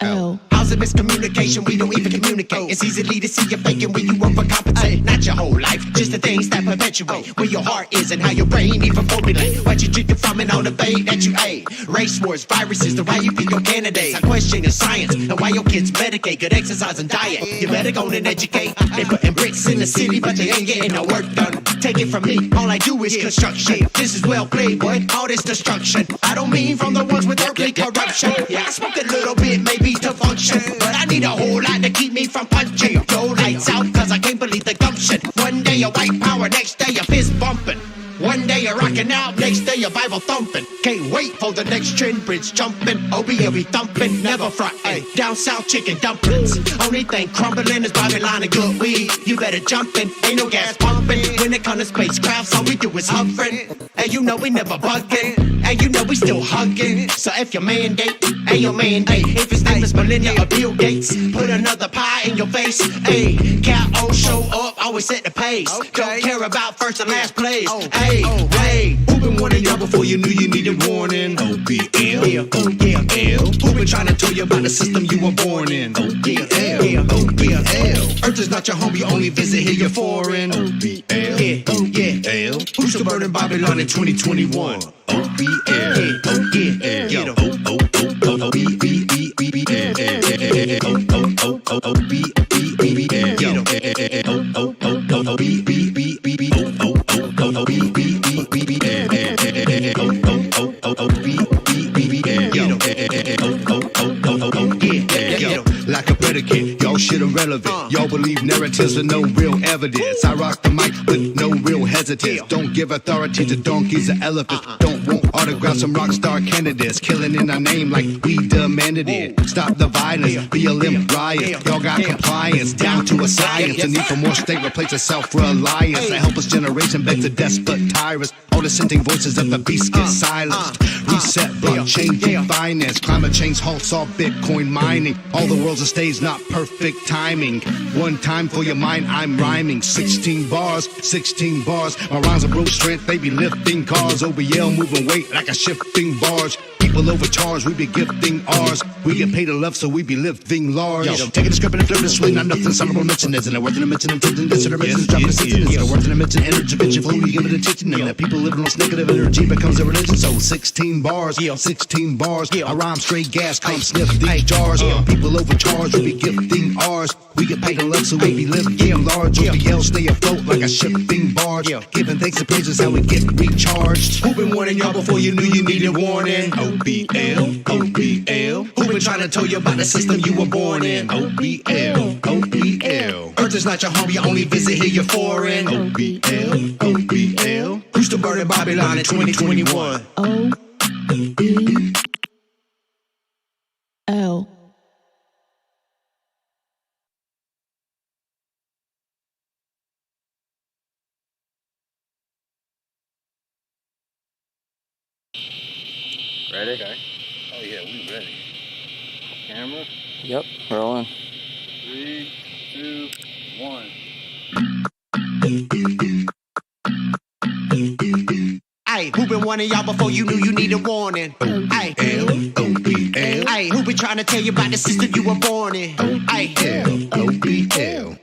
S14: L. How's it miscommunication? We don't even communicate. It's easily to see you faking when you overcompensate. Not your whole life, just the things that perpetuate where your heart is and how your brain even formulate what you drinking from and all the bait that you ate. Race wars, viruses, the why you pick your candidates. I question your science and why your kids medicate. Good exercise and diet. You better go and educate. They putting bricks in the city, but they ain't getting no work done. Take it from me, all I do is construction. This is well played, boy. All this destruction. I don't mean from the ones with earthly corruption. Yeah, I smoke a little bit, maybe to function, but I need a whole lot to keep me from punching. Yo, lights out, cause I can't believe the gumption. One day a white power, next day a fist bumping. One day you're rocking out, next day you're Bible thumping. Can't wait for the next trend, bridge jumping. OBL be thumping, never frontin'. Down south chicken dumplings. Only thing crumbling is Babylon and good weed. You better jump in, ain't no gas pumping. When it comes to spacecrafts, all we do is hovering. And you know we never bugging. And you know we still hugging. So if your mandate, ain't your mandate. If his name is Melinda or Bill Gates, put another pie in your face. Hey, Cat O show up, always set the pace. Don't care about first and last place. Hey, who been warning y'all before you knew you needed warning? OBL, OBL. Who been trying to tell you about the system you were born in? OBL, OBL. Earth is not your home, you only visit here, you're foreign. OBL, OBL. Who's still burning Babylon in 2021? OBL, OBL. Get 'em. Like a predicate, y'all shit irrelevant. Y'all believe narratives with no real evidence. I rock the mic with no real hesitance. Don't give authority to donkeys or elephants. Don't want autographs from rock star candidates. Killing in our name like we demanded it. Stop the violence, BLM riot. Y'all got compliance down to a science. The need for more state replaces self-reliance. The helpless generation begs the despot tyrants. All dissenting voices of the beast get silenced. Reset blockchain finance. Climate change halts all Bitcoin mining. All the world's a stage, not perfect timing. One time for your mind, I'm rhyming. 16 bars, 16 bars. My rhymes are brute strength, they be lifting cars. OBL moving weight like a shifting barge. Keep people overcharged, we be gifting ours. We get paid to love, so we be lifting large. Yo, taking the script and flip the swing, not nothing, some of them mention isn't it worth an mention, intending this, or mention, dropping the sentence, is it worth an mention, energy, bitch, if we give it attention, and that people living on this negative energy becomes a religion, so 16 bars, 16 bars, I rhyme straight gas, come sniff these jars, people overcharged, we be gifting ours, we get paid to love, so we be lifting large, OBL stay afloat like a shipping barge, giving thanks and praises how we get recharged. Who been warning y'all before you knew you needed warning? OBL, OBL. Who been trying to tell you about the system you were born in? OBL, OBL. Earth is not your home, you only visit here, you're foreign. OBL, OBL. Who's the burning Babylon in 2021?
S15: L.
S1: Ready?
S13: Okay. Oh yeah, we ready. Camera.
S6: Yep, rolling.
S13: 3, 2, 1.
S14: Ay, who been warning y'all before you knew you needed warning? Ay, OBL. Ay, who been trying to tell you about the system you were born in? Ay, OBL.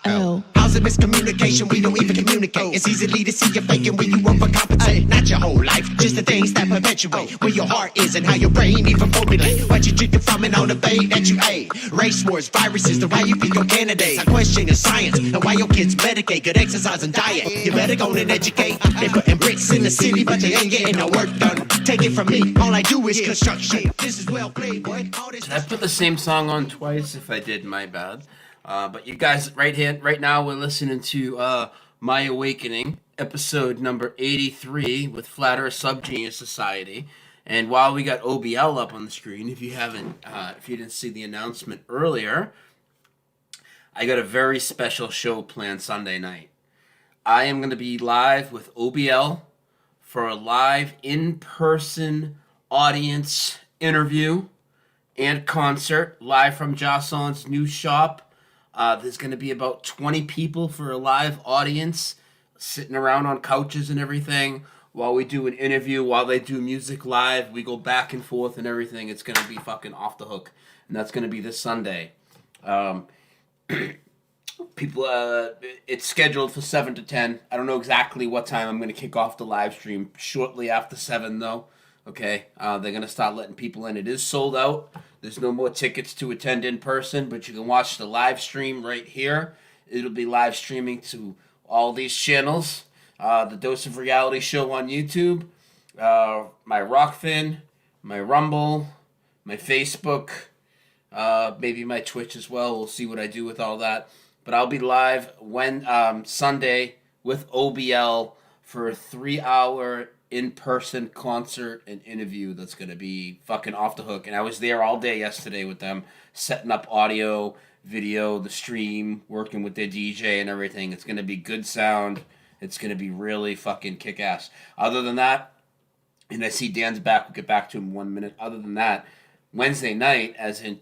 S15: L.
S14: How's it miscommunication? We don't even communicate. It's easily to see you faking when you overcompensate. Not your whole life, just the things that perpetuate where your heart is and how your brain even formulate. What you drinking from and all the bait that you ate. Race wars, viruses, the why you pick your candidates. I question your science and why your kids medicate. Good exercise and diet. You better go and educate. They putting bricks in the city, but they ain't getting no work done. Take it from me, all I do is construction. This is well played, boy.
S1: Did I put the same song on twice? If I did, my bad. But you guys, right now, we're listening to My Awakening, episode number 83 with Flat Earth SubGenius Society. And while we got OBL up on the screen, if you didn't see the announcement earlier, I got a very special show planned Sunday night. I am going to be live with OBL for a live in-person audience interview and concert live from Jocelyn's new shop. There's going to be about 20 people for a live audience sitting around on couches and everything while we do an interview, while they do music live. We go back and forth and everything. It's going to be fucking off the hook. And that's going to be this Sunday. It's scheduled for 7 to 10. I don't know exactly what time I'm going to kick off the live stream. Shortly after 7, though. Okay? They're going to start letting people in. It is sold out. There's no more tickets to attend in person, but you can watch the live stream right here. It'll be live streaming to all these channels. The Dose of Reality show on YouTube, my Rockfin, my Rumble, my Facebook, maybe my Twitch as well. We'll see what I do with all that. But I'll be live Sunday with OBL for a 3-hour in-person concert and interview that's going to be fucking off the hook. And I was there all day yesterday with them, setting up audio, video, the stream, working with their DJ and everything. It's going to be good sound. It's going to be really fucking kick-ass. Other than that, and I see Dan's back. We'll get back to him in 1 minute. Other than that, Wednesday night, as in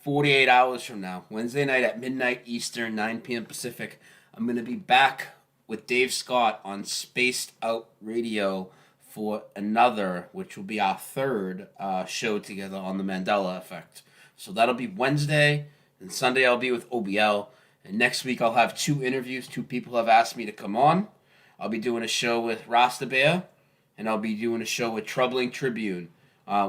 S1: 48 hours from now, Wednesday night at midnight Eastern, 9 p.m. Pacific, I'm going to be back with Dave Scott on Spaced Out Radio for another, which will be our third show together on the Mandela Effect. So that'll be Wednesday, and Sunday I'll be with OBL. And next week I'll have 2 interviews. 2 people have asked me to come on. I'll be doing a show with Rasta Bear, and I'll be doing a show with Troubling Tribune.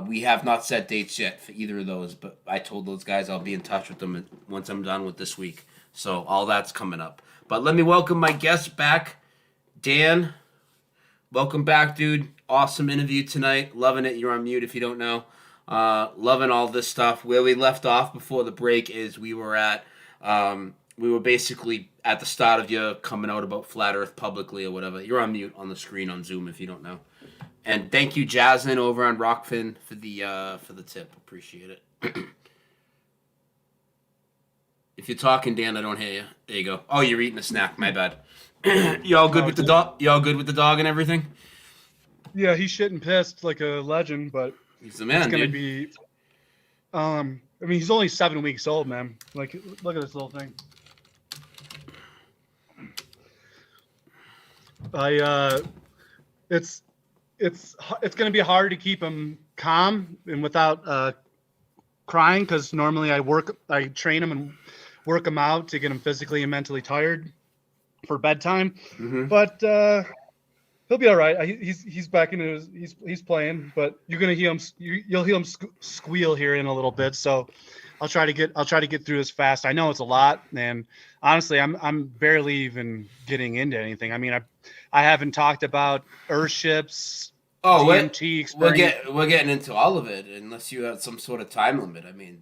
S1: We have not set dates yet for either of those, but I told those guys I'll be in touch with them once I'm done with this week. So all that's coming up. But let me welcome my guest back, Dan. Welcome back, dude. Awesome interview tonight. Loving it. You're on mute if you don't know. Loving all this stuff. Where we left off before the break is we were basically at the start of you coming out about Flat Earth publicly or whatever. You're on mute on the screen on Zoom if you don't know. And thank you, Jasmine, over on Rockfin for the tip. Appreciate it. If you're talking, Dan, I don't hear you. There you go. Oh, you're eating a snack. My bad. You all good with the dog? You all good with the dog and everything?
S2: Yeah, he's shit and pissed like a legend, but
S1: he's the man.
S2: It's gonna
S1: dude.
S2: be. I mean, he's only 7 weeks old, man. Like, look at this little thing. it's going to be hard to keep him calm and without crying, because normally I train him and work him out to get him physically and mentally tired for bedtime. But he'll be all right. He's back into he's playing, but you're gonna hear him. You'll hear him squeal here in a little bit. So I'll try to get through this fast. I know it's a lot, and honestly, I'm barely even getting into anything. I mean, I haven't talked about Earthships.
S1: Oh,
S2: DMT experience.
S1: we're getting into all of it unless you have some sort of time limit. I mean,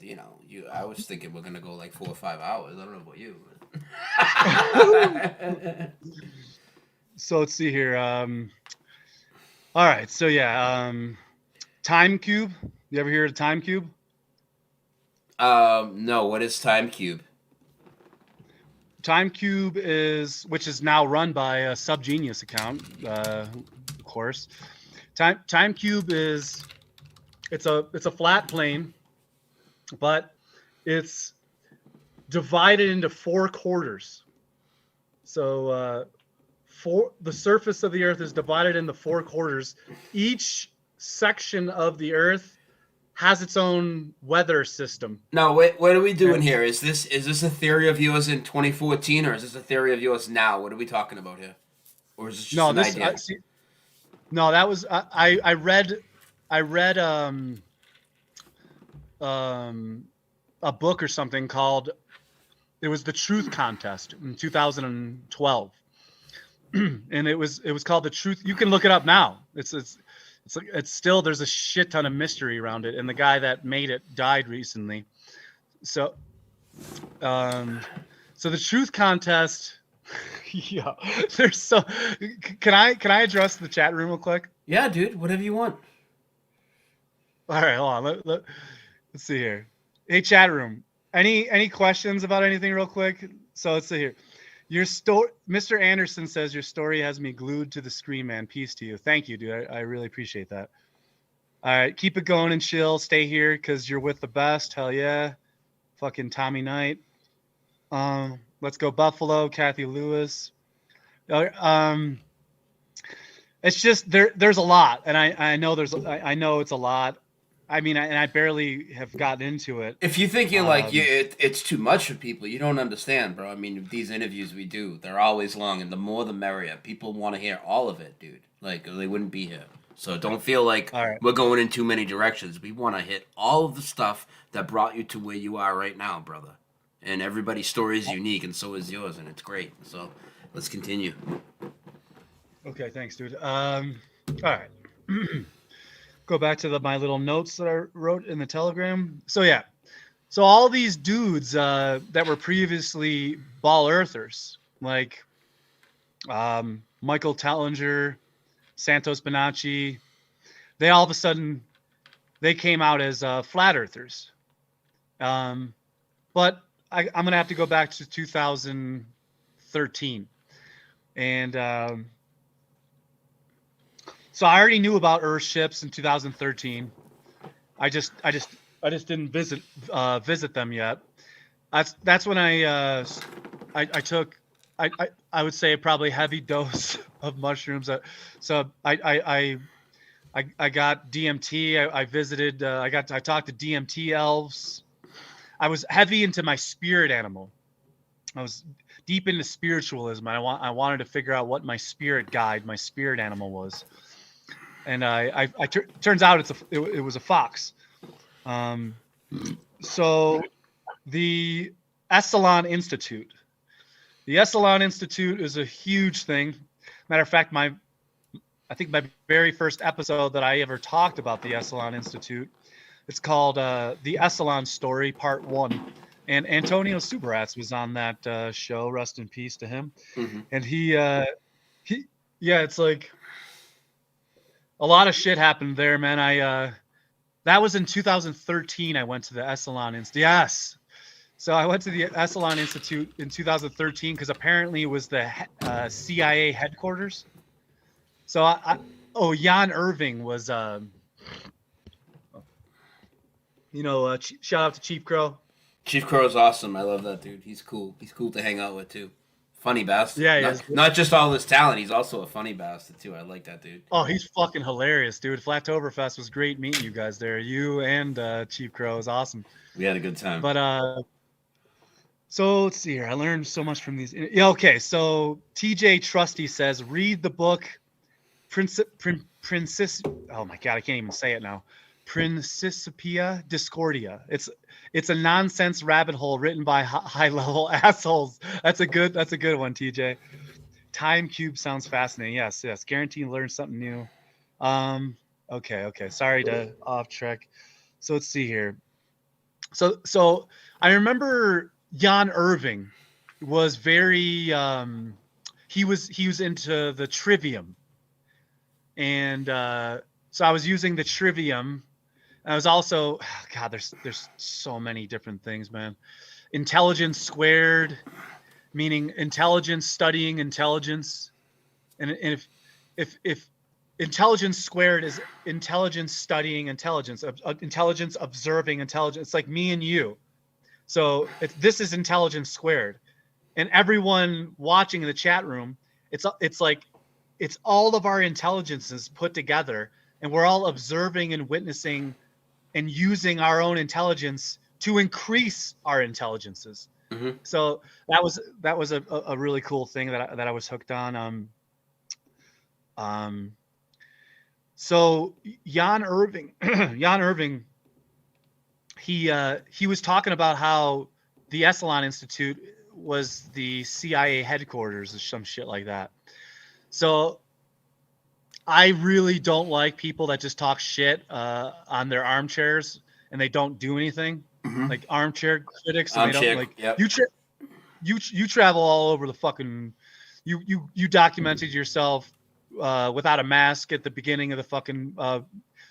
S1: I was thinking we're gonna go like 4 or 5 hours. I don't know about you.
S2: So let's see here. All right. So yeah, Time Cube. You ever hear of Time Cube?
S1: No. What is Time Cube?
S2: Time Cube which is now run by a SubGenius account, of course. Time Cube it's a flat plane, but it's divided into 4 quarters. So the surface of the Earth is divided into 4 quarters. Each section of the Earth has its own weather system.
S1: No, wait, what are we doing here? Is this a theory of yours in 2014, or is this a theory of yours now? What are we talking about here? Or is this just an idea?
S2: No, that was I read a book or something called, it was the Truth Contest in 2012. And it was called the Truth. You can look it up now. It's still, there's a shit ton of mystery around it, and the guy that made it died recently. So the Truth Contest. Yeah, there's so. Can I address the chat room real quick?
S1: Yeah, dude. Whatever you want.
S2: All right, hold on. Let's see here. Hey, chat room. Any questions about anything real quick? So let's see here. Your story, Mr. Anderson says your story has me glued to the screen, man. Peace to you. Thank you, dude. I really appreciate that. All right, keep it going and chill. Stay here because you're with the best. Hell yeah. Fucking Tommy Knight. Let's go Buffalo, Kathy Lewis. It's just there's a lot, and I know I know it's a lot. I mean, I barely have gotten into it.
S1: If you think it's too much for people, you don't understand, bro. I mean, these interviews we do, they're always long, and the more the merrier. People want to hear all of it, dude. Like, or they wouldn't be here. So don't feel like we're going in too many directions. We want to hit all of the stuff that brought you to where you are right now, brother. And everybody's story is unique, and so is yours, and it's great. So let's continue.
S2: Okay, thanks, dude. All right. Go back to my little notes that I wrote in the Telegram. So yeah, so all these dudes that were previously ball earthers, like Michael Tellinger, Santos Bonacci, they all of a sudden they came out as flat earthers. But I'm gonna have to go back to 2013, and so I already knew about Earthships in 2013. I just didn't visit them yet. That's when I took I would say probably heavy dose of mushrooms. So I got DMT. I visited. I talked to DMT elves. I was heavy into my spirit animal. I was deep into spiritualism. I wanted to figure out what my spirit guide, my spirit animal was. And turns out it was a fox. So the Esalen Institute. The Esalen Institute is a huge thing. Matter of fact, I think my very first episode that I ever talked about the Esalen Institute, it's called The Esalen Story, Part 1. And Antonio Subaratz was on that show. Rest in peace to him. Mm-hmm. And it's like a lot of shit happened there, man. That was in 2013. I went to the Esalen Institute. Yes. So I went to the Esalen Institute in 2013 because apparently it was the CIA headquarters. So Jan Irving was, shout out to Chief Crow.
S1: Chief Crow is awesome. I love that dude. He's cool. He's cool to hang out with too. Funny bastard.
S2: Yeah, he
S1: not,
S2: is.
S1: not just all his talent, he's also a funny bastard too. I like that dude.
S2: Oh, he's fucking hilarious, dude. Flattoberfest was great meeting you guys there. You and Chief Crow was awesome.
S1: We had a good time.
S2: But so let's see here. I learned so much from these. Yeah, okay. So TJ Trusty says, read the book Princess. Oh my god, I can't even say it now. Principia Discordia. It's a nonsense rabbit hole written by high level assholes. That's a good one, TJ. Time Cube sounds fascinating. Yes. Guaranteed to learn something new. Okay. Sorry to off track. So let's see here. So I remember Jan Irving was very he was into the trivium. And so I was using the trivium. I was also, God, there's so many different things, man. Intelligence squared, meaning intelligence studying intelligence, and if intelligence squared is intelligence studying intelligence, intelligence observing intelligence, it's like me and you. So this is intelligence squared, and everyone watching in the chat room, it's like it's all of our intelligences put together, and we're all observing and witnessing and using our own intelligence to increase our intelligences.
S1: Mm-hmm.
S2: So that was a really cool thing that I was hooked on. So Jan Irving, he was talking about how the Esalen Institute was the CIA headquarters or some shit like that. So I really don't like people that just talk shit on their armchairs and they don't do anything.
S1: Mm-hmm.
S2: Like armchair critics. And they don't, like,
S1: yep.
S2: You travel all over the fucking. You documented yourself without a mask at the beginning of the fucking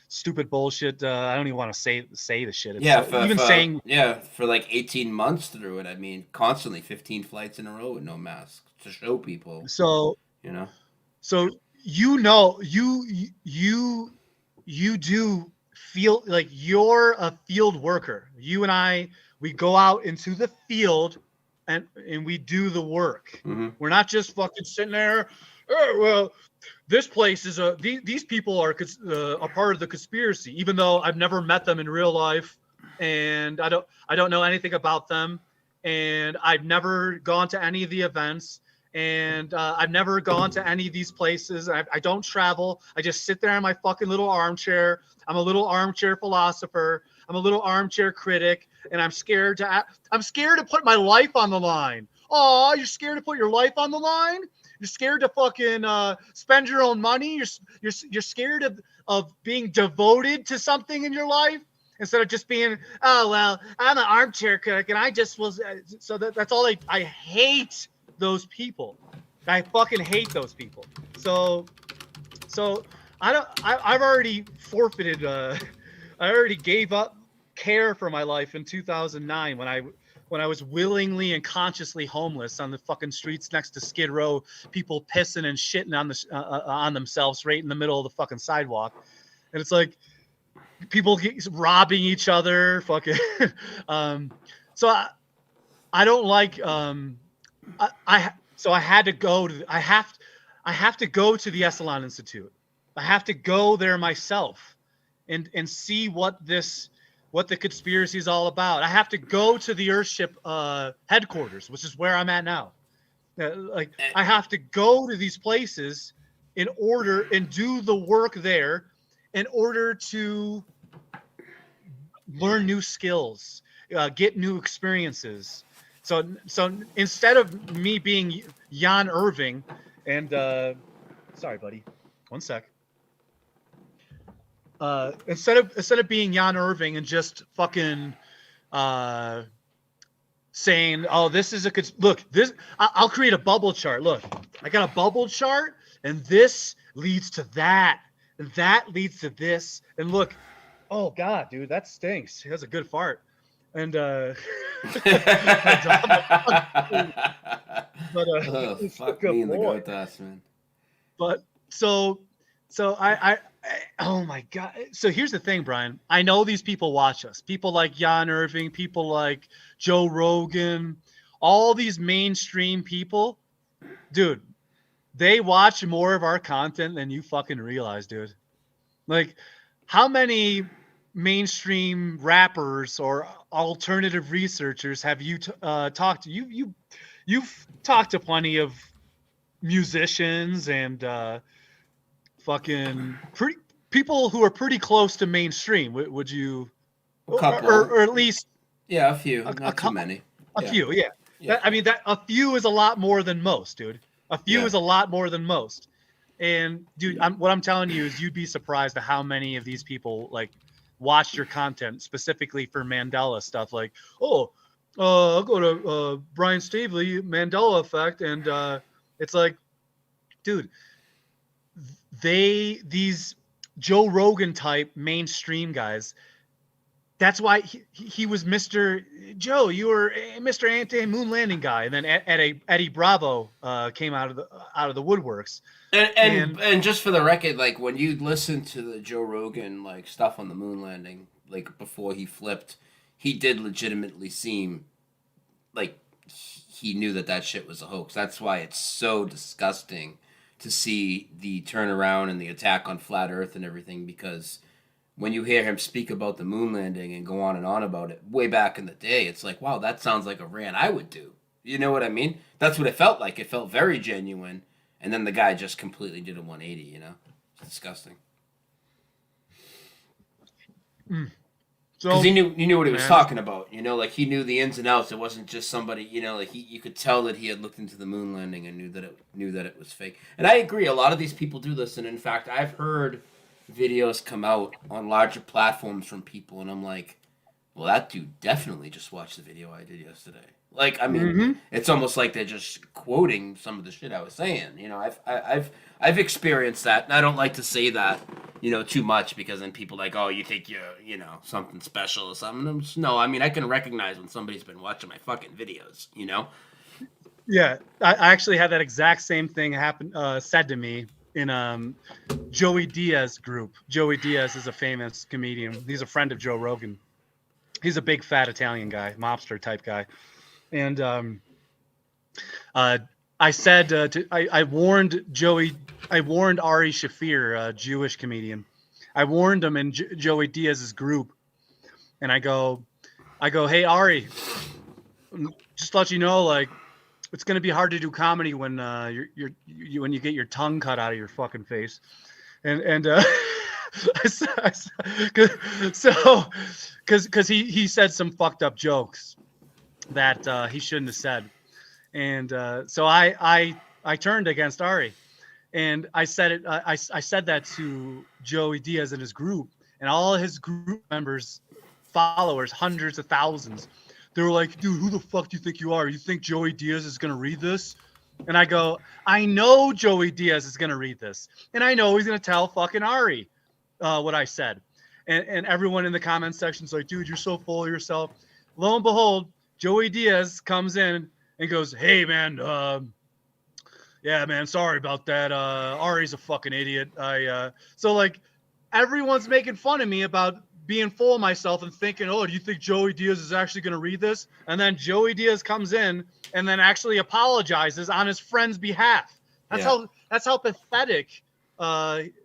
S2: stupid bullshit. I don't even want to say the shit. It's
S1: for like 18 months through it. I mean, constantly 15 flights in a row with no mask to show people.
S2: So So you do feel like you're a field worker. You and I, we go out into the field and we do the work.
S1: Mm-hmm.
S2: We're not just fucking sitting there. Oh, well, this place is these people are a part of the conspiracy, even though I've never met them in real life and I don't know anything about them, and I've never gone to any of the events. And I've never gone to any of these places. I don't travel. I just sit there in my fucking little armchair. I'm a little armchair philosopher. I'm a little armchair critic, and I'm scared to put my life on the line. Oh, you're scared to put your life on the line? You're scared to fucking spend your own money? You're scared of being devoted to something in your life instead of just being, oh well, I'm an armchair critic, and I just was. So that's all I hate. Those people, I fucking hate those people. So I've already forfeited. I already gave up care for my life in 2009 when I was willingly and consciously homeless on the fucking streets next to Skid Row, people pissing and shitting on themselves right in the middle of the fucking sidewalk, and it's like people robbing each other, fucking. So I don't like. So I had to go to. I have to go to the Esalen Institute. I have to go there myself, and see what the conspiracy is all about. I have to go to the Earthship headquarters, which is where I'm at now. I have to go to these places in order and do the work there in order to learn new skills, get new experiences. So instead of me being Jan Irving and sorry, buddy, one sec. Instead of being Jan Irving and just fucking saying, oh, this is I'll create a bubble chart. Look, I got a bubble chart, and this leads to that, and that leads to this, and look, oh god, dude, that stinks. He has a good fart. And fuck
S1: me in the goat ass, man.
S2: But so I oh my god. So here's the thing, Brian. I know these people watch us. People like Jan Irving, people like Joe Rogan, all these mainstream people dude, they watch more of our content than you fucking realize, dude. Like, how many mainstream rappers or alternative researchers have you talked to? You've talked to plenty of musicians and fucking pretty people who are pretty close to mainstream. Would you,
S1: A couple.
S2: or at least
S1: Yeah, a few, not too many.
S2: A few, yeah. I mean, that a few is a lot more than most, dude. A few is a lot more than most. And dude, what I'm telling you is, you'd be surprised at how many of these people like watch your content specifically for Mandela stuff. Like, I'll go to Brian Staveley, Mandela Effect, and it's like, dude, these Joe Rogan type mainstream guys. That's why he was Mr. Joe. You were Mr. Anti-Moon Landing guy, and then Eddie Bravo came out of the woodworks.
S1: And just for the record, like when you listen to the Joe Rogan like stuff on the moon landing, like before he flipped, he did legitimately seem like he knew that shit was a hoax. That's why it's so disgusting to see the turnaround and the attack on flat Earth and everything, because when you hear him speak about the moon landing and go on and on about it way back in the day, it's like, wow, that sounds like a rant I would do. You know what I mean? That's what it felt like. It felt very genuine. And then the guy just completely did a 180, you know? It's disgusting. Because he knew what he was talking about, you know? Like, he knew the ins and outs. It wasn't just somebody, you know, like, you could tell that he had looked into the moon landing and knew that it was fake. And I agree, a lot of these people do this. And in fact, I've heard videos come out on larger platforms from people, and I'm like, well, that dude definitely just watched the video I did yesterday. Like, I mean, it's almost like they're just quoting some of the shit I was saying. You know, I've experienced that, and I don't like to say that, you know, too much, because then people like, oh, you think you're, you know, something special or something. No, I mean, I can recognize when somebody's been watching my fucking videos, you know?
S2: Yeah, I actually had that exact same thing happen said to me in Joey Diaz group. Joey Diaz is a famous comedian. He's a friend of Joe Rogan. He's a big fat Italian guy, mobster type guy. And I said I warned Ari Shafir, a Jewish comedian. I warned him in Joey Diaz's group, and I go, hey Ari, just to let you know, like, it's gonna be hard to do comedy when when you get your tongue cut out of your fucking face, and because he said some fucked up jokes that he shouldn't have said, and so I turned against Ari, and I said it. I said that to Joey Diaz and his group, and all his group members, followers, hundreds of thousands. They were like, dude, who the fuck do you think you are? You think Joey Diaz is going to read this? And I go, I know Joey Diaz is going to read this. And I know he's going to tell fucking Ari what I said. And everyone in the comments section is like, dude, you're so full of yourself. Lo and behold, Joey Diaz comes in and goes, hey, man, yeah, man, sorry about that. Ari's a fucking idiot. So, like, everyone's making fun of me about being full of myself and thinking, oh, do you think Joey Diaz is actually going to read this? And then Joey Diaz comes in and then actually apologizes on his friend's behalf. That's how pathetic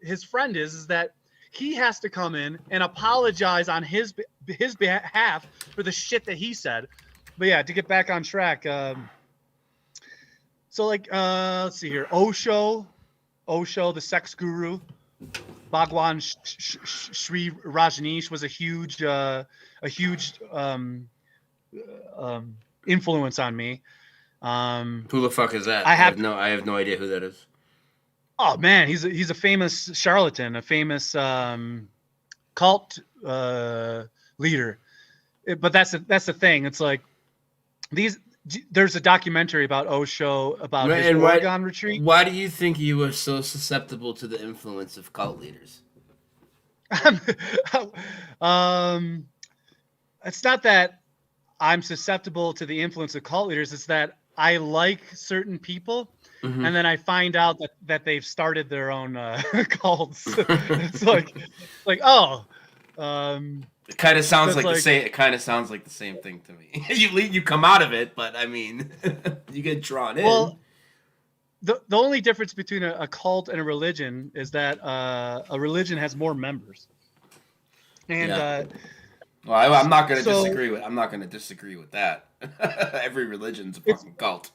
S2: his friend is that he has to come in and apologize on his behalf for the shit that he said. But yeah, to get back on track. So like, let's see here. Osho, the sex guru. Bhagwan Sri Rajneesh was a huge influence on me.
S1: Who the fuck is that? I have no idea who that is.
S2: Oh man, he's a famous charlatan, a famous cult leader. But that's the thing. It's like there's a documentary about Osho about his Oregon retreat.
S1: Why do you think you were so susceptible to the influence of cult leaders?
S2: It's not that I'm susceptible to the influence of cult leaders. It's that I like certain people, and then I find out that they've started their own cults. It's like oh.
S1: It kind of sounds like the same. It kind of sounds like the same thing to me. You come out of it, but I mean, you get drawn in.
S2: the only difference between a cult and a religion is that a religion has more members. And
S1: well, I'm not going to disagree with. I'm not going to disagree with that. Every religion's a fucking cult,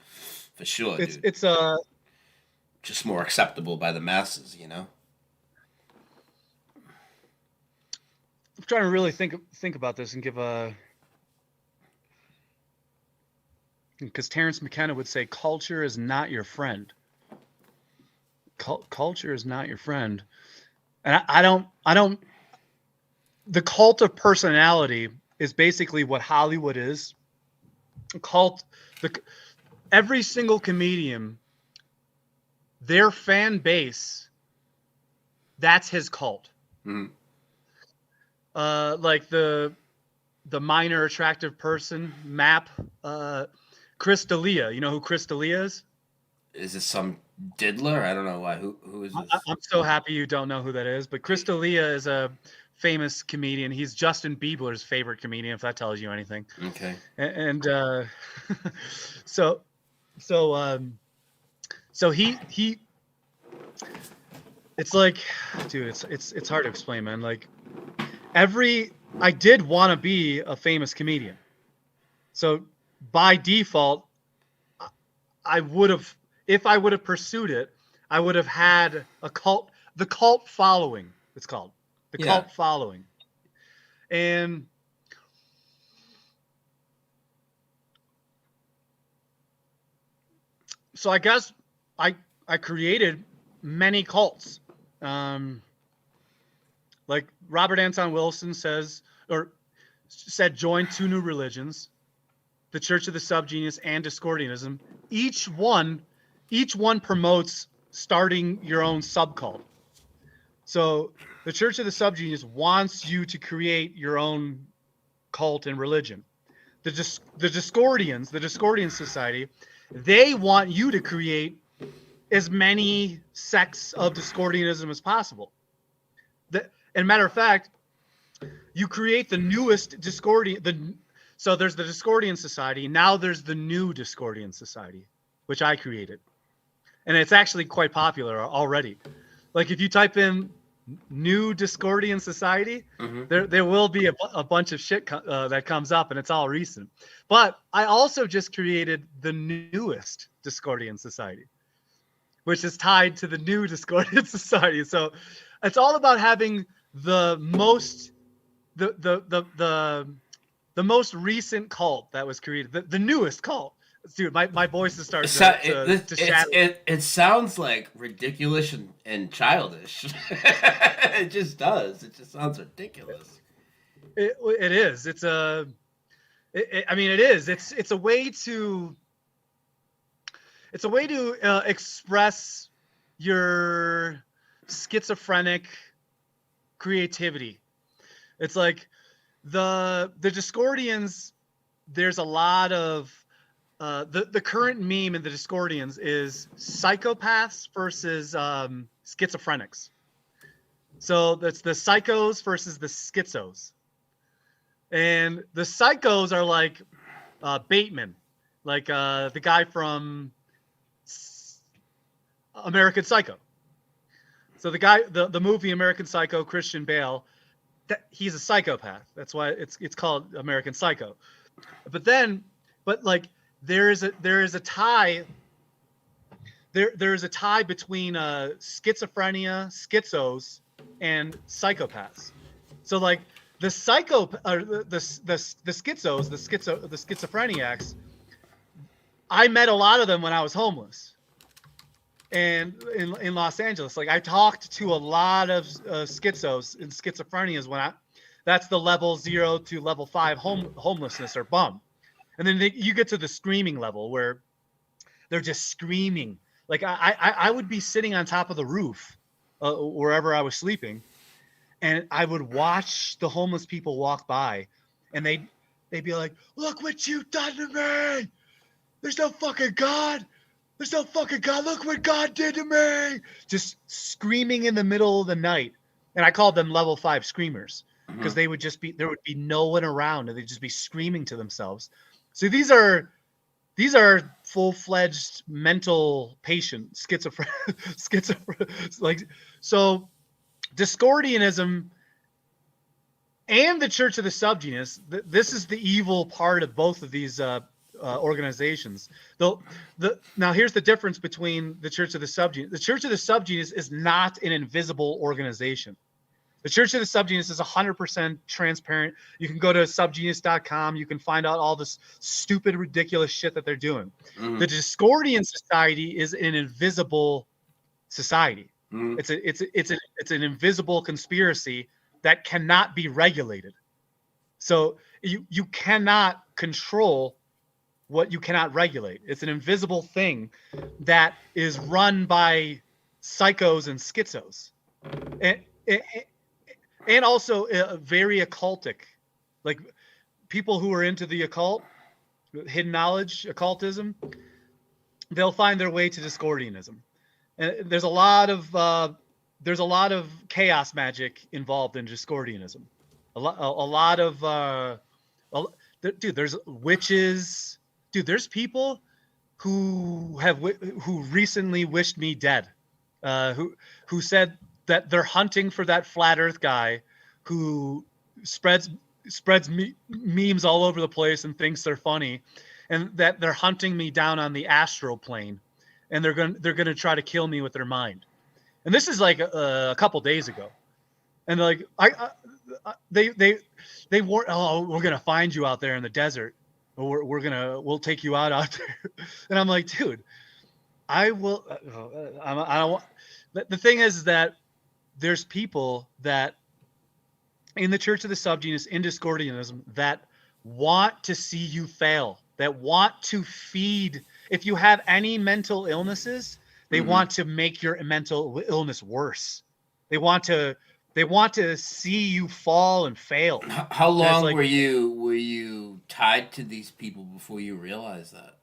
S1: for sure, dude.
S2: It's
S1: just more acceptable by the masses, you know.
S2: I'm trying to really think about this and give a. Because Terence McKenna would say, culture is not your friend. Culture is not your friend. And I don't, the cult of personality is basically what Hollywood is. Every single comedian, their fan base, that's his cult.
S1: Mm.
S2: Like the minor attractive person, MAP, Chris D'Elia. You know who Chris D'Elia is?
S1: Is this some diddler? I don't know why. Who is this?
S2: I'm so happy you don't know who that is. But Chris D'Elia is a famous comedian. He's Justin Bieber's favorite comedian, if that tells you anything.
S1: Okay.
S2: And so he. It's like, dude, it's hard to explain, man. Like I did want to be a famous comedian. So by default, I would have, if I would have pursued it, I would have had a cult, the cult following, it's called. The cult following. And so I guess I created many cults. Like Robert Anton Wilson said, join 2 new religions, the Church of the SubGenius and Discordianism. Each one promotes starting your own subcult. So the Church of the SubGenius wants you to create your own cult and religion. The Discordians, the Discordian Society, they want you to create as many sects of Discordianism as possible. And matter of fact, you create the newest Discordian. So there's the Discordian Society. Now there's the new Discordian Society, which I created, and it's actually quite popular already. Like if you type in "new Discordian Society," there will be a bunch of shit that comes up, and it's all recent. But I also just created the newest Discordian Society, which is tied to the new Discordian Society. So it's all about having the most most recent cult that was created, the newest cult. Dude, my voice is starting to shatter.
S1: It sounds like ridiculous and childish. It just does. It just sounds ridiculous.
S2: It is. It's a. I mean, it is. It's a way to. It's a way to express your schizophrenic creativity. It's like the Discordians. There's a lot of the current meme in the Discordians is psychopaths versus schizophrenics. So that's the psychos versus the schizos, and the psychos are like Bateman, like the guy from American Psycho. So the guy, the movie American Psycho, Christian Bale, he's a psychopath. That's why it's called American Psycho. But like there is a tie. There is a tie between schizophrenia, schizos, and psychopaths. So like the schizos, the schizophreniacs, I met a lot of them when I was homeless. And in Los Angeles, like I talked to a lot of schizos and schizophrenias that's the level 0 to level 5 homelessness or bum. And then you get to the screaming level where they're just screaming. Like I would be sitting on top of the roof wherever I was sleeping, and I would watch the homeless people walk by, and they'd be like, "Look what you've done to me! There's no fucking God! There's no fucking God! Look what God did to me!" Just screaming in the middle of the night. And I called them level 5 screamers because there would be no one around, and they'd just be screaming to themselves. So these are full-fledged mental patient, schizophrenic, like, so Discordianism and the Church of the SubGenius, this is the evil part of both of these organizations. Now here's the difference between the Church of the SubGenius. The Church of the SubGenius is not an invisible organization. The Church of the SubGenius is 100% transparent. You can go to subgenius.com. You can find out all this stupid, ridiculous shit that they're doing. Mm-hmm. The Discordian society is an invisible society. Mm-hmm. It's an invisible conspiracy that cannot be regulated. So you cannot control what you cannot regulate. It's an invisible thing that is run by psychos and schizos. And also very occultic, like people who are into the occult, hidden knowledge, occultism, they'll find their way to Discordianism. And there's a lot of chaos magic involved in Discordianism. A lot of dude. There's witches, dude. There's people who recently wished me dead, who said that they're hunting for that flat Earth guy who spreads memes all over the place and thinks they're funny, and that they're hunting me down on the astral plane, and they're gonna try to kill me with their mind. And this is like a couple days ago, and like they warned, oh, we're gonna find you out there in the desert, or we'll take you out there, and I'm like, dude, I will. I don't want. The thing is that there's people that in the Church of the SubGenius, in Discordianism, that want to see you fail, that want to feed. If you have any mental illnesses, they want to make your mental illness worse. They want to see you fall and fail.
S1: How long were you tied to these people before you realized that?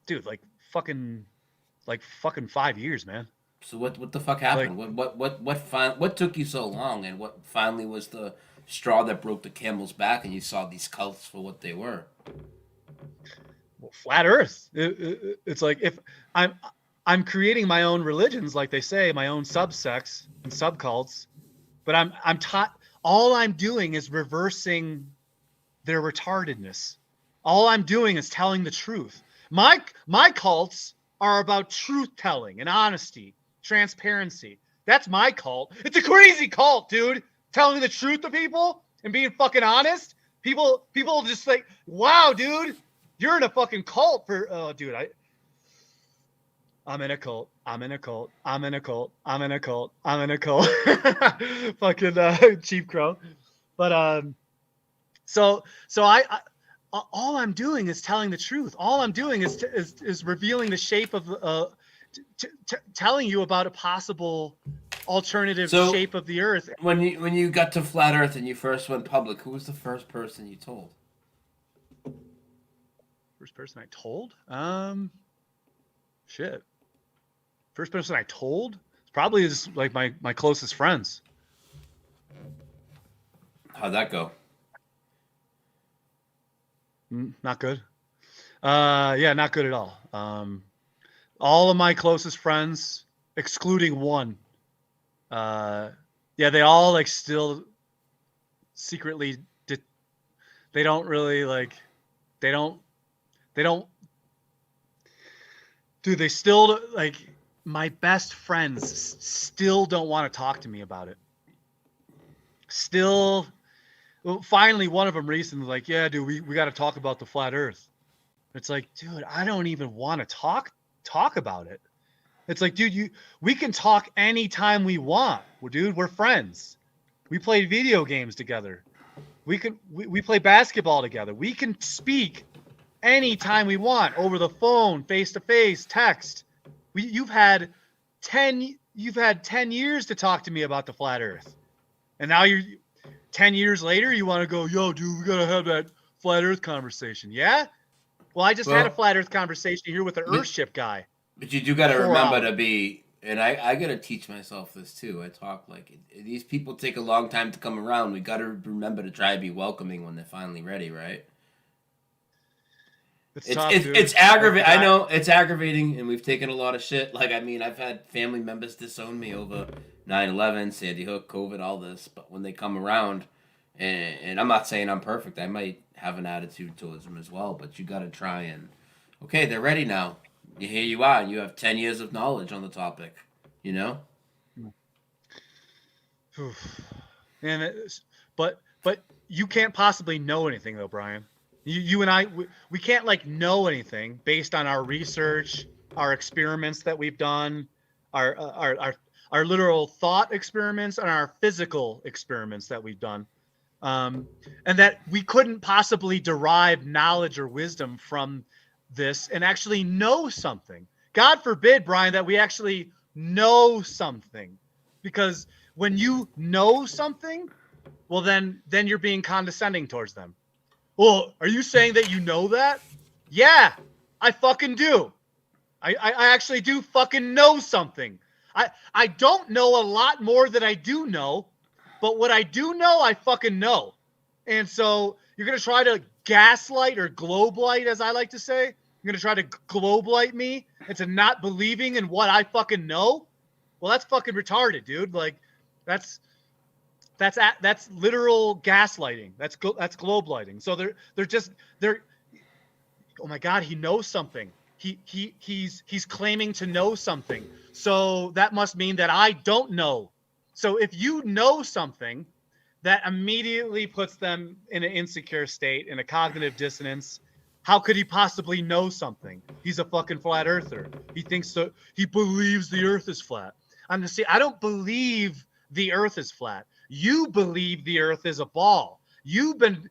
S2: Dude, like fucking 5 years, man.
S1: So what the fuck happened? Like, what took you so long, and what finally was the straw that broke the camel's back, and you saw these cults for what they were?
S2: Well, flat Earth. It's like if I'm creating my own religions, like they say, my own subsects and subcults, but I'm taught. All I'm doing is reversing their retardedness. All I'm doing is telling the truth. My cults are about truth telling and honesty. Transparency. That's my cult. It's a crazy cult, dude. Telling the truth to people and being fucking honest. People just like, wow, dude, you're in a fucking cult for. Oh, dude, I'm in a cult. I'm in a cult. I'm in a cult. I'm in a cult. I'm in a cult. Fucking cheap crow. But so I all I'm doing is telling the truth. All I'm doing is revealing the shape of telling you about a possible alternative shape of the Earth.
S1: When you got to flat Earth and you first went public, who was the first person you told?
S2: First person I told? Shit. First person I told? Probably is like my closest friends.
S1: How'd that go?
S2: Not good. Yeah, not good at all. All of my closest friends, excluding one, yeah, they all like still secretly they don't really like they don't dude, they still like my best friends still don't want to talk to me about it. Still, well, finally one of them recently was like, yeah, dude, we got to talk about the flat Earth. It's like, dude, I don't even want to talk about it. It's like, dude, we can talk anytime we want. Well, dude, we're friends. We play video games together. We play basketball together. We can speak anytime we want over the phone, face to face, text. You've had 10 years to talk to me about the flat Earth, and now you're 10 years later. You want to go, yo, dude, we gotta have that flat Earth conversation. Yeah. Well, I just had a flat Earth conversation here with the Earthship guy.
S1: But you do got to remember to be, and I got to teach myself this too. I talk like these people take a long time to come around. We got to remember to try to be welcoming when they're finally ready, right?
S2: It's tough, dude.
S1: It's aggravating. I know it's aggravating, and we've taken a lot of shit. Like, I mean, I've had family members disown me over 9/11, Sandy Hook, COVID, all this. But when they come around, and I'm not saying I'm perfect, I might have an attitude towards them as well. But you got to try and, okay, they're ready now. Here you are, and you have 10 years of knowledge on the topic. You know.
S2: And but you can't possibly know anything though, Brian. You and I, we can't like know anything based on our research, our experiments that we've done, our literal thought experiments, and our physical experiments that we've done, and that we couldn't possibly derive knowledge or wisdom from this and actually know something. God forbid, Brian, that we actually know something, because when you know something, well, then you're being condescending towards them. Well, are you saying that you know that? Yeah, I fucking do. I actually do fucking know something. I don't know a lot more than I do know, but what I do know, I fucking know. And so you're going to try to gaslight or globe light, as I like to say. You're going to try to globe light me into not believing in what I fucking know? Well, that's fucking retarded, dude. Like, that's literal gaslighting. That's globe lighting. So they're oh my God, he knows something. He's claiming to know something. So that must mean that I don't know. So if you know something, that immediately puts them in an insecure state, in a cognitive dissonance. How could he possibly know something? He's a fucking flat earther. He thinks so. He believes the earth is flat. I'm just saying, I don't believe the earth is flat. You believe the earth is a ball. You've been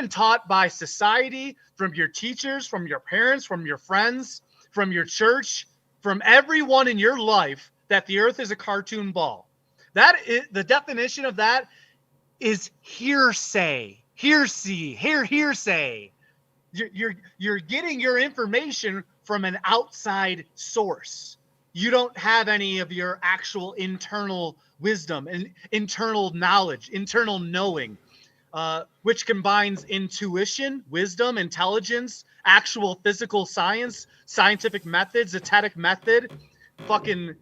S2: taught by society, from your teachers, from your parents, from your friends, from your church, from everyone in your life, that the earth is a cartoon ball. That is the definition of that is hearsay. Hearsay. You're getting your information from an outside source. You don't have any of your actual internal wisdom and internal knowledge, internal knowing, which combines intuition, wisdom, intelligence, actual physical science, scientific methods, zetetic method, fucking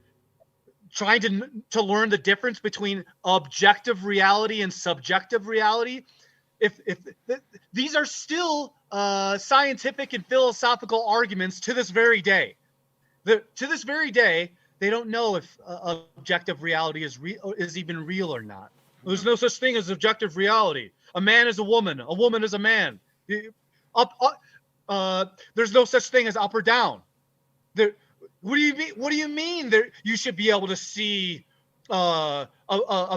S2: trying to learn the difference between objective reality and subjective reality. If these are still scientific and philosophical arguments to this very day. To this very day, they don't know if objective reality is even real or not. There's no such thing as objective reality. A man is a woman is a man. There's no such thing as up or down. What do you mean? You should be able to see a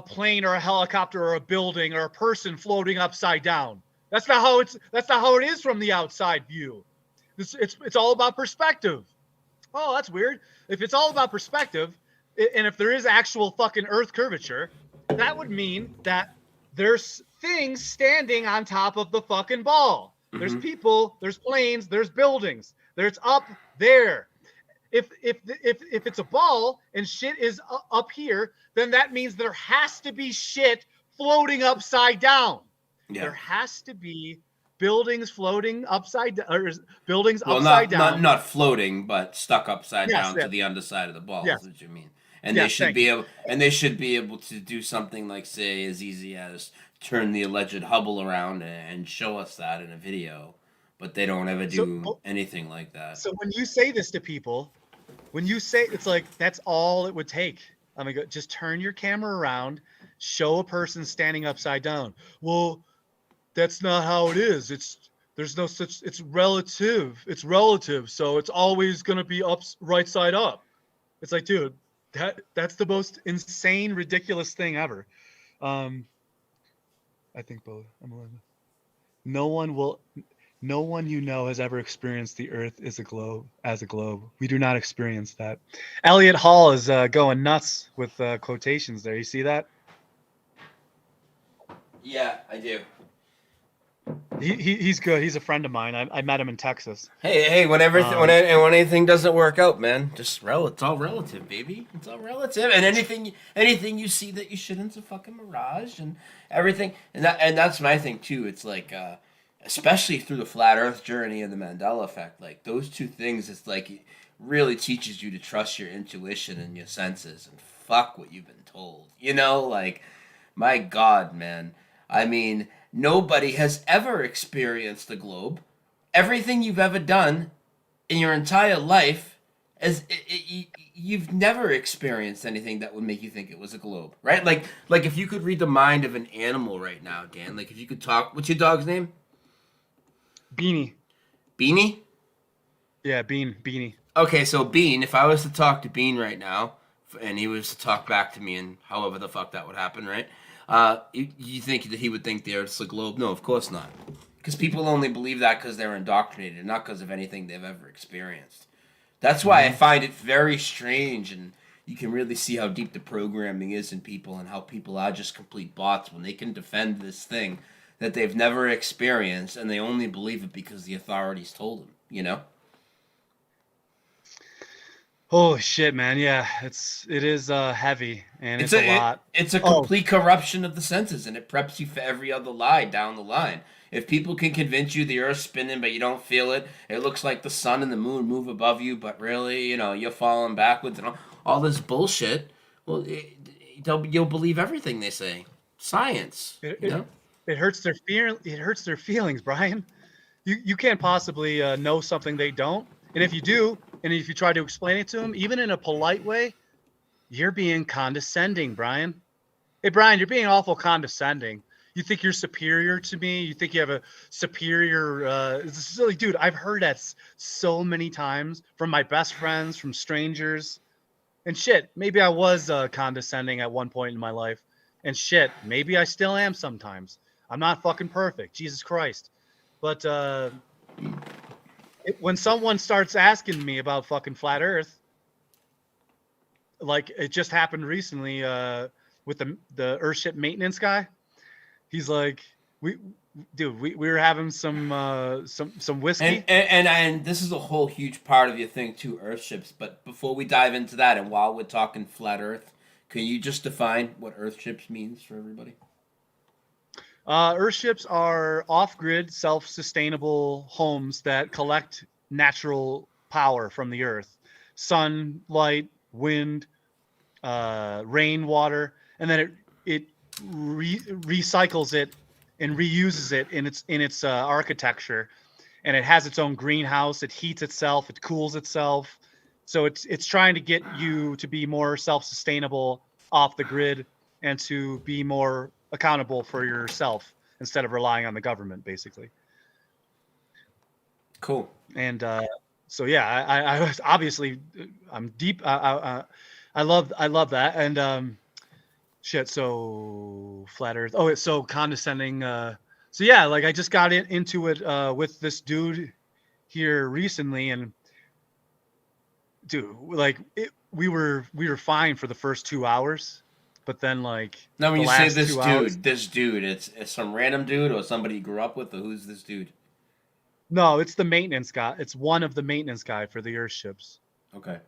S2: plane or a helicopter or a building or a person floating upside down. That's not how it is from the outside view. It's all about perspective. Oh, that's weird. If it's all about perspective, and if there is actual fucking earth curvature, that would mean that there's things standing on top of the fucking ball. Mm-hmm. There's people, there's planes, there's buildings. There's up there. If it's a ball and shit is up here, then that means there has to be shit floating upside down. Yeah. There has to be buildings floating upside down, or buildings upside down.
S1: Not floating, but stuck upside down to the underside of the ball. Is what you mean. And they should be able to do something like, say, as easy as turn the alleged Hubble around and show us that in a video, but they don't ever do anything like that.
S2: So when you say this to people, it's like that's all it would take. I'm gonna go, just turn your camera around, show a person standing upside down. Well, that's not how it is. It's relative. It's relative. So it's always going to be right side up. It's like, dude, that's the most insane, ridiculous thing ever. I think both. No one you know has ever experienced the earth as a globe. We do not experience that. Elliot Hall is going nuts with quotations there. You see that?
S1: Yeah, I do.
S2: He's good. He's a friend of mine. I met him in Texas.
S1: Hey, when anything doesn't work out, man, it's all relative, baby. It's all relative. And anything you see that you shouldn't's a fucking mirage and everything. And that's my thing too. It's like especially through the flat Earth journey and the Mandela effect. Like those two things, it's like it really teaches you to trust your intuition and your senses and fuck what you've been told. You know, like my God, man. I mean, nobody has ever experienced the globe. Everything you've ever done in your entire life is you've never experienced anything that would make you think it was a globe, right? Like if you could read the mind of an animal right now, Dan. Like if you could talk. What's your dog's name?
S2: Beanie.
S1: Beanie?
S2: Yeah, Beanie.
S1: Okay, so Bean, if I was to talk to Bean right now, and he was to talk back to me, and however the fuck that would happen, right? You think that he would think the Earth's a globe? No, of course not. Because people only believe that because they're indoctrinated, not because of anything they've ever experienced. That's why I find it very strange, and you can really see how deep the programming is in people and how people are just complete bots when they can defend this thing that they've never experienced, and they only believe it because the authorities told them, you know?
S2: Holy shit, man. Yeah, it is heavy, and it's a lot.
S1: It's a complete corruption of the senses, and it preps you for every other lie down the line. If people can convince you the Earth's spinning, but you don't feel it, it looks like the sun and the moon move above you, but really, you know, you're falling backwards and all this bullshit, well, you'll believe everything they say. Science, you know?
S2: It hurts their fear. It hurts their feelings, Brian. You can't possibly know something they don't, and if you do, and if you try to explain it to them, even in a polite way, you're being condescending, Brian. Hey, Brian, you're being awful condescending. You think you're superior to me? You think you have a superior... silly dude, I've heard that so many times from my best friends, from strangers. And shit, maybe I was condescending at one point in my life. And shit, maybe I still am sometimes. I'm not fucking perfect. Jesus Christ. But when someone starts asking me about fucking flat Earth, like it just happened recently with the Earthship maintenance guy. He's like, we were having some whiskey,
S1: and this is a whole huge part of your thing too, Earthships. But before we dive into that, and while we're talking flat Earth, can you just define what Earthships means for everybody?
S2: Earthships are off-grid, self-sustainable homes that collect natural power from the Earth, sunlight, wind, rainwater, and then it recycles it and reuses it in its architecture, and it has its own greenhouse. It heats itself, it cools itself, so it's trying to get you to be more self-sustainable off the grid and to be more accountable for yourself instead of relying on the government, basically.
S1: Cool.
S2: And so yeah, I was obviously I'm deep. I love that. And shit. So flat Earth. Oh, it's so condescending. So yeah, like I just got into it with this dude here recently, and dude, like we were fine for the first 2 hours. But then, like,
S1: now when you say this dude, it's some random dude or somebody you grew up with, or who's this dude?
S2: No, it's the maintenance guy. It's one of the maintenance guy for the Earthships.
S1: Okay.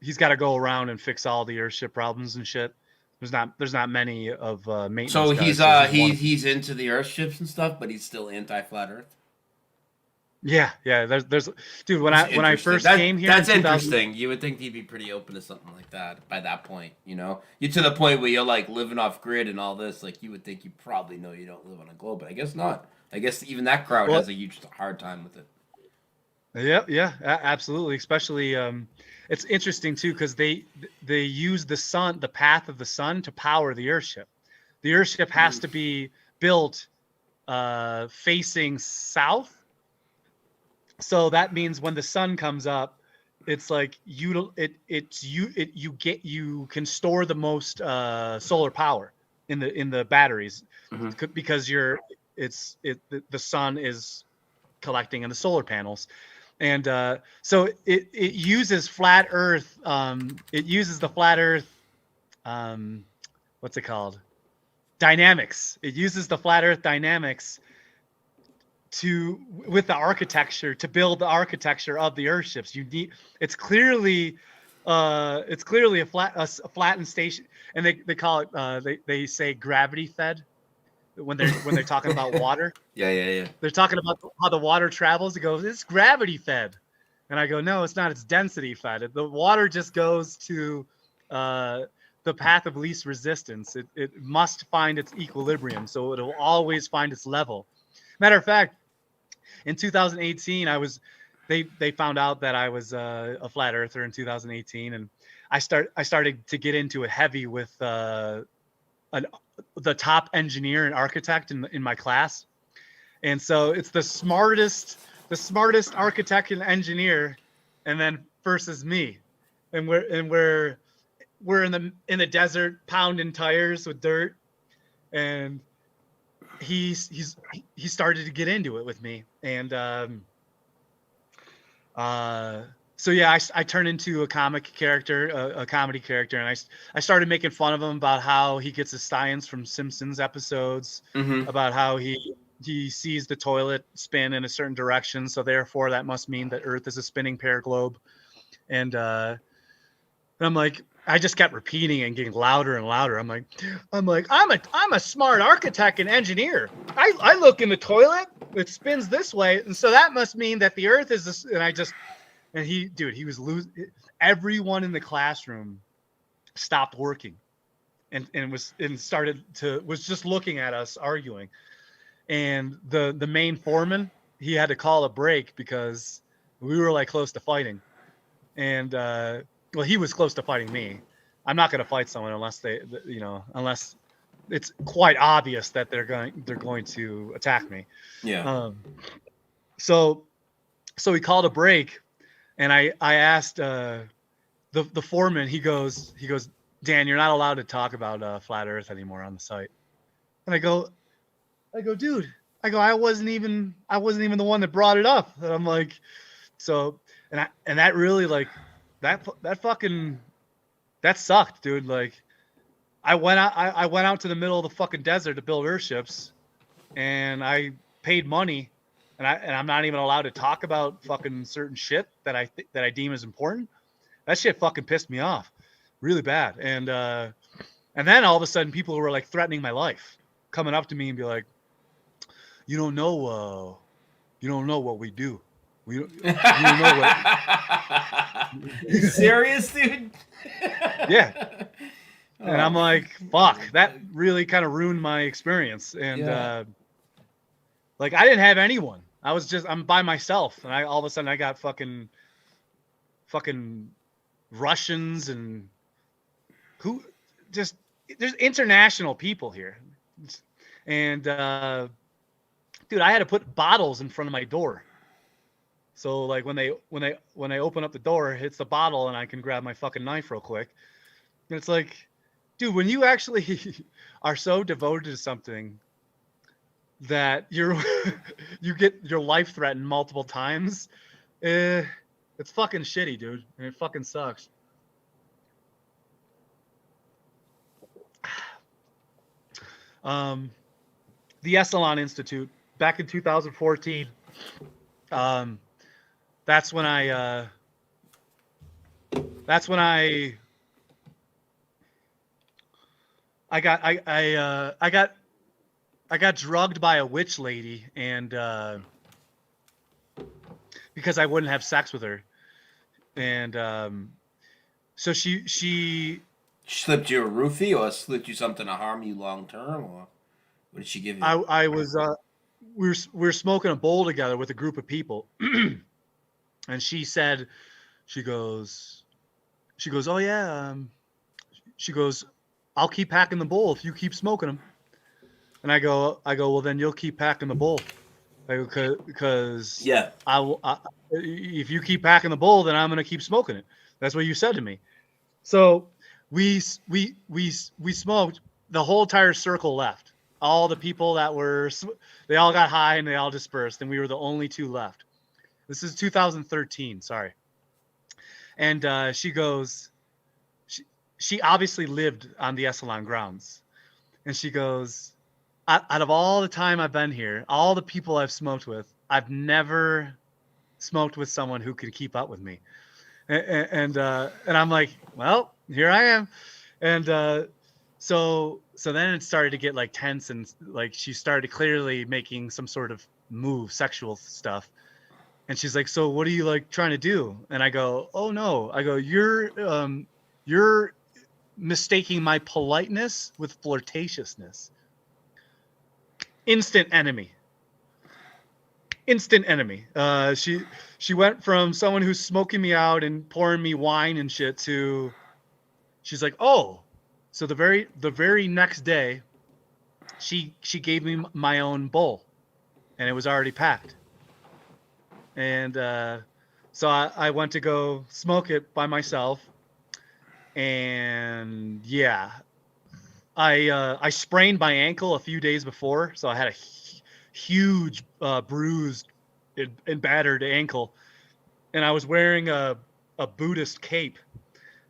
S2: He's got to go around and fix all the Earthship problems and shit. There's not many of maintenance.
S1: So
S2: guys,
S1: he's into the Earthships and stuff, but he's still anti-flat Earth.
S2: Yeah. There's dude. When I first came here,
S1: that's interesting. You would think he'd be pretty open to something like that by that point. You know, you're to the point where you're like living off grid and all this. Like you would think you probably know you don't live on a globe, but I guess not. I guess even that crowd has a huge hard time with it.
S2: Yeah, absolutely. Especially, it's interesting too because they use the sun, the path of the sun, to power the Earthship. The Earthship has to be built facing south. So that means when the sun comes up, it's like you can store the most solar power in the batteries because the sun is collecting in the solar panels, and so it uses flat Earth. It uses the flat Earth. What's it called? Dynamics. It uses the flat Earth dynamics with the architecture to build the architecture of the Earthships. It's clearly a flattened station, and they call it they say gravity fed. when they're talking about water.
S1: Yeah.
S2: They're talking about how the water travels. It goes, it's gravity fed. And I go, no, it's not. It's density fed. The water just goes to the path of least resistance. It must find its equilibrium. So it'll always find its level. Matter of fact, in 2018, they found out that I was a flat earther in 2018. And I started to get into it heavy with the top engineer and architect in my class. And so it's the smartest architect and engineer, and then versus me, and we're in the desert pounding tires with dirt, and he started to get into it with me, and so yeah, I turned into a comedy character, and I started making fun of him about how he gets his science from Simpsons episodes, about how he sees the toilet spin in a certain direction, so therefore that must mean that Earth is a spinning pear globe. And I'm like, I just kept repeating and getting louder and louder. I'm like, I'm a smart architect and engineer. I look in the toilet, it spins this way, and so that must mean that the Earth is this. And he was losing. Everyone in the classroom stopped working, and was just looking at us arguing. And the main foreman, he had to call a break because we were like close to fighting. And well, he was close to fighting me. I'm not going to fight someone unless unless it's quite obvious that they're going to attack me.
S1: Yeah.
S2: So he called a break, and I asked the foreman. He goes, Dan, you're not allowed to talk about flat Earth anymore on the site. And I go, dude. I wasn't even the one that brought it up. And I'm like, so, and that really, like, that fucking, that sucked, dude. Like, I went out to the middle of the fucking desert to build airships, and I paid money, and I'm not even allowed to talk about fucking certain shit that I deem as important. That shit fucking pissed me off really bad. And then all of a sudden people were like threatening my life, coming up to me and be like, you don't know what we do. You don't know what.
S1: You serious, dude?
S2: Yeah. And I'm like, fuck, that really kind of ruined my experience. And like, I didn't have anyone. I'm by myself, and all of a sudden I got fucking Russians and there's international people here. And dude, I had to put bottles in front of my door. So like when they open up the door, it hits the bottle and I can grab my fucking knife real quick. And it's like, dude, when you actually are so devoted to something that you get your life threatened multiple times, it's fucking shitty, dude. And it fucking sucks. The Esalen Institute, back in 2014, that's when I got drugged by a witch lady, and because I wouldn't have sex with her, and so she
S1: slipped you a roofie, or slipped you something to harm you long term, or what did she give you?
S2: I was we were smoking a bowl together with a group of people, and she goes, oh yeah, she goes, I'll keep packing the bowl if you keep smoking them. And I go, well then you'll keep packing the bowl. I go, because
S1: yeah,
S2: if you keep packing the bowl, then I'm gonna keep smoking it. That's what you said to me. So we smoked. The whole entire circle left. All the people they all got high and they all dispersed, and we were the only two left. This is 2013. Sorry. And she goes, she obviously lived on the Esalen grounds, and she goes, out of all the time I've been here, all the people I've smoked with, I've never smoked with someone who could keep up with me. And I'm like, well, here I am. And So then it started to get like tense, and like she started clearly making some sort of move, sexual stuff. And she's like, "So what are you like trying to do?" And I go, "Oh no." I go, "You're mistaking my politeness with flirtatiousness." Instant enemy. Instant enemy. She went from someone who's smoking me out and pouring me wine and shit to, she's like, "Oh." So the very next day, she gave me my own bowl, and it was already packed. And so I went to go smoke it by myself, and yeah, I sprained my ankle a few days before, so I had a huge bruised and battered ankle, and I was wearing a Buddhist cape,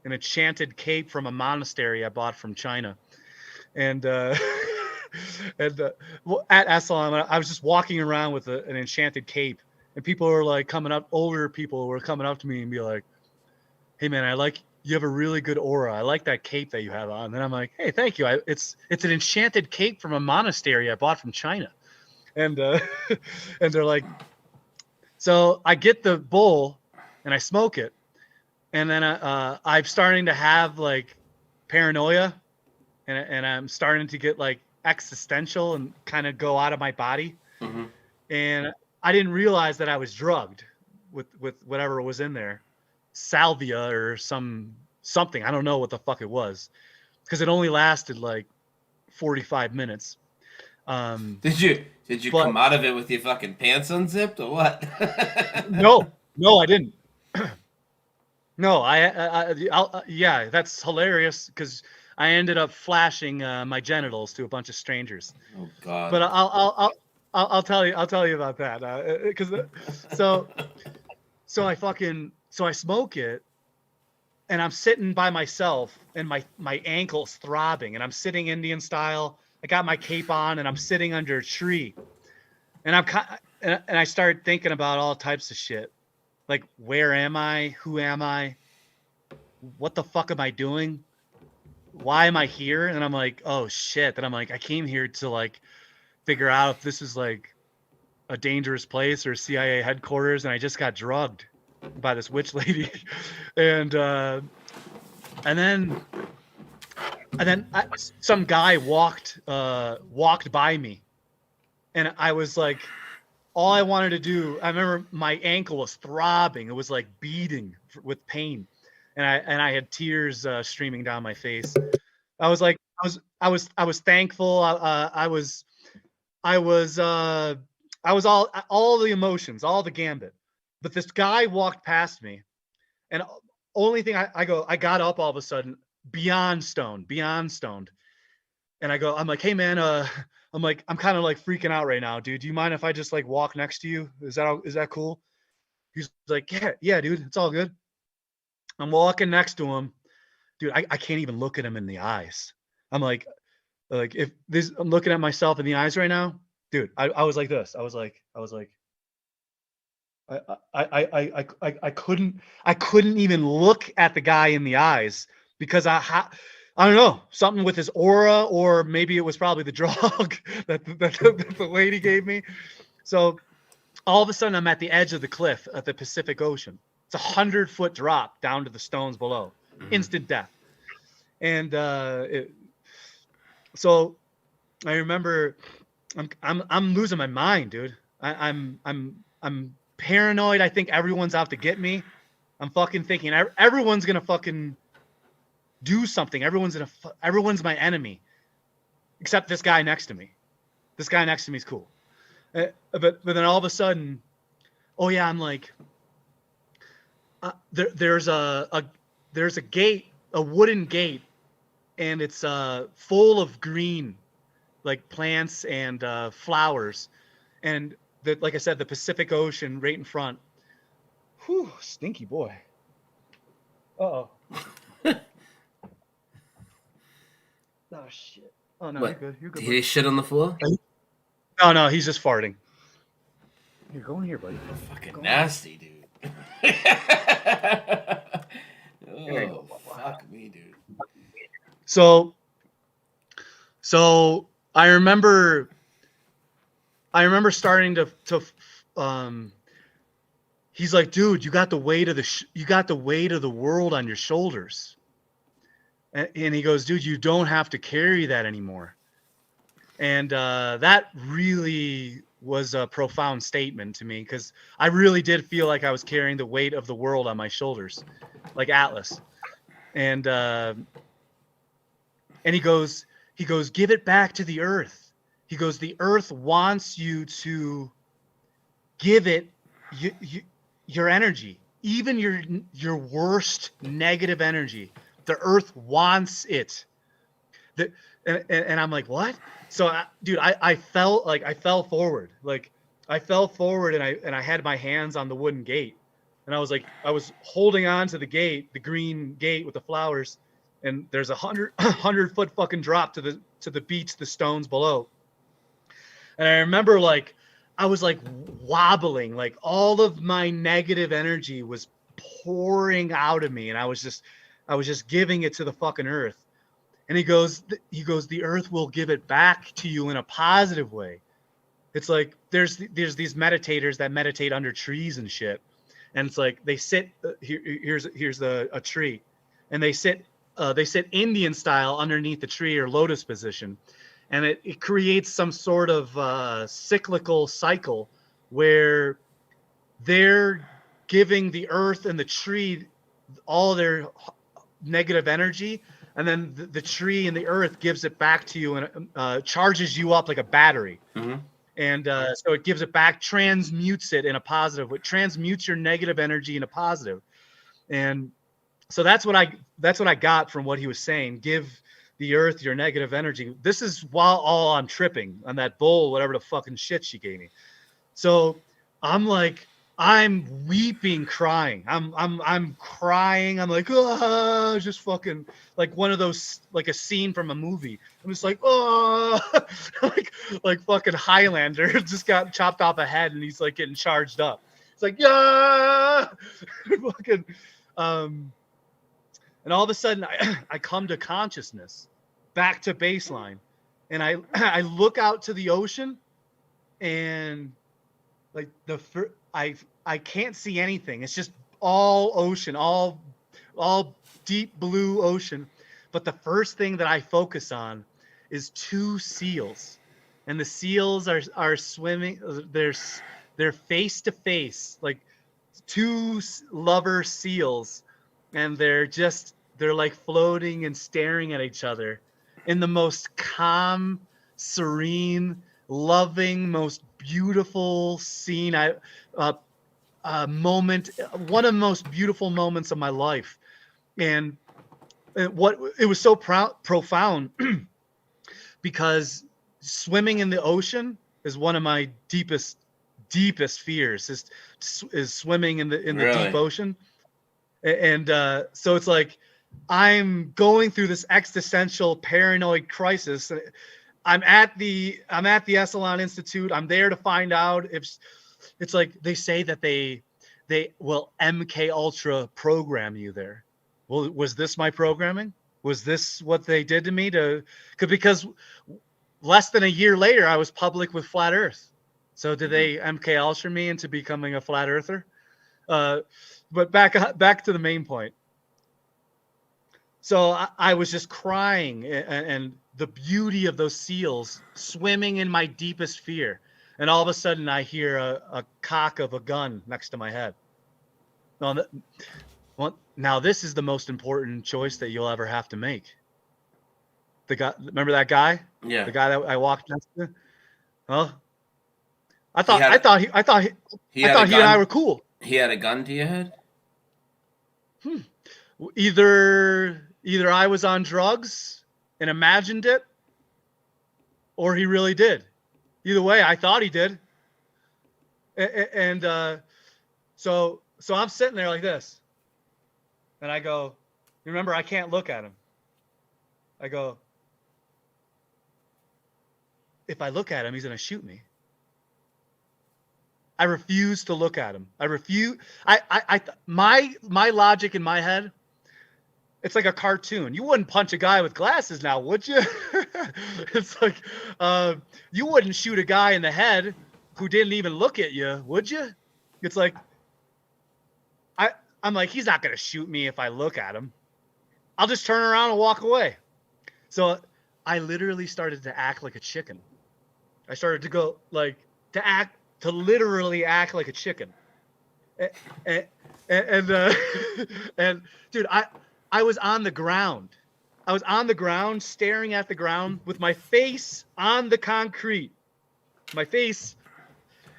S2: an enchanted cape from a monastery I bought from China, and well, at Esalen, I was just walking around with an enchanted cape, and people were like coming up, older people were coming up to me and be like, "Hey man, you have a really good aura. I like that cape that you have on." And I'm like, "Hey, thank you. It's an enchanted cape from a monastery I bought from China." And and they're like, so I get the bowl and I smoke it, and then I'm starting to have like paranoia, and I'm starting to get like existential and kind of go out of my body.
S1: Mm-hmm.
S2: And I didn't realize that I was drugged with whatever was in there, salvia or something. I don't know what the fuck it was, because it only lasted like 45 minutes.
S1: Did you come out of it with your fucking pants unzipped or what?
S2: No, I didn't. No, I'll yeah, that's hilarious because I ended up flashing my genitals to a bunch of strangers.
S1: Oh God!
S2: But I'll tell you about that because so I smoke it, and I'm sitting by myself, and my ankle's throbbing, and I'm sitting Indian style. I got my cape on, and I'm sitting under a tree, and and I started thinking about all types of shit, like where am I? Who am I? What the fuck am I doing? Why am I here? And I'm like, oh shit. And I'm like, I came here to like figure out if this is like a dangerous place or CIA headquarters, and I just got drugged by this witch lady. And then some guy walked by me, and I was like, all I wanted to do, I remember my ankle was throbbing. It was like beating with pain. And I had tears streaming down my face. I was like, I was thankful. I was all the emotions, all the gambit. But this guy walked past me, and only thing I got up all of a sudden, beyond stoned. And I'm like, hey man, I'm kind of like freaking out right now, dude. Do you mind if I just like walk next to you? Is that cool? He's like, yeah, dude, it's all good. I'm walking next to him, dude. I can't even look at him in the eyes. I'm like if this, I'm looking at myself in the eyes right now, dude. I was like this. I was like, I couldn't even look at the guy in the eyes because I don't know, something with his aura, or maybe it was probably the drug that the lady gave me. So all of a sudden I'm at the edge of the cliff at the Pacific Ocean. It's 100-foot drop down to the stones below, instant death. And so I remember I'm losing my mind, dude. I'm paranoid. I think everyone's out to get me. I'm fucking thinking everyone's gonna fucking do something. Everyone's my enemy, except this guy next to me. This guy next to me is cool. But then all of a sudden, oh yeah, I'm like, there's a gate, a wooden gate, and it's full of green, like plants and flowers, and like I said, the Pacific Ocean right in front. Whew, stinky boy. Uh-oh. Oh shit. Oh no,
S1: what?
S2: You're good. You're good.
S1: Did he shit on the floor?
S2: No, he's just farting. Here, go in here, buddy.
S1: Fucking nasty, dude. Oh, fuck me, dude.
S2: So So I remember starting to he's like, dude, you got the weight of the world on your shoulders. And he goes, dude, you don't have to carry that anymore. And that really was a profound statement to me, because I really did feel like I was carrying the weight of the world on my shoulders, like Atlas. And he goes, give it back to the earth. He goes, the earth wants you to give it your energy, even your worst negative energy. The earth wants it. And I'm like, what? So, I felt like I fell forward. Like I fell forward, and I had my hands on the wooden gate, and I was holding on to the gate, the green gate with the flowers, and there's 100-foot fucking drop to the beach, the stones below. And I remember like I was like wobbling, like all of my negative energy was pouring out of me, and I was just giving it to the fucking earth. And he goes, the earth will give it back to you in a positive way. It's like there's these meditators that meditate under trees and shit, and it's like they sit here's a tree, and they sit Indian style underneath the tree, or lotus position, and it creates some sort of cyclical cycle where they're giving the earth and the tree all their negative energy, and then the tree and the earth gives it back to you and charges you up like a battery.
S1: Mm-hmm.
S2: And so it gives it back, transmutes it in a positive, it transmutes your negative energy in a positive. And so that's what I got from what he was saying. Give the earth your negative energy. This is while all I'm tripping on that bowl, whatever the fucking shit she gave me. So I'm like, I'm weeping, crying. I'm crying. I'm like, oh, just fucking like one of those, like a scene from a movie. I'm just like, oh, like fucking Highlander just got chopped off a head and he's like getting charged up. It's like, yeah, fucking, and all of a sudden I come to consciousness, back to baseline, and I look out to the ocean, and like I can't see anything. It's just all ocean, all deep blue ocean. But the first thing that I focus on is two seals, and the seals are swimming. They're face to face, like two lover seals, and they're like floating and staring at each other in the most calm, serene, loving, most beautiful scene moment, one of the most beautiful moments of my life. And what it was so profound because swimming in the ocean is one of my deepest fears, is swimming in the
S1: Really?
S2: deep ocean. And so it's like I'm going through this existential paranoid crisis. I'm at the Esalen Institute. I'm there to find out if it's like they say that they will MK Ultra program you there. Well, was this my programming? Was this what they did to me? Because less than a year later, I was public with Flat Earth. So did they MK Ultra me into becoming a flat earther? But back to the main point. So I was just crying, and the beauty of those seals swimming in my deepest fear. And all of a sudden I hear a cock of a gun next to my head. Now this is the most important choice that you'll ever have to make. The guy, remember that guy?
S1: Yeah.
S2: The guy that I walked next to? Well, I thought he and I were cool.
S1: He had a gun to your head?
S2: Either I was on drugs and imagined it, or he really did. Either way, I thought he did. And so I'm sitting there like this, and I go, remember, I can't look at him. I go, if I look at him, he's gonna shoot me. I refuse to look at him. I refuse. My logic in my head, it's like a cartoon. You wouldn't punch a guy with glasses now, would you? It's like you wouldn't shoot a guy in the head who didn't even look at you, would you? It's like I'm like, he's not gonna shoot me if I look at him. I'll just turn around and walk away. So I literally started to act like a chicken. I started to go like to literally act like a chicken. And dude, I was on the ground. I was on the ground, staring at the ground with my face on the concrete. My face,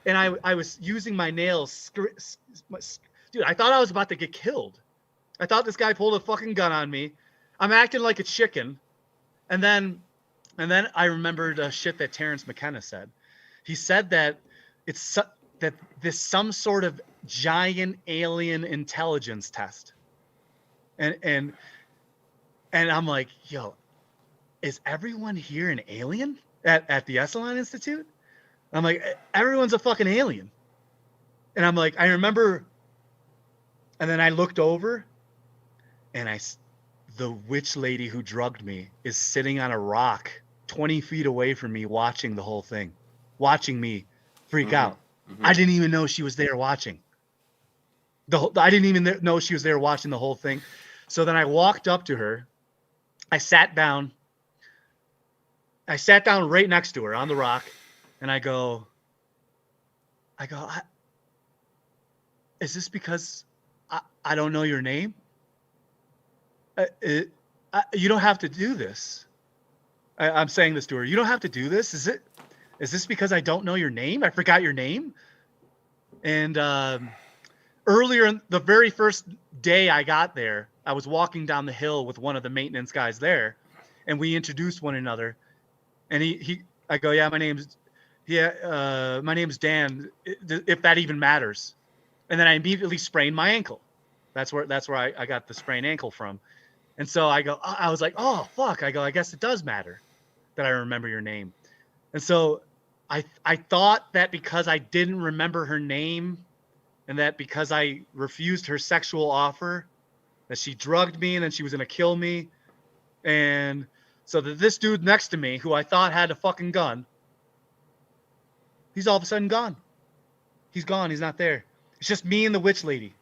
S2: and I was using my nails. Dude, I thought I was about to get killed. I thought this guy pulled a fucking gun on me. I'm acting like a chicken. And then I remembered shit that Terrence McKenna said. He said that that this some sort of giant alien intelligence test. And I'm like, yo, is everyone here an alien at the Esalen Institute? I'm like, everyone's a fucking alien. And I'm like, I remember, and then I looked over, and the witch lady who drugged me is sitting on a rock 20 feet away from me, watching the whole thing, watching me freak out. I didn't even know she was there watching. I didn't even know she was there watching the whole thing. So then I walked up to her. I sat down right next to her on the rock, and I go, is this because I don't know your name? You don't have to do this. I'm saying this to her. You don't have to do this. Is this because I don't know your name? I forgot your name? And earlier, the very first day I got there, I was walking down the hill with one of the maintenance guys there, and we introduced one another. And I go, yeah, my name's Dan, if that even matters. And then I immediately sprained my ankle. That's where I got the sprained ankle from. And so I was like, oh, fuck. I guess it does matter that I remember your name. And so I thought that because I didn't remember her name and that because I refused her sexual offer, that she drugged me and then she was going to kill me. And so that this dude next to me, who I thought had a fucking gun, he's all of a sudden gone. He's gone. He's not there. It's just me and the witch lady.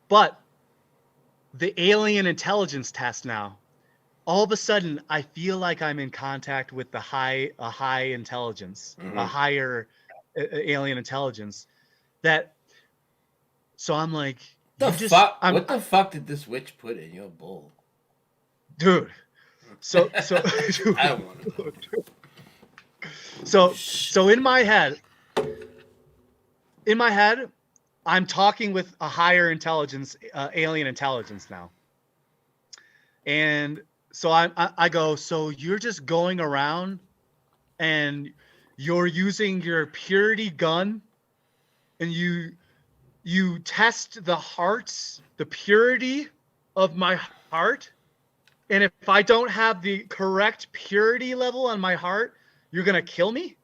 S2: But the alien intelligence test now, all of a sudden, I feel like I'm in contact with a high intelligence, a higher alien intelligence. So I'm like,
S1: what the fuck did this witch put in your bowl?
S2: Dude. So
S1: Dude, I don't want to
S2: know. So in my head, I'm talking with a higher intelligence, alien intelligence now. And so I go, so you're just going around and you're using your purity gun and you test the purity of my heart. And if I don't have the correct purity level on my heart, you're going to kill me?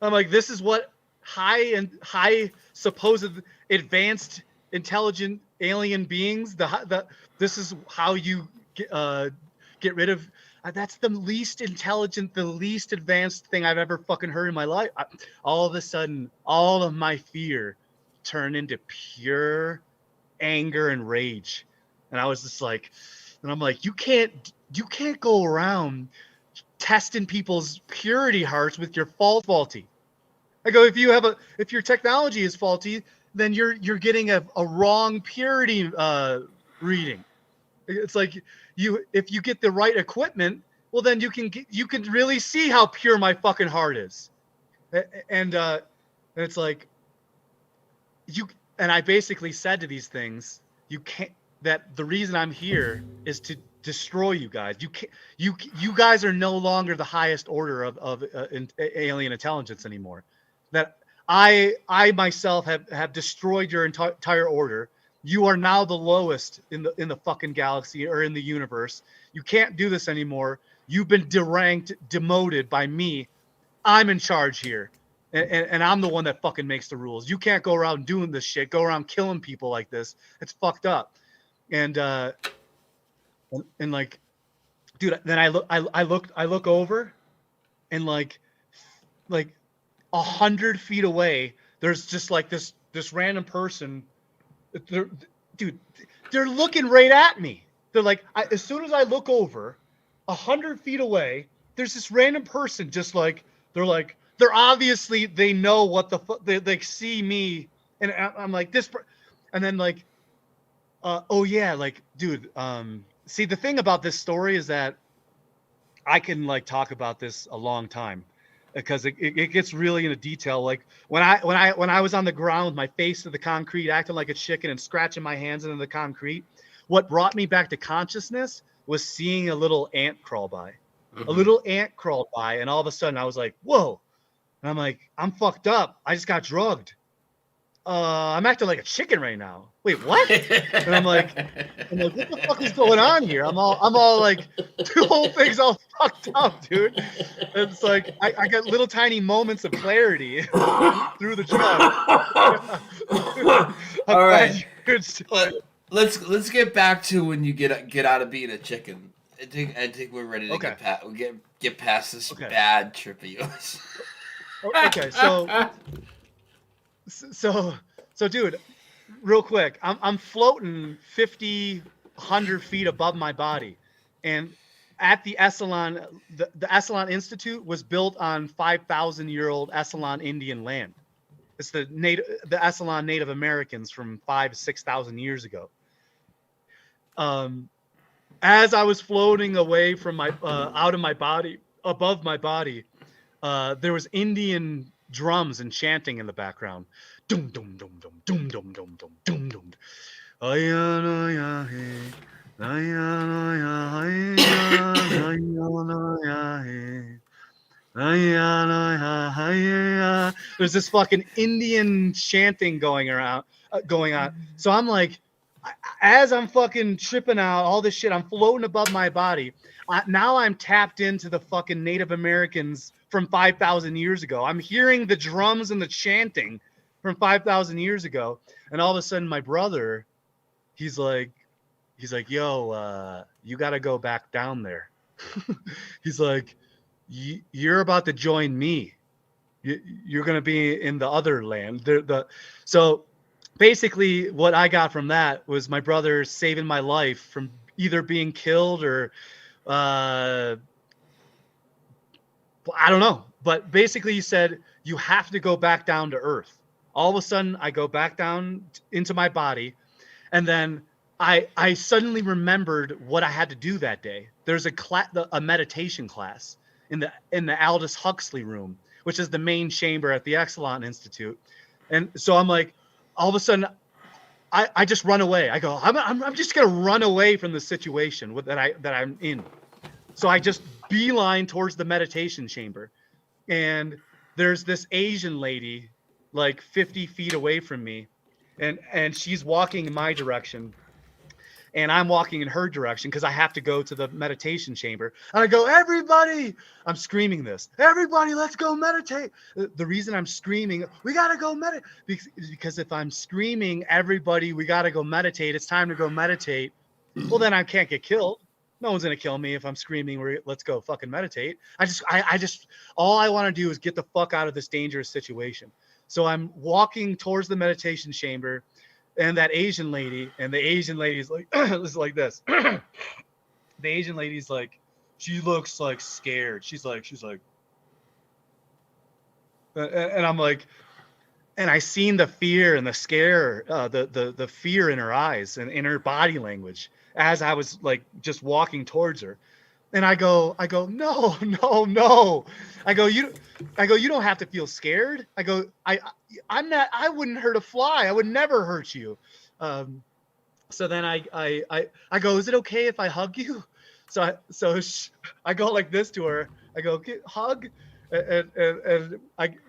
S2: I'm like, this is what high supposed advanced intelligent alien beings, this is how you get rid of that's the least intelligent, the least advanced thing I've ever fucking heard in my life. All of a sudden, all of my fear turned into pure anger and rage. And I was just like, and I'm like, you can't go around testing people's purity hearts with your faulty. I go, if your technology is faulty, then you're getting a wrong purity reading. It's like if you get the right equipment, well then you can really see how pure my fucking heart is. And it's like and I basically said to these things, you can't, that the reason I'm here is to destroy you guys. You guys are no longer the highest order of alien intelligence anymore. That I myself have destroyed your entire order. You are now the lowest in the fucking galaxy or in the universe. You can't do this anymore. You've been deranked, demoted by me. I'm in charge here. And I'm the one that fucking makes the rules. You can't go around doing this shit, go around killing people like this. It's fucked up. and like, dude, then I look over, and like 100 feet away, there's just like this random person. Dude, they're looking right at me. They're like, as soon as I look over, 100 feet away, there's this random person just like, they're obviously, they know what the fuck, they see me, and I'm like this, and then like, oh yeah, like, dude, see, the thing about this story is that I can like talk about this a long time, because it gets really into detail. Like when I was on the ground with my face to the concrete, acting like a chicken and scratching my hands into the concrete, what brought me back to consciousness was seeing a little ant crawl by. A little ant crawled by, and all of a sudden I was like, whoa. And I'm like, I'm fucked up. I just got drugged. I'm acting like a chicken right now. Wait, what? And I'm like, what the fuck is going on here? I'm all like, the whole thing's all fucked up, dude. And it's like I got little tiny moments of clarity through the drug.
S1: All right, let's get back to when you get out of being a chicken. I think we're ready to get past this bad trip of yours.
S2: Okay, so dude, real quick, I'm floating 100 feet above my body, and at the Esalen, the Esalen Institute was built on 5,000-year-old Esalen Indian land. It's the Esalen Native Americans from 5,000 to 6,000 years ago. As I was floating away from my out of my body, above my body, there was Indian drums and chanting in the background. Dum dum dum dum dum dum dum dum dum dum. There's this fucking Indian chanting going on. So I'm like, as I'm fucking tripping out, all this shit, I'm floating above my body. Now I'm tapped into the fucking Native Americans from 5,000 years ago. I'm hearing the drums and the chanting from 5,000 years ago. And all of a sudden my brother, he's like, yo, you got to go back down there. He's like, you're about to join me. You're going to be in the other land. So basically what I got from that was my brother saving my life from either being killed or I don't know. But basically he said, you have to go back down to earth. All of a sudden I go back down into my body, and then I suddenly remembered what I had to do that day. There's a meditation class in the Aldous Huxley room, which is the main chamber at the Esalen Institute. And so I'm like, all of a sudden I just run away. I go, I'm just gonna run away from the situation that I'm in. So I just beeline towards the meditation chamber, and there's this Asian lady like 50 feet away from me, and she's walking in my direction, and I'm walking in her direction because I have to go to the meditation chamber. And I go, everybody, I'm screaming this, everybody, let's go meditate. The reason I'm screaming, we got to go meditate, because if I'm screaming, everybody, we got to go meditate, it's time to go meditate, well, then I can't get killed. No one's going to kill me if I'm screaming, let's go fucking meditate. I just, all I want to do is get the fuck out of this dangerous situation. So I'm walking towards the meditation chamber, and that Asian lady, and the Asian lady's like, is like this. The Asian lady's like, she looks like scared. She's like, and I'm like, and I seen the fear and the scare, the fear in her eyes and in her body language as I was like just walking towards her. And I go, no. I go, you don't have to feel scared. I go, I wouldn't hurt a fly. I would never hurt you. So then I go, is it okay if I hug you? So I go like this to her. I go, hug. And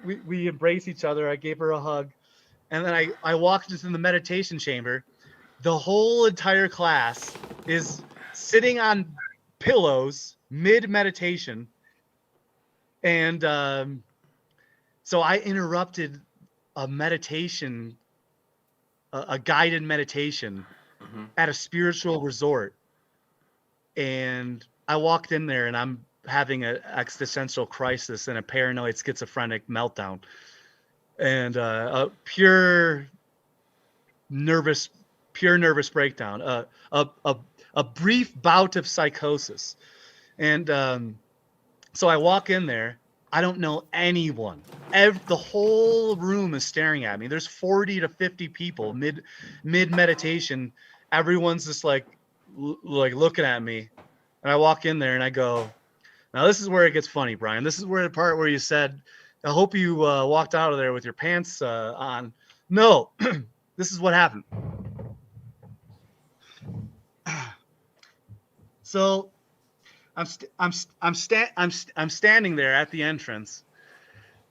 S2: we embrace each other. I gave her a hug. And then I walked into the meditation chamber. The whole entire class is sitting on pillows mid meditation, and so I interrupted a meditation, a guided meditation at a spiritual resort, and I walked in there and I'm having an existential crisis and a paranoid schizophrenic meltdown, and a pure nervous breakdown, a brief bout of psychosis. And so I walk in there. I don't know anyone. The whole room is staring at me. There's 40 to 50 people mid meditation. Everyone's just like looking at me. And I walk in there and I go, now this is where it gets funny, Brian. This is where the part where you said, I hope you walked out of there with your pants on. No, this is what happened. So I'm standing there at the entrance,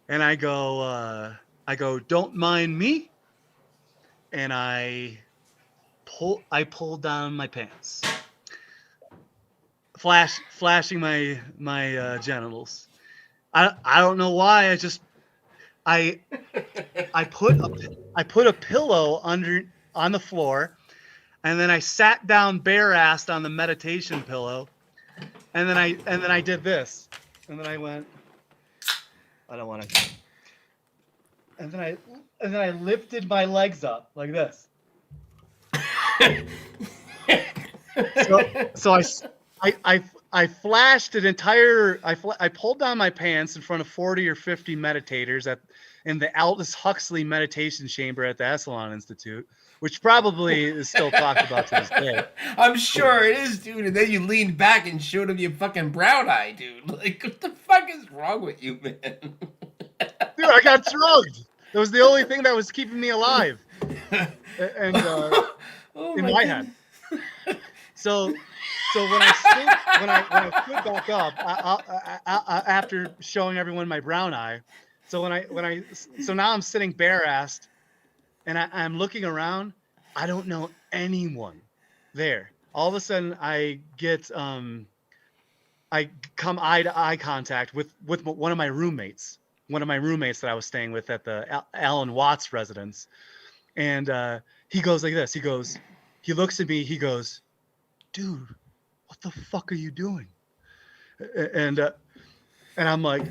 S2: and I go, don't mind me, and I pull down my pants, flashing my genitals. I don't know why. I put a pillow on the floor, and then I sat down bare-assed on the meditation pillow. And then I did this, and then I went, I don't want to. And then I lifted my legs up like this. so I flashed an entire. I pulled down my pants in front of 40 or 50 meditators in the Aldous Huxley meditation chamber at the Esalen Institute, which probably is still talked about to this day.
S1: I'm sure it is, dude. And then you leaned back and showed him your fucking brown eye, dude. Like, what the fuck is wrong with you, man?
S2: Dude, I got drugged. That was the only thing that was keeping me alive. And in my head. So when I stood back up after showing everyone my brown eye, so now I'm sitting bare-assed, and I'm looking around. I don't know anyone there. All of a sudden, I get I come eye to eye contact with one of my roommates that I was staying with at the Alan Watts residence, and he goes like this. He looks at me. He goes, "Dude, what the fuck are you doing?" And I'm like,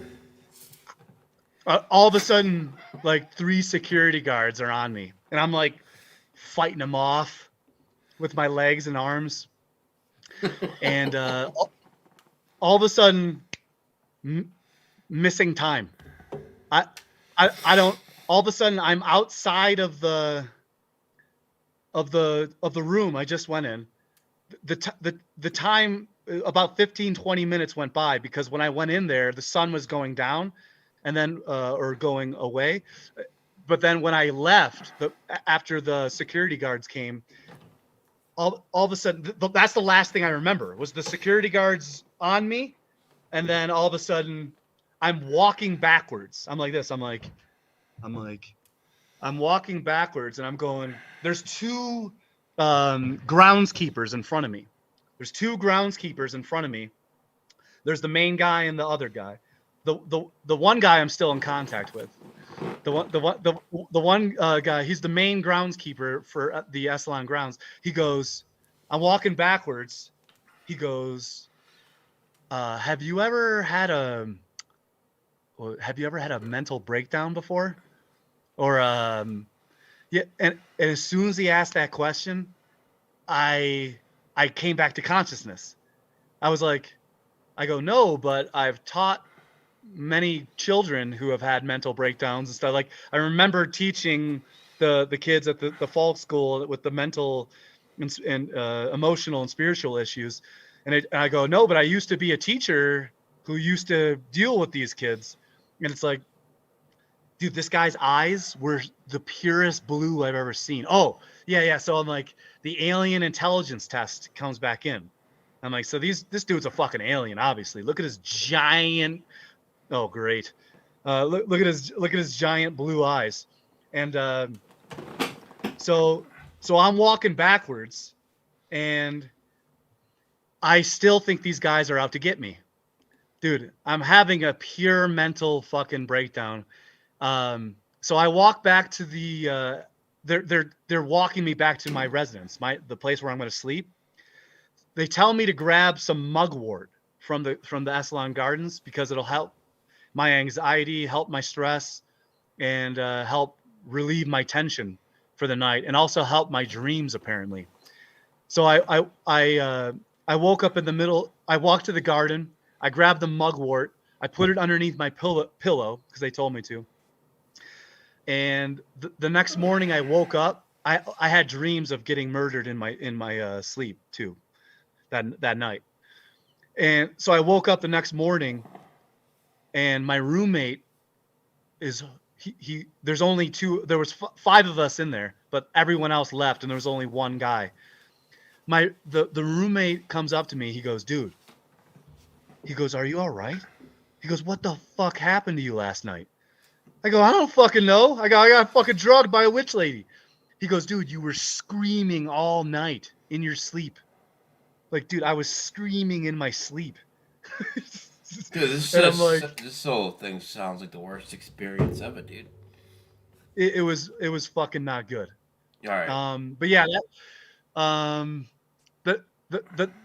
S2: all of a sudden, like 3 security guards are on me, and I'm like fighting them off with my legs and arms, and all of a sudden, missing time. I don't. All of a sudden, I'm outside of the room I just went in. The time, about 15-20 minutes went by, because when I went in there, the sun was going down, and then or going away. But then when I left, after the security guards came, all of a sudden, that's the last thing I remember, was the security guards on me, and then all of a sudden, I'm walking backwards. I'm like this. I'm walking backwards, and I'm going. There's 2 groundskeepers in front of me. There's the main guy and the other guy. The one guy I'm still in contact with. The one guy, he's the main groundskeeper for the Esalen grounds. He goes, I'm walking backwards. He goes, have you ever had a mental breakdown before? Or yeah, and as soon as he asked that question, I came back to consciousness. I go, no, but I've taught many children who have had mental breakdowns and stuff. Like, I remember teaching the kids at the folk school with the mental and emotional and spiritual issues. And I go, no, but I used to be a teacher who used to deal with these kids. And it's like, dude, this guy's eyes were the purest blue I've ever seen. Oh, yeah. So I'm like, the alien intelligence test comes back in. I'm like, so this dude's a fucking alien, obviously. Look at his giant. Oh, great. Look at his giant blue eyes. And so I'm walking backwards, and I still think these guys are out to get me. Dude, I'm having a pure mental fucking breakdown. So I walk back to the they're walking me back to my residence, the place where I'm going to sleep. They tell me to grab some mugwort from the Esalen Gardens because it'll help my anxiety, help my stress, and help relieve my tension for the night, and also help my dreams apparently. So I woke up in the middle. I walked to the garden. I grabbed the mugwort. I put it underneath my pillow because they told me to. And the next morning I woke up. I had dreams of getting murdered in my sleep too, that night. And so I woke up the next morning, and my roommate is there's only two. There was 5 of us in there, but everyone else left, and there was only one guy. The roommate comes up to me. He goes, dude. He goes, are you all right? He goes, what the fuck happened to you last night? I go, I don't fucking know. I got fucking drugged by a witch lady. He goes, dude, you were screaming all night in your sleep. Like, dude, I was screaming in my sleep.
S1: Dude, this whole thing sounds like the worst experience ever, dude.
S2: It was fucking not good.
S1: All right.
S2: But yeah,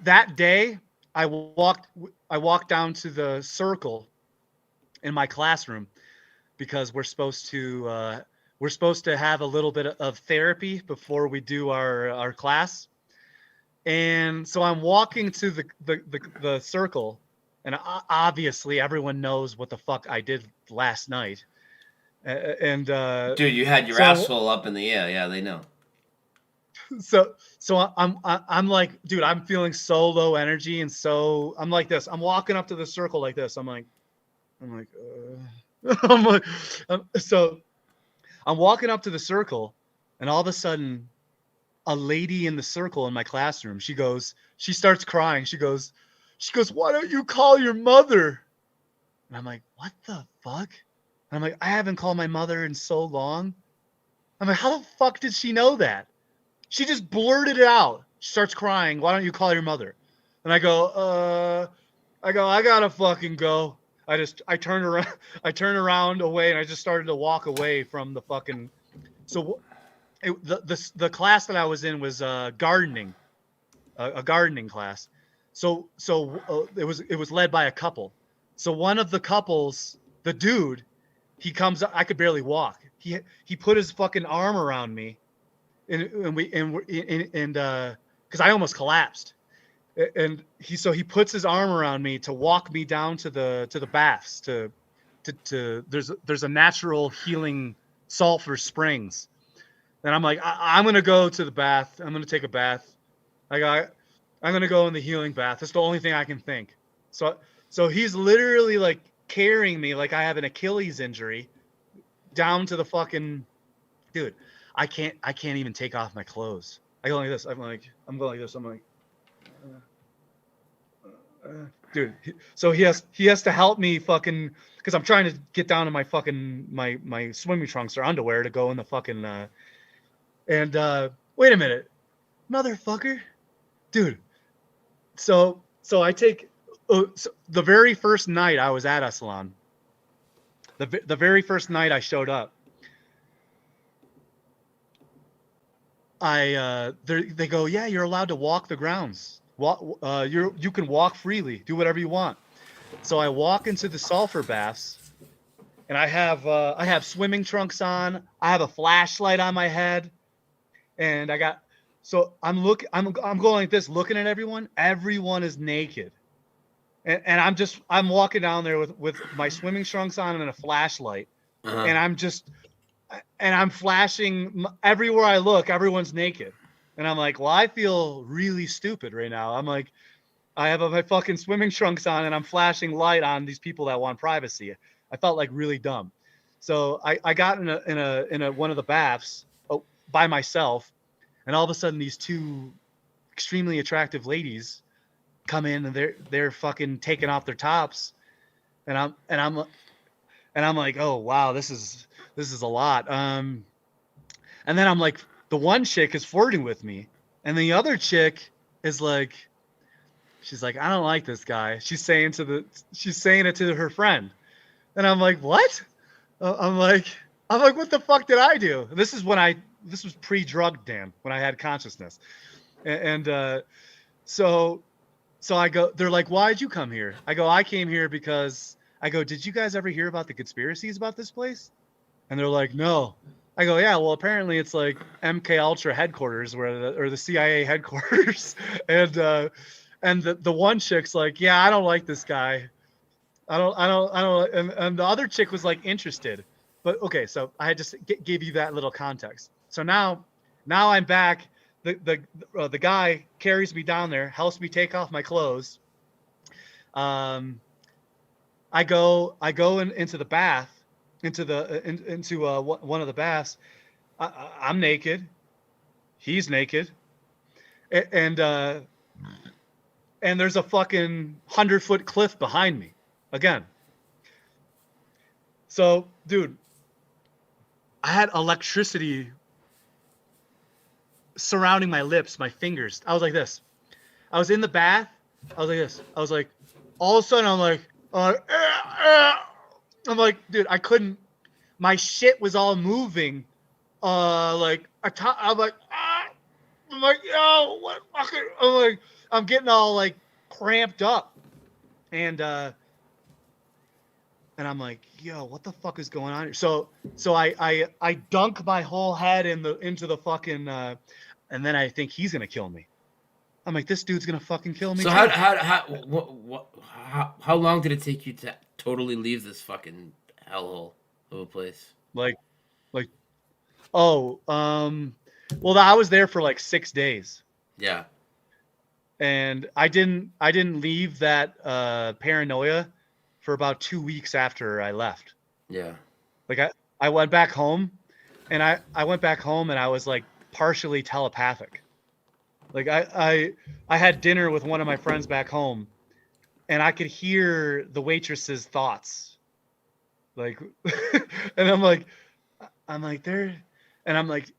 S2: that day I walked down to the circle in my classroom because we're supposed to have a little bit of therapy before we do our class. And so I'm walking to the circle, and obviously everyone knows what the fuck I did last night. And
S1: dude, you had your asshole up in the air. Yeah, they know.
S2: So I'm like, dude, I'm feeling so low energy, and so I'm like this. I'm walking up to the circle like this. So I'm walking up to the circle, and all of a sudden, a lady in the circle in my classroom, she starts crying. She goes, why don't you call your mother? And I'm like, what the fuck? And I'm like, I haven't called my mother in so long. I'm like, how the fuck did she know that? She just blurted it out. She starts crying. Why don't you call your mother? And I go, I gotta fucking go. I turned around away, and I just started to walk away from the fucking. So, the class that I was in was gardening, a gardening class. So it was led by a couple. So one of the couples, the dude, he comes up. I could barely walk. He put his fucking arm around me, and because I almost collapsed. And he puts his arm around me to walk me down to the baths to there's a natural healing sulfur springs. And I'm like, I'm gonna go to the bath. I'm gonna take a bath. I'm gonna go in the healing bath. That's the only thing I can think. So he's literally like carrying me like I have an Achilles injury down to the fucking dude. I can't even take off my clothes. I go like this. I'm going like this. I'm like. Dude, so he has to help me fucking because I'm trying to get down to my fucking my swimming trunks or underwear to go in the fucking and wait a minute, motherfucker, dude. So I take so the very first night I was at Esalen, the very first night I showed up, they go, yeah, you're allowed to walk the grounds. You can walk freely, do whatever you want. So I walk into the sulfur baths, and I have swimming trunks on. I have a flashlight on my head, and I'm going like this, looking at everyone. Everyone is naked, and I'm walking down there with my swimming trunks on and a flashlight, and I'm flashing everywhere I look. Everyone's naked. And I'm like, well, I feel really stupid right now. I'm like, I have my fucking swimming trunks on, and I'm flashing light on these people that want privacy. I felt like really dumb. So I got in a one of the baths by myself, and all of a sudden these 2 extremely attractive ladies come in, and they're fucking taking off their tops, and I'm like, oh wow, this is a lot. And then I'm like. The one chick is flirting with me, and the other chick is like, she's like, I don't like this guy. She's saying it to her friend, and I'm like, what? I'm like, what the fuck did I do? This is when this was pre-drug Dan when I had consciousness, and so I go. They're like, "Why'd you come here?" I go, "I came here because." I go, "Did you guys ever hear about the conspiracies about this place?" And they're like, "No." I go, "Yeah, well, apparently it's like MK Ultra headquarters, or the CIA headquarters." And the one chick's like, "Yeah, I don't like this guy. I don't." And the other chick was like interested, but okay. So I had just gave you that little context. So now I'm back. The guy carries me down there, helps me take off my clothes. I go into the bath. Into one of the baths. I'm naked. He's naked, and there's a fucking 100-foot cliff behind me again. So, dude, I had electricity surrounding my lips, my fingers. I was like this. I was in the bath. I was like this. I was like, all of a sudden, I'm like, dude, I couldn't. My shit was all moving. I'm like, yo, what fucking? I'm like, I'm getting all like cramped up, and I'm like, yo, what the fuck is going on here? So I dunk my whole head into the fucking, and then I think he's gonna kill me. I'm like, this dude's gonna fucking kill me.
S1: So
S2: too.
S1: how long did it take you to totally leave this fucking hellhole of a place?
S2: Well, I was there for like 6 days.
S1: Yeah.
S2: And I didn't leave that paranoia for about 2 weeks after I left.
S1: Yeah.
S2: Like I went back home, and I went back home and I was like partially telepathic. Like I had dinner with one of my friends back home, and I could hear the waitress's thoughts. Like, and I'm like there, and I'm like,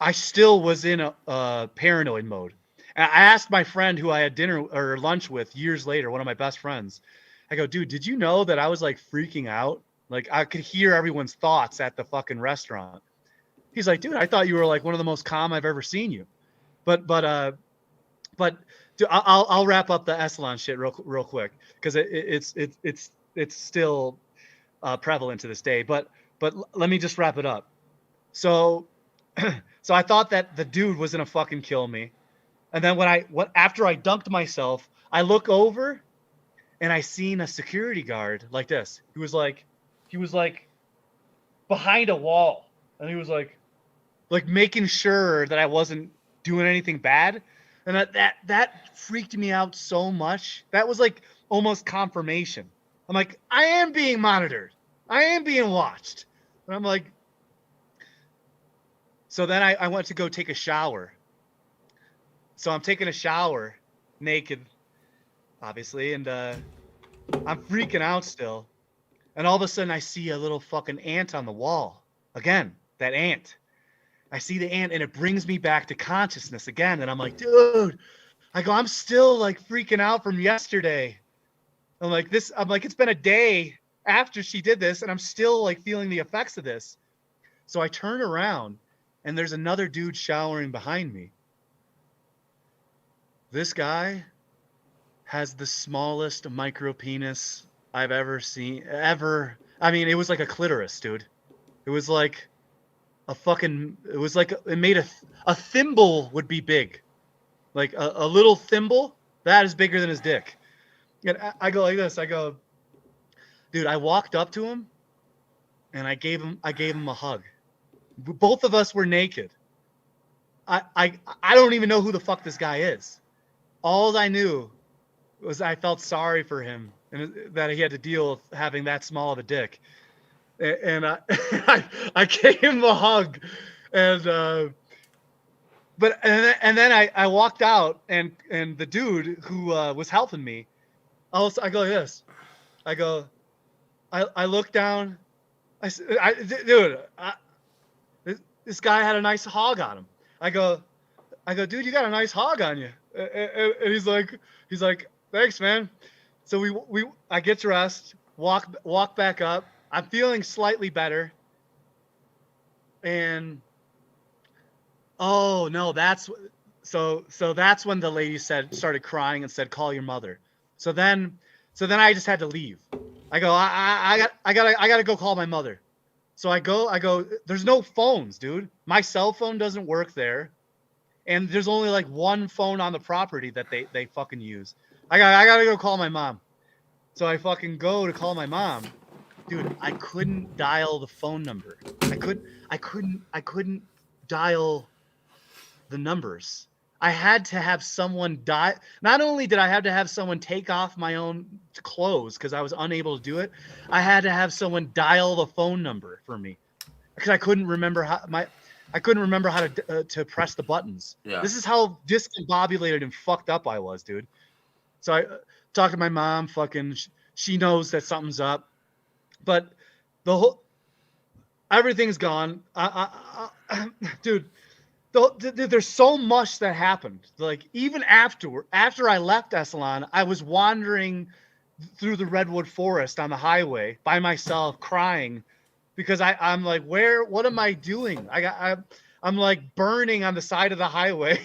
S2: I still was in a paranoid mode. And I asked my friend who I had dinner or lunch with years later, one of my best friends. I go, dude, did you know that I was like freaking out? Like I could hear everyone's thoughts at the fucking restaurant. He's like, dude, I thought you were like one of the most calm I've ever seen you. But dude, I'll wrap up the Esalen shit real quick, because it's still prevalent to this day. But let me just wrap it up. So I thought that the dude was gonna fucking kill me, and then after I dunked myself, I look over, and I seen a security guard like this. He was like behind a wall, and he was like making sure that I wasn't doing anything bad, and that freaked me out so much. That was like almost confirmation. I'm like, I am being monitored. I am being watched. And I'm like, so then I went to go take a shower. So I'm taking a shower naked, obviously, and I'm freaking out still. And all of a sudden I see a little fucking ant on the wall. Again, that ant. I see the ant, and it brings me back to consciousness again. And I'm like, dude, I'm still like freaking out from yesterday. I'm like, it's been a day after she did this, and I'm still like feeling the effects of this. So I turn around, and there's another dude showering behind me. This guy has the smallest micro penis I've ever seen, ever. I mean, it was like a clitoris, dude. It was like it made a thimble would be big. Like a little thimble, that is bigger than his dick. And I go like this. I go, dude, I walked up to him, and I gave him a hug. Both of us were naked. I don't even know who the fuck this guy is. All I knew was I felt sorry for him, and that he had to deal with having that small of a dick. And I gave him a hug, and then I walked out, and the dude who was helping me, I go like this. I look down. Dude, this guy had a nice hog on him. I go, dude, you got a nice hog on you. And he's like, thanks, man. So I get dressed, walk back up. I'm feeling slightly better, and Oh no, that's so that's when the lady started crying and said, "Call your mother." So then I just had to leave. I go, I gotta go call my mother. So I go. There's no phones, dude. My cell phone doesn't work there, and there's only like one phone on the property that they fucking use. I gotta go call my mom. So I fucking go to call my mom. Dude, I couldn't dial the phone number. I couldn't dial the numbers. I had to have someone not only did I have to have someone take off my own clothes because I was unable to do it, I had to have someone dial the phone number for me because I couldn't remember how to press the buttons.
S1: Yeah.
S2: This is how discombobulated and fucked up I was, dude. So I talked to my mom. Fucking, she knows that something's up, but everything's gone. Dude. There's so much that happened. Like even after I left Esalen, I was wandering through the redwood forest on the highway by myself, crying because I'm like, what am I doing? I'm like burning on the side of the highway.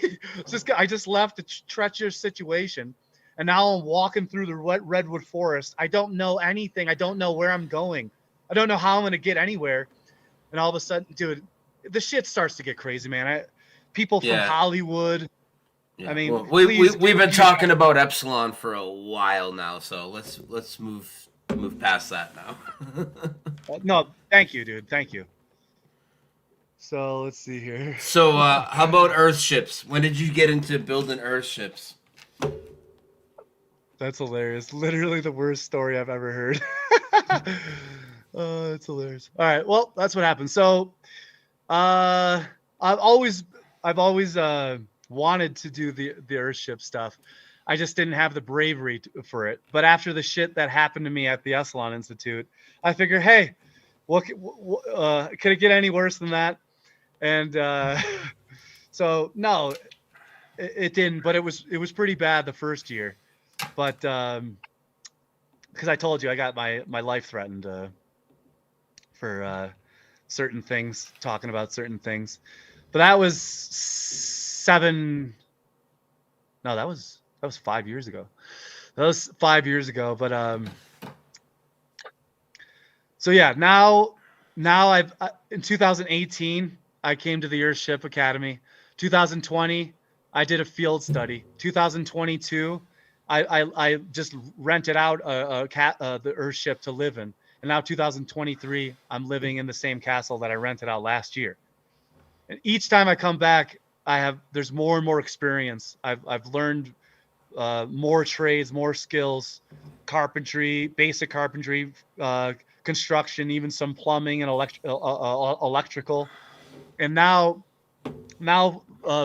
S2: I just left a treacherous situation, and now I'm walking through the redwood forest. I don't know anything. I don't know where I'm going. I don't know how I'm gonna get anywhere. And all of a sudden, dude, the shit starts to get crazy, man. People from Hollywood.
S1: Yeah.
S2: I mean,
S1: well, we've been talking about Epsilon for a while now, so let's move past that now.
S2: No, thank you, dude. Thank you. So let's see here.
S1: So how about Earthships? When did you get into building Earthships?
S2: That's hilarious. Literally the worst story I've ever heard. Oh, it's hilarious. All right, well, that's what happened. So, I've always wanted to do the Earthship stuff. I just didn't have the bravery for it. But after the shit that happened to me at the Esalen Institute, I figured, hey, could it get any worse than that? And so no, it didn't. But it was pretty bad the first year. But because I told you I got my life threatened for certain things, talking about certain things. But that was 5 years ago. That was 5 years ago. But so yeah, now I've in 2018 I came to the Earthship Academy. 2020 I did a field study. 2022 I just rented out the Earthship to live in. And now 2023, I'm living in the same castle that I rented out last year. And each time I come back, there's more and more experience. I've learned more trades, more skills, carpentry, basic carpentry, construction, even some plumbing and electrical. And now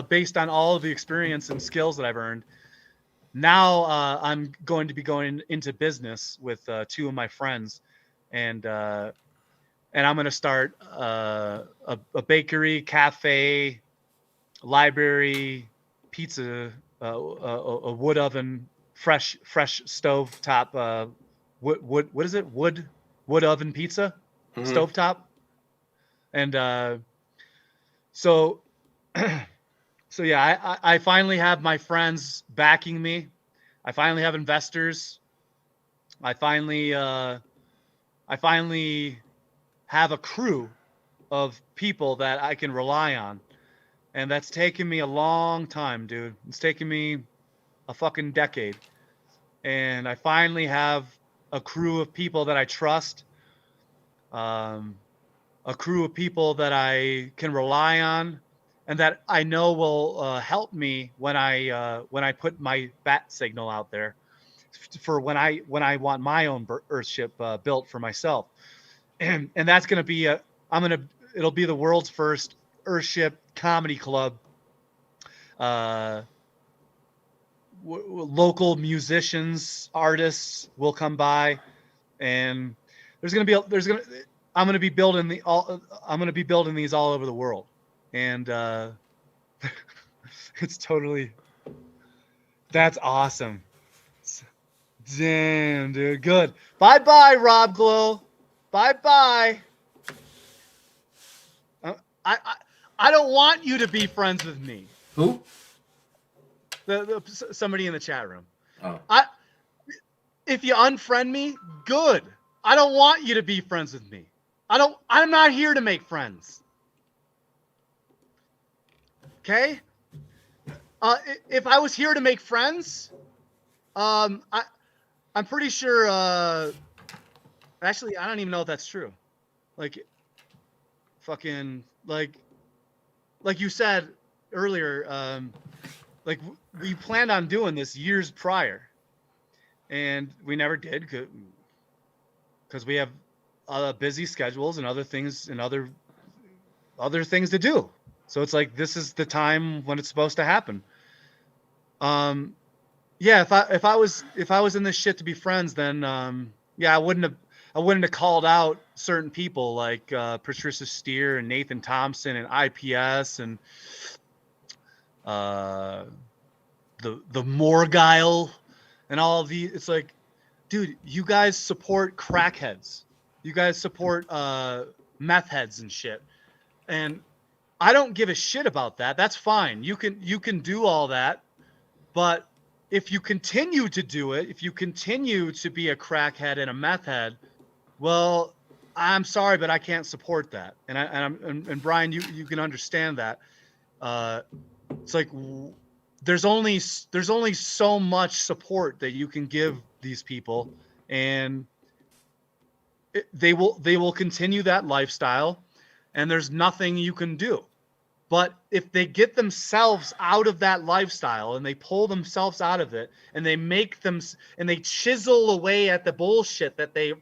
S2: based on all of the experience and skills that I've earned, now I'm going to be going into business with two of my friends. And I'm going to start a bakery, cafe, library, pizza, a wood oven, fresh stove top, what is it? Wood oven pizza, stovetop. And so yeah, I finally have my friends backing me. I finally have investors. I finally have a crew of people that I can rely on. And that's taken me a long time, dude. It's taken me a fucking decade. And I finally have a crew of people that I trust, a crew of people that I can rely on, and that I know will help me when I put my bat signal out there for when I want my own Earthship built for myself. And that's going to be it'll be the world's first Earthship comedy club. Local musicians, artists will come by, and I'm going to be building these all over the world. And that's awesome. Damn, dude. Good. Bye-bye, Rob Glow. Bye-bye. I don't want you to be friends with me.
S1: Who?
S2: Somebody in the chat room.
S1: Oh.
S2: If you unfriend me, good. I don't want you to be friends with me. I'm not here to make friends. Okay? If I was here to make friends, I'm pretty sure, actually, I don't even know if that's true. Like, fucking, like you said earlier, like, we planned on doing this years prior, and we never did because we have busy schedules and other things and other things to do. So it's like, this is the time when it's supposed to happen. Yeah, if I was in this shit to be friends, then yeah, I wouldn't have called out certain people like Patricia Steer and Nathan Thompson and IPS and the Morgile and all of these. It's like, dude, you guys support crackheads. You guys support meth heads and shit. And I don't give a shit about that. That's fine. You can do all that. But if you continue to do it, if you continue to be a crackhead and a meth head, well, I'm sorry, but I can't support that. And Brian, you can understand that. It's like there's only so much support that you can give these people, and they will continue that lifestyle, and there's nothing you can do. But if they get themselves out of that lifestyle and they pull themselves out of it and they make them and they chisel away at the bullshit that they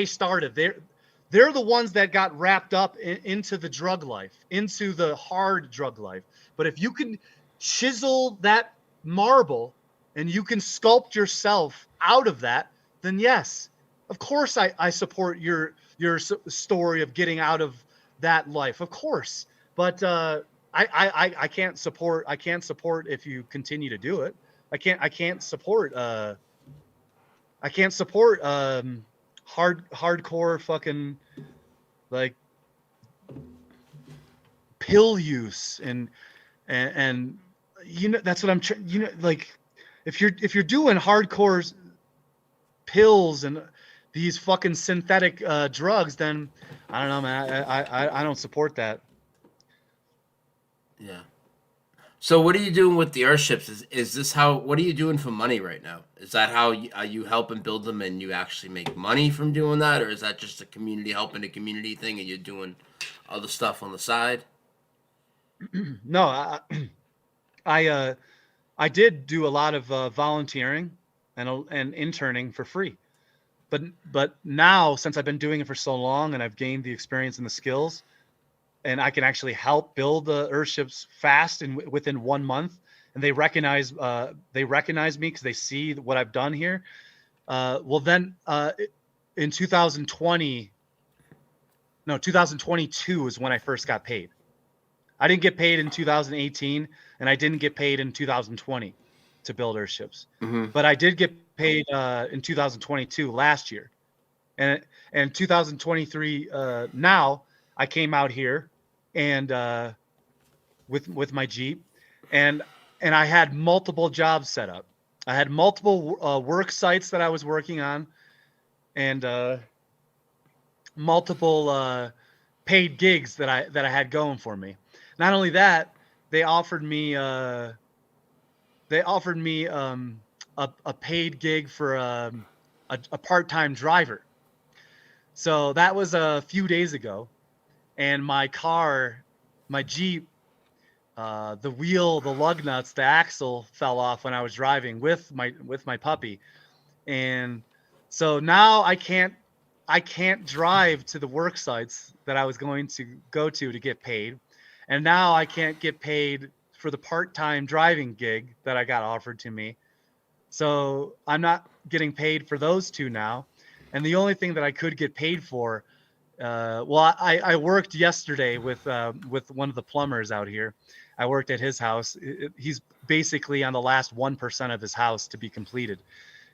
S2: started, they're the ones that got wrapped up into the drug life, into the hard drug life. But if you can chisel that marble and you can sculpt yourself out of that, then yes, of course I support your story of getting out of that life, of course. But I can't support if you continue to do it. I can't support hardcore fucking like pill use and you know, that's what I'm you know, like if you're doing hardcore pills and these fucking synthetic drugs, then I don't know, man. I don't support that.
S1: Yeah. So what are you doing with the Earthships? Is this how? What are you doing for money right now? Is that how you helping build them and you actually make money from doing that, or is that just a community helping a community thing and you're doing other stuff on the side?
S2: No, I did do a lot of volunteering and interning for free. But now, since I've been doing it for so long and I've gained the experience and the skills, and I can actually help build the Earthships fast and within 1 month, and they recognize me because they see what I've done here. Well, then in 2022 is when I first got paid. I didn't get paid in 2018, and I didn't get paid in 2020 to build Earthships.
S1: Mm-hmm.
S2: But I did get paid in 2022 last year, and 2023 now I came out here and with my Jeep, and I had multiple jobs set up. I had multiple work sites that I was working on, and multiple paid gigs that I had going for me. Not only that, they offered me a paid gig for a part-time driver. So that was a few days ago, and my car, my Jeep, the wheel, the lug nuts, the axle fell off when I was driving with my puppy, and so now I can't drive to the work sites that I was going to go to get paid, and now I can't get paid for the part-time driving gig that I got offered to me. So I'm not getting paid for those two now. And the only thing that I could get paid for, I worked yesterday with one of the plumbers out here. I worked at his house. He's basically on the last 1% of his house to be completed.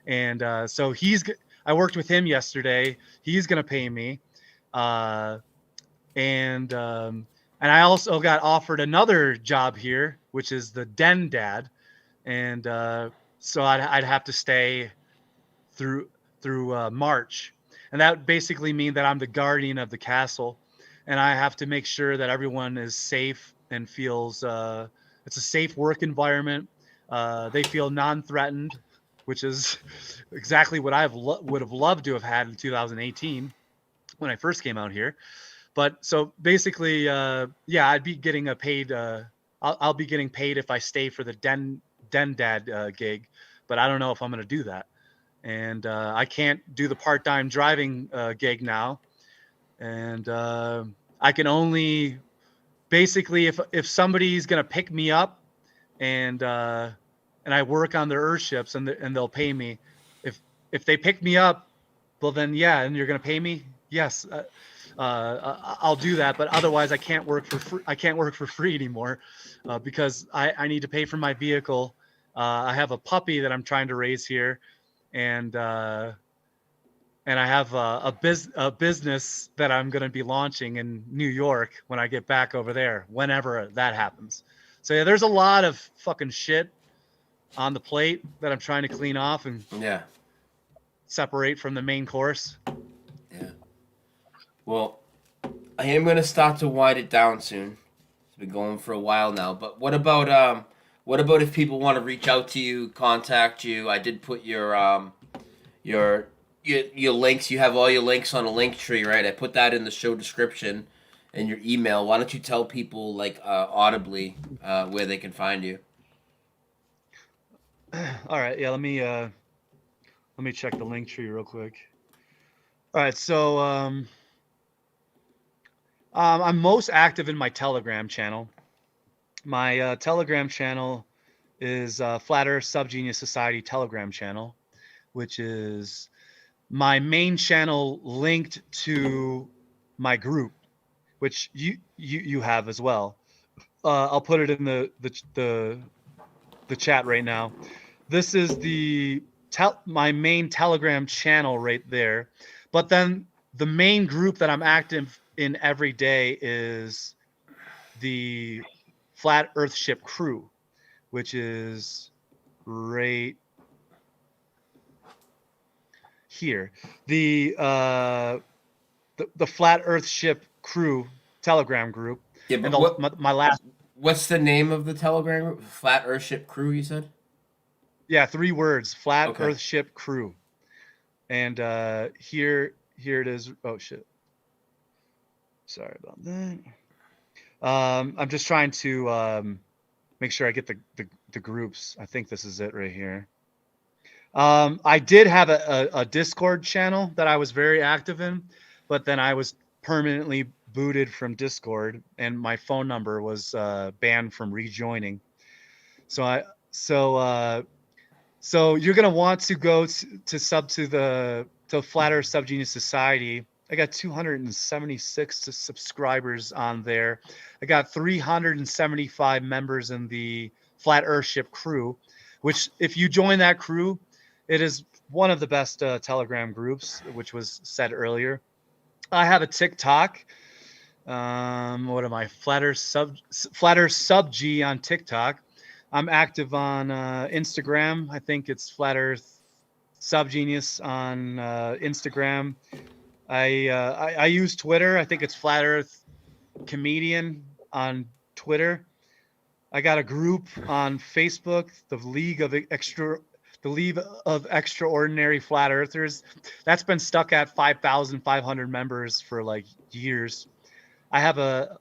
S2: And so I worked with him yesterday. He's going to pay me. and I also got offered another job here, which is the den dad, and so I'd have to stay through March, and that would basically mean that I'm the guardian of the castle, and I have to make sure that everyone is safe and feels it's a safe work environment. They feel non-threatened, which is exactly what I would have loved to have had in 2018 when I first came out here. But so basically, yeah, I'd be getting a paid. I'll be getting paid if I stay for the den dad gig, but I don't know if I'm going to do that, and I can't do the part-time driving gig now, and I can only basically if somebody's going to pick me up and I work on their Earthships and they'll pay me. If they pick me up, well then yeah, and you're gonna pay me. Yes, I'll do that. But otherwise, I can't work for free. I can't work for free anymore because I need to pay for my vehicle. I have a puppy that I'm trying to raise here, and I have a business that I'm going to be launching in New York when I get back over there, whenever that happens. So yeah, there's a lot of fucking shit on the plate that I'm trying to clean off and separate from the main course.
S1: Yeah. Well, I am going to start to wind it down soon. It's been going for a while now. But what about if people want to reach out to you, contact you? I did put your links. You have all your links on a Linktree, right? I put that in the show description and your email. Why don't you tell people like audibly where they can find you?
S2: All right, yeah. Let me check the Linktree real quick. All right, so I'm most active in my Telegram channel. My Telegram channel is Flat Earth SubGenius Society Telegram channel, which is my main channel linked to my group, which you have as well. I'll put it in the chat right now. This is my main Telegram channel right there. But then the main group that I'm active in every day is the Flat Earth Ship Crew, which is right here. The Flat Earth Ship Crew Telegram group.
S1: Yeah, but
S2: and my last.
S1: What's the name of the Telegram group? Flat Earth Ship Crew, you said?
S2: Yeah, 3 words. Flat Earth Ship Crew. And here it is. Oh shit. Sorry about that. I'm just trying to make sure I get the groups. I think this is it right here. I did have a Discord channel that I was very active in, but then I was permanently booted from Discord, and my phone number was banned from rejoining. So you're gonna want to go to Flat Earth SubGenius Society. I got 276 subscribers on there. I got 375 members in the Flat Earth Ship Crew, which if you join that crew, it is one of the best Telegram groups, which was said earlier. I have a TikTok. What am I? Flat Earth Sub G on TikTok. I'm active on Instagram. I think it's Flat Earth SubGenius on Instagram. I use Twitter. I think it's Flat Earth Comedian on Twitter. I got a group on Facebook, the League of Extraordinary Flat Earthers. That's been stuck at 5,500 members for like years. I have a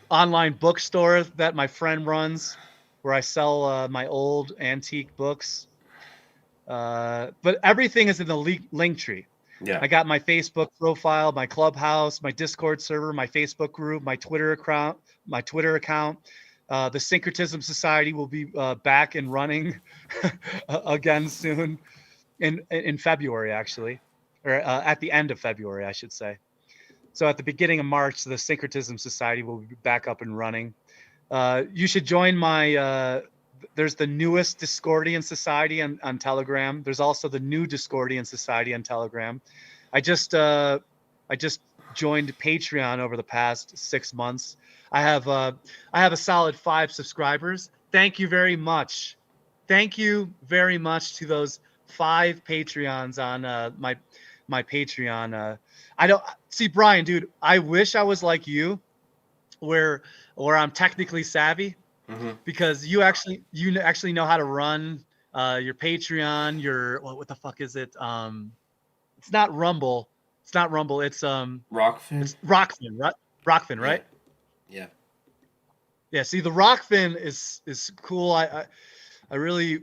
S2: online bookstore that my friend runs, where I sell my old antique books. But everything is in the Linktree.
S1: Yeah.
S2: I got my Facebook profile, my Clubhouse, my Discord server, my Facebook group, my Twitter account. The Syncretism Society will be back and running again soon, in February actually, or at the end of February, I should say. So at the beginning of March, the Syncretism Society will be back up and running. You should join my. There's the newest Discordian Society on Telegram. There's also the new Discordian Society on Telegram. I just joined Patreon over the past 6 months. I have a solid 5 subscribers. Thank you very much. Thank you very much to those 5 Patreons on my Patreon. I don't see, Brian, dude. I wish I was like you, where I'm technically savvy, because you actually know how to run your Patreon. Your what the fuck is it? It's not Rumble. It's not Rumble. It's
S1: Rockfin.
S2: It's Rockfin, right? Rockfin, right?
S1: Yeah.
S2: Yeah. See, the Rockfin is cool. I really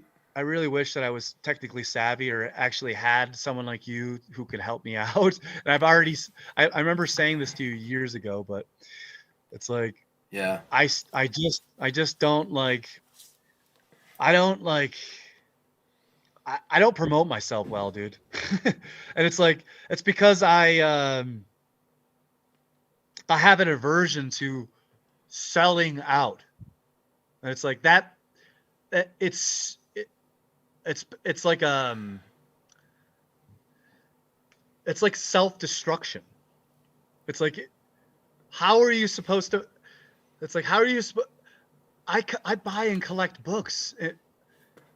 S2: wish that I was technically savvy or actually had someone like you who could help me out. And I remember saying this to you years ago, but it's like,
S1: yeah,
S2: I just don't like, I don't promote myself well, dude. And it's like, it's because I have an aversion to selling out. And it's like that it's like it's like self-destruction. It's like, how are you supposed to, it's like, how are you supposed, I buy and collect books,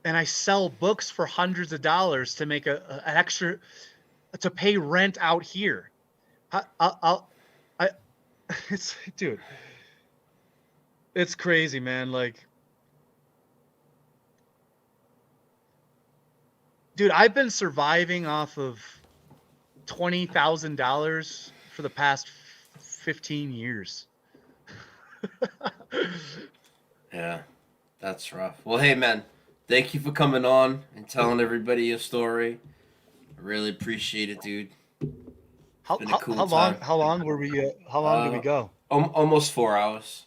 S2: and I sell books for hundreds of dollars to make an extra, to pay rent out here. It's, dude, it's crazy, man. Like, dude, I've been surviving off of $20,000 for the past 15 years.
S1: Yeah, that's rough. Well, hey, man, thank you for coming on and telling everybody your story. I really appreciate it, dude.
S2: How long were we? How long did we go?
S1: Almost 4 hours.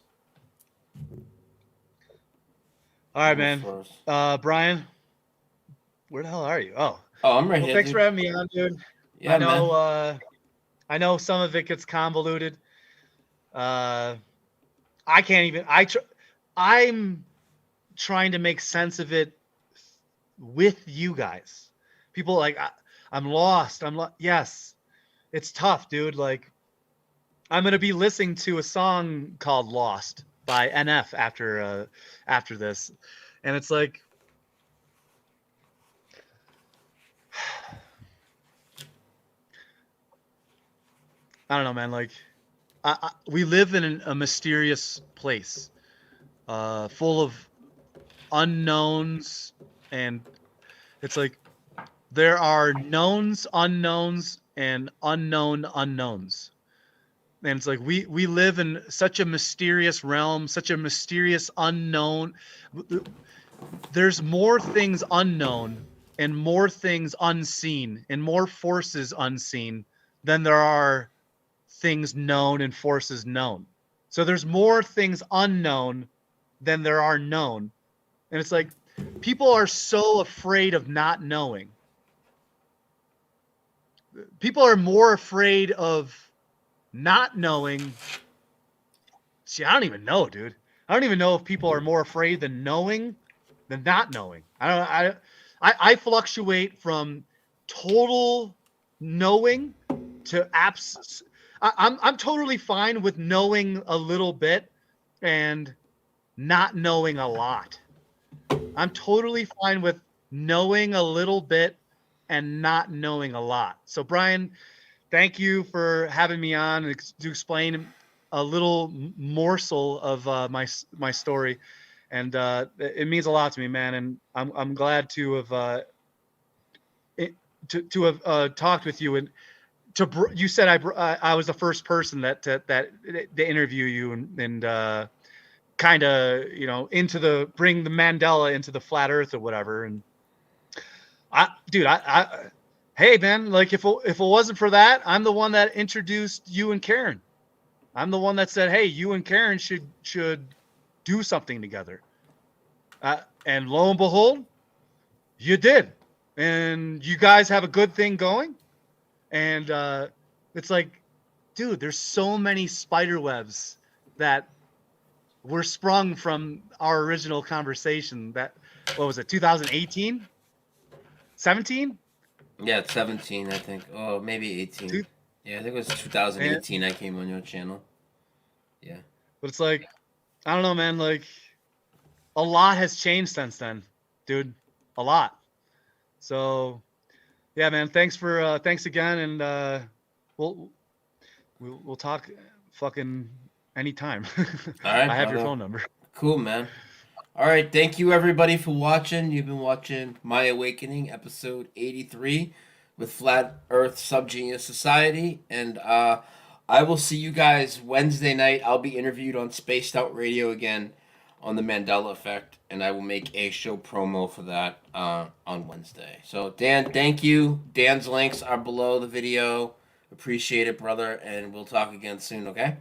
S2: All right, man. Brian, where the hell are you? Oh,
S1: I'm right here.
S2: Thanks
S1: dude.
S2: for having me on, dude.
S1: Yeah,
S2: I know.
S1: man.
S2: I know some of it gets convoluted. I can't even. I'm trying to make sense of it with you guys. People like, I'm lost. Yes, it's tough, dude. Like, I'm gonna be listening to a song called "Lost" by NF after this, and it's like, I don't know, man. Like, we live in a mysterious place, full of unknowns, and it's like there are knowns, unknowns, and unknown unknowns. And it's like we live in such a mysterious realm, such a mysterious unknown. There's more things unknown and more things unseen and more forces unseen than there are things known and forces known. So there's more things unknown than there are known. And it's like, people are so afraid of not knowing. People are more afraid of not knowing. See, I don't even know, dude. I don't even know if people are more afraid than knowing than not knowing. I fluctuate from total knowing to abs. I'm totally fine with knowing a little bit and not knowing a lot. I'm totally fine with knowing a little bit and not knowing a lot. So, Brian, thank you for having me on to explain a little morsel of my story, and it means a lot to me, man. And I'm glad to have talked with you. And you said I was the first person that they interview you and kind of, bring the Mandela into the flat Earth or whatever. And hey, man, like if it wasn't for that, I'm the one that introduced you and Karen. I'm the one that said, hey, you and Karen should do something together. And lo and behold, you did. And you guys have a good thing going. And it's like, dude, there's so many spider webs that were sprung from our original conversation. That, what was it, 2018? 17?
S1: Yeah, it's 17, I think. Oh, maybe 18. Yeah, I think it was 2018 I came on your channel. Yeah.
S2: But it's like, I don't know, man. Like, a lot has changed since then, dude. A lot. So, yeah, man. Thanks again, and we'll talk fucking anytime.
S1: All right,
S2: I have your
S1: brother.
S2: phone number.
S1: Cool, man. All right, thank you everybody for watching. You've been watching My Awakening, episode 83, with Flat Earth SubGenius Society, and I will see you guys Wednesday night. I'll be interviewed on Spaced Out Radio again on the Mandela Effect, and I will make a show promo for that on Wednesday. So, Dan, thank you. Dan's links are below the video. Appreciate it, brother, and we'll talk again soon, okay?